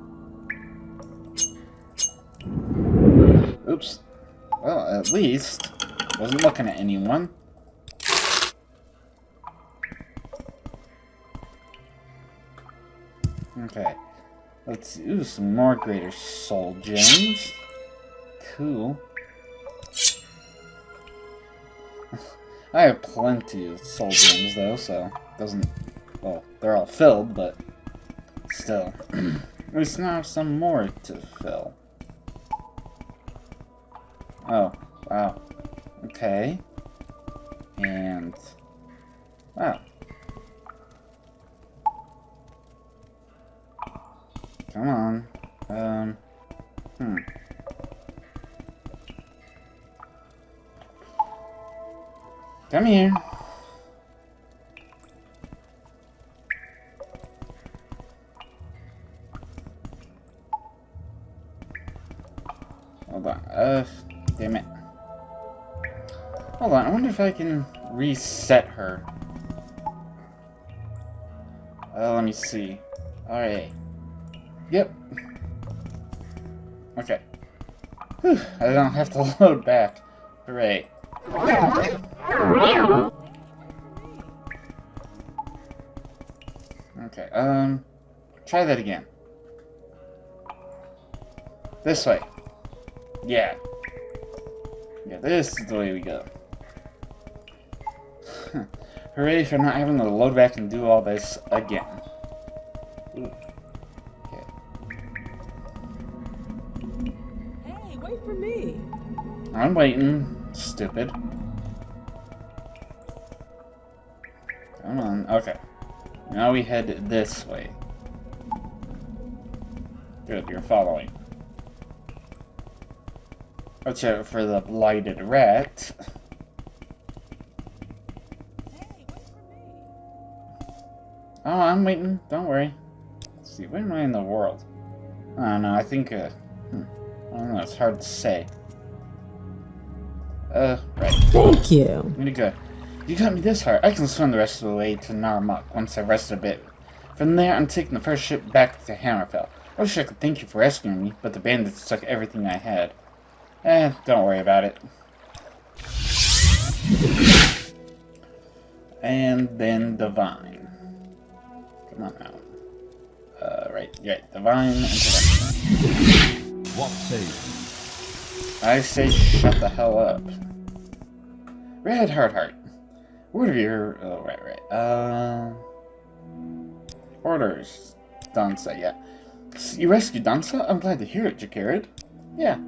Oops. Well, at least wasn't looking at anyone. Okay. Let's see. Ooh, some more greater soul gems. Cool. I have plenty of soul gems though, so it doesn't. Well, they're all filled, but still. At least now I have some more to fill. Oh, wow. Okay. And wow. Come on. Come here. Hold on. Damn it. Hold on, I wonder if I can reset her. Let me see. Alright. Yep. Okay. Whew, I don't have to load back. Hooray. Okay, try that again. This way. Yeah. Yeah, this is the way we go. Hooray for not having to load back and do all this again. Ooh. Okay. Hey, wait for me. I'm waiting. Stupid. Come on. Okay. Now we head this way. Good, you're following. Watch out for the blighted rat. Oh, I'm waiting. Don't worry. Let's see, where am I in the world? I don't know. I think, I don't know. It's hard to say. Right. Thank you. Way to go. You got me this far. I can swim the rest of the way to Narmak once I've rested a bit. From there, I'm taking the first ship back to Hammerfell. I wish I could thank you for rescuing me, but the bandits took everything I had. Don't worry about it. And then Divine. Come on now. Right. Divine intervention. What say? I say shut the hell up. Red Heart. What are your... Oh, right. Orders. Dansa, yeah. You rescued Dansa? I'm glad to hear it, Jacarid. Yeah.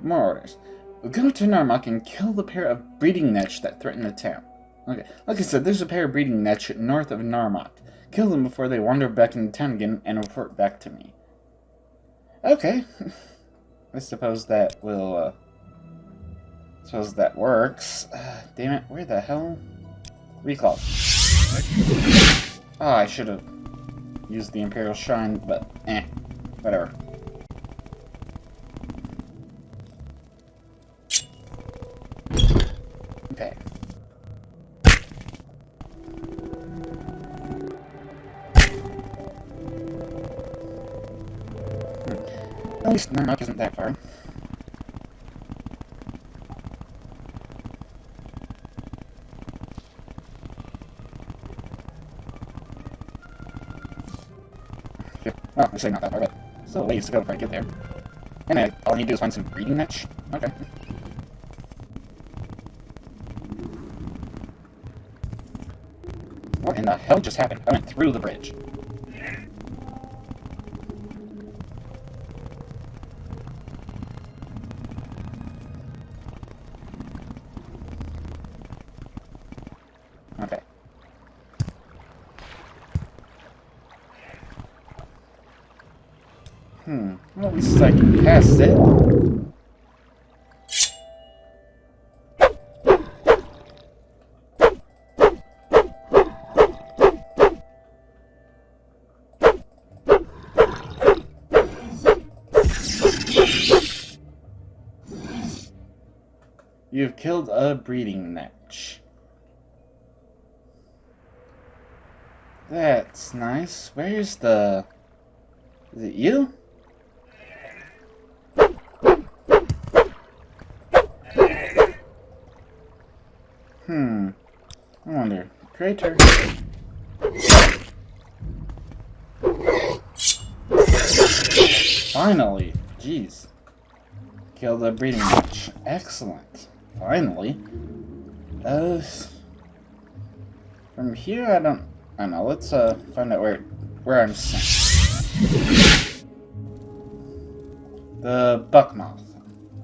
More orders. We'll go to Narmak and kill the pair of breeding netch that threaten the town. Okay. Like I said, there's a pair of breeding netch north of Narmak. Kill them before they wander back into town again and report back to me. Okay. I suppose that will, suppose that works. Damn it, where the hell? Recall. Oh, I should have used the Imperial Shrine, but whatever. Okay. At least Narmak isn't that far. Well, I'm saying not that far, but still a ways to go before I get there. And all I need to do is find some breeding netch. Okay. What in the hell just happened? I went through the bridge. Okay. Well, at least I can pass it. You've killed a breeding netch. That's nice. Where's the... Is it you? I wonder. Crater. Finally. Jeez. Killed a breeding netch. Excellent. Finally. From here, I don't know. Let's find out where I'm sent. The Buckmouth.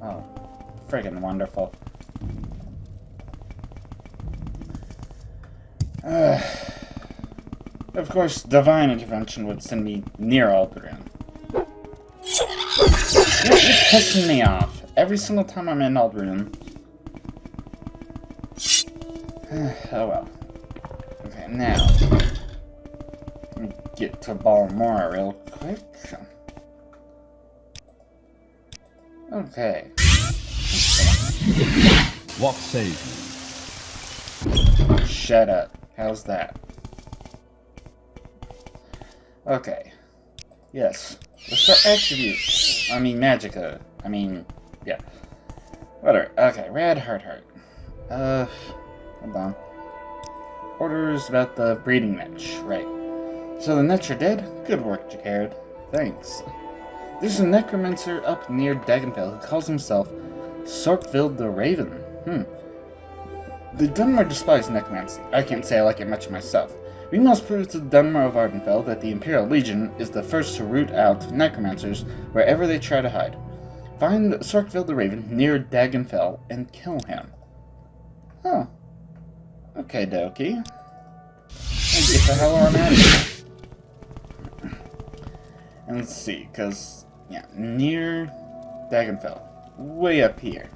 Oh, friggin' wonderful. Of course, divine intervention would send me near Alderaan. You're pissing me off every single time I'm in Alderaan. Oh well. Okay, now let me get to Balmora real quick. Okay. What say? Shut up. How's that? Okay. Yes. What's our attributes? I mean, Magicka. I mean, yeah. Whatever. Okay, Red Heart. Hold on. Orders about the breeding niche, right. So the niche are dead? Good work, Jacared. Thanks. There's a necromancer up near Dagenfell who calls himself Sorkville the Raven. The Dunmer despise necromancy. I can't say I like it much myself. We must prove to the Dunmer of Ardenfell that the Imperial Legion is the first to root out necromancers wherever they try to hide. Find Sorkville the Raven near Dagenfell and kill him. Oh. Okay, dokie. And get the hell on out of here. And let's see, because, yeah, near Dagenfell. Way up here.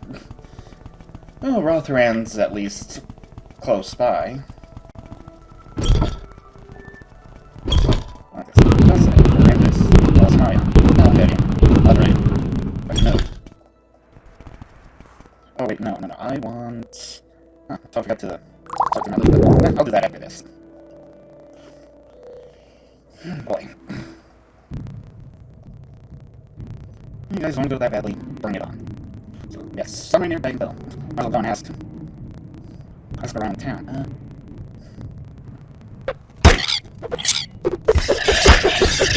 Well, Rothrand's at least close by. That's horrendous. Lost Mario. No, Daddy. Other way. Fucking no. Oh, wait, no. I want... Huh, I forgot to... I'll do that after this. Boy. You guys want to go that badly? Bring it on. So, yes, somewhere near Dagenfell. Might as well go and ask around town.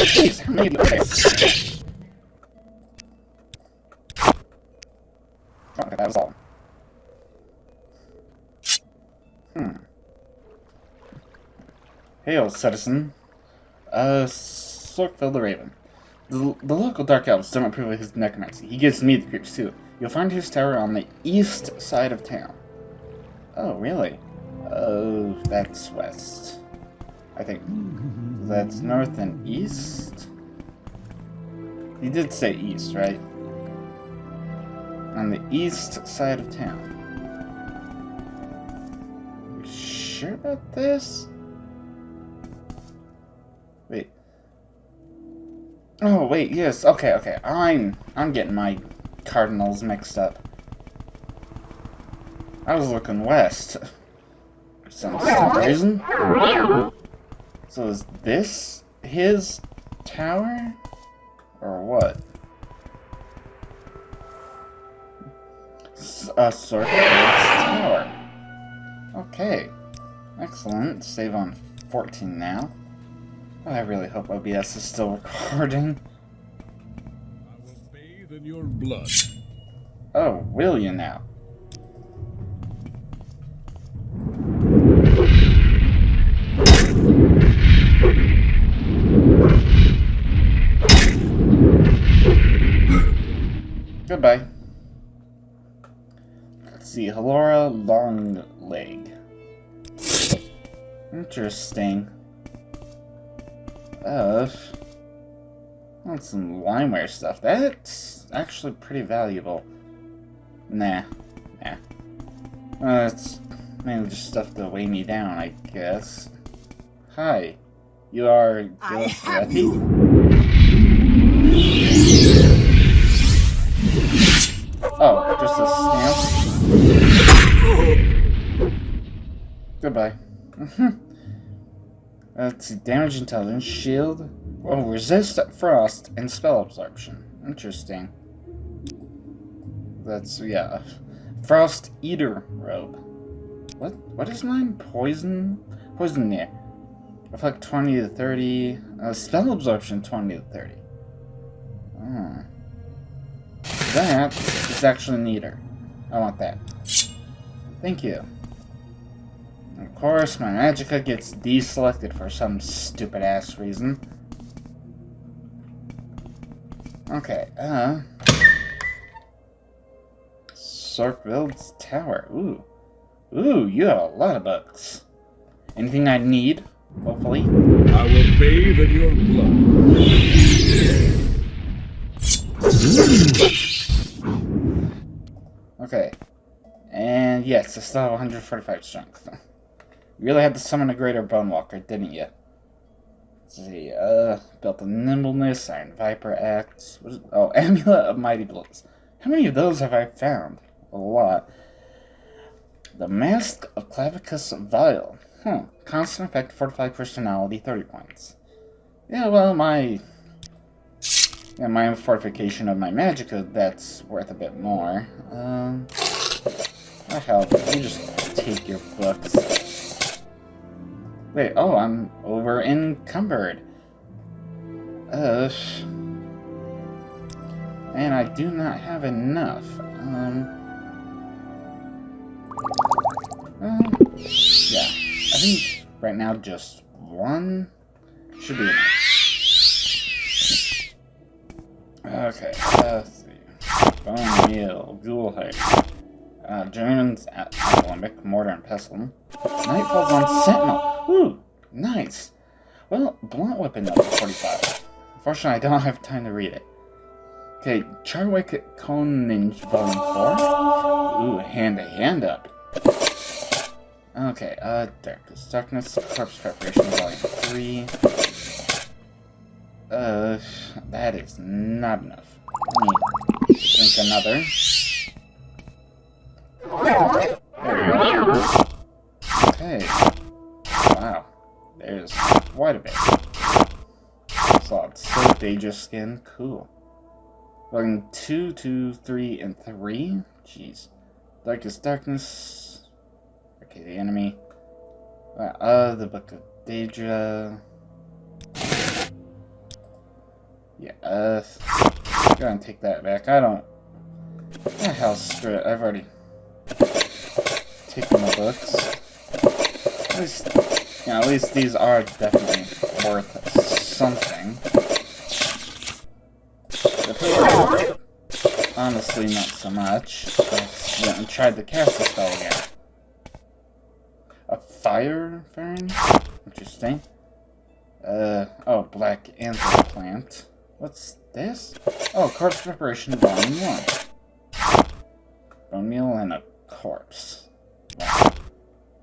Jeez, how many of you are there? Oh, okay, that was all. Hail, citizen. Sorkville the Raven. The local Dark Elves don't approve of his necromancy. He gives me the creeps, too. You'll find his tower on the east side of town. Oh, really? Oh, that's west. I think that's north and east? He did say east, right? On the east side of town. You sure about this? Wait. Oh, wait, yes, okay. I'm getting my cardinals mixed up. I was looking west. For some stupid reason. So is this his tower? Or what? Sorkville's tower. Okay. Excellent. Save on 14 now. I really hope OBS is still recording. I will bathe in your blood. Oh, will you now? Goodbye. Let's see, Halora Longleg. Interesting. Want some limeware stuff. That's actually pretty valuable. Nah. It's mainly just stuff to weigh me down, I guess. Hi. You are Gilstrati? Oh, just a stamp? Goodbye. Let's see, damage intelligence, shield, resist frost, and spell absorption. Interesting. That's, yeah, frost eater robe. What is mine? Poison? Poisoneer. Reflect 20 to 30, spell absorption 20 to 30. That is actually neater. I want that. Thank you. Of course, my magicka gets deselected for some stupid-ass reason. Okay, Sorkville's tower. Ooh, you have a lot of books. Anything I need, hopefully. I will bathe in your blood. Okay. And yes, I still have 145 strength. You really had to summon a greater bone walker, didn't you? Let's see, built a nimbleness, Iron Viper Axe. Amulet of Mighty Blows. How many of those have I found? A lot. The Mask of Clavicus Vile. Constant effect, fortified personality, 30 points. Yeah, well, my fortification of my magicka, that's worth a bit more. Oh, hell, you just take your books. Wait, oh, I'm over encumbered. And I do not have enough. Yeah. I think right now just one should be enough. Okay, let's see. Bone Meal, Ghoulhide. German's Alembic, Mortar and Pestle. Nightfall's on Sentinel. Ooh, nice. Well, Blunt Weapon up to 45. Unfortunately, I don't have time to read it. Okay, Charwick Cone Ninja Volume 4. Ooh, Hand Up. Okay, Darkness, Corpse Preparation Volume 3. That is not enough. Let me drink another. There we go. Okay. Wow. There's quite a bit. Slot Soap, Aegis Skin, cool. Volume 2, 2, 3, and 3. Jeez. Darkest Darkness. Okay, the enemy. The Book of Daedra. Yeah, go and take that back. I don't. Yeah, hell, screw it. I've already taken the books. At least, at least these are definitely worth something. The paper, honestly, not so much. I tried to cast the spell again. A fire fern? Interesting. Oh, Black Anther Plant. What's this? Oh, Corpse Preparation Volume 1. Bone Meal and a Corpse. Wow.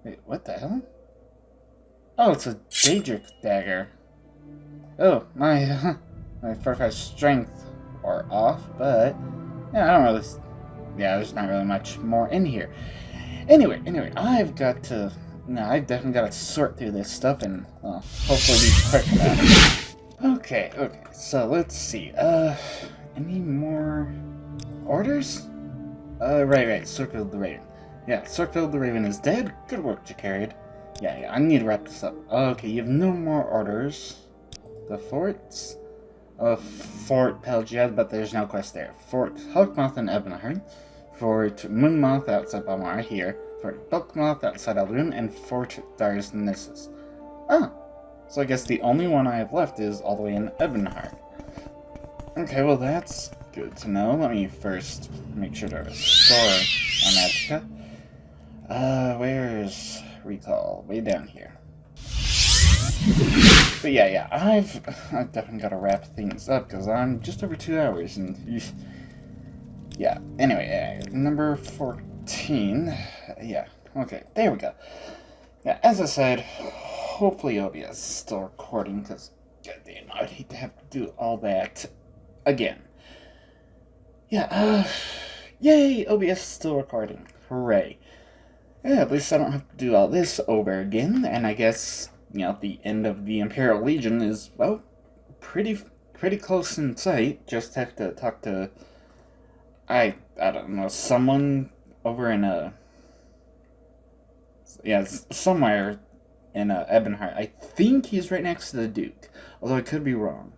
Wait, what the hell? Oh, it's a Daedric Dagger. Oh, my fortified strength are off, but yeah, I don't really. Yeah, there's not really much more in here. Anyway, I've got to. No, I've definitely got to sort through this stuff and hopefully be quick about it. Okay, so let's see. Any more orders? Right. Circled the Raven. Yeah, Circled the Raven is dead. Good work, Jakariad. Yeah, I need to wrap this up. Okay, you have no more orders. The forts? Fort Pelgiad, but there's no quest there. Fort Hawkmoth and Ebonheart. Fort Moonmoth outside Balmar here. Fort Bulkmoth outside Alrune, and Fort Dars Nissus. Oh, so I guess the only one I have left is all the way in Ebonheart. Okay, well that's good to know. Let me first make sure to restore our Magicka. Where's Recall? Way down here. But yeah, I've definitely got to wrap things up because I'm just over 2 hours and yeah. Anyway, number 14. Yeah. Okay, there we go. Yeah, as I said, hopefully OBS is still recording because goddamn, I'd hate to have to do all that again. Yeah. Yay! OBS is still recording. Hooray! Yeah, at least I don't have to do all this over again, and I guess, the end of the Imperial Legion is, well, pretty close in sight. Just have to talk to, I don't know, someone over in somewhere in Ebonheart. I think he's right next to the Duke, although I could be wrong.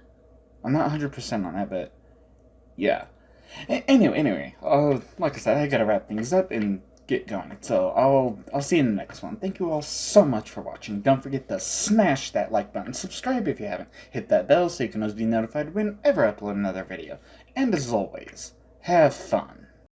I'm not 100% on that, but yeah. Anyway, like I said, I gotta wrap things up and get going. So I'll see you in the next one. Thank you all so much for watching. Don't forget to smash that like button, subscribe if you haven't, hit that bell so you can always be notified whenever I upload another video. And as always, have fun.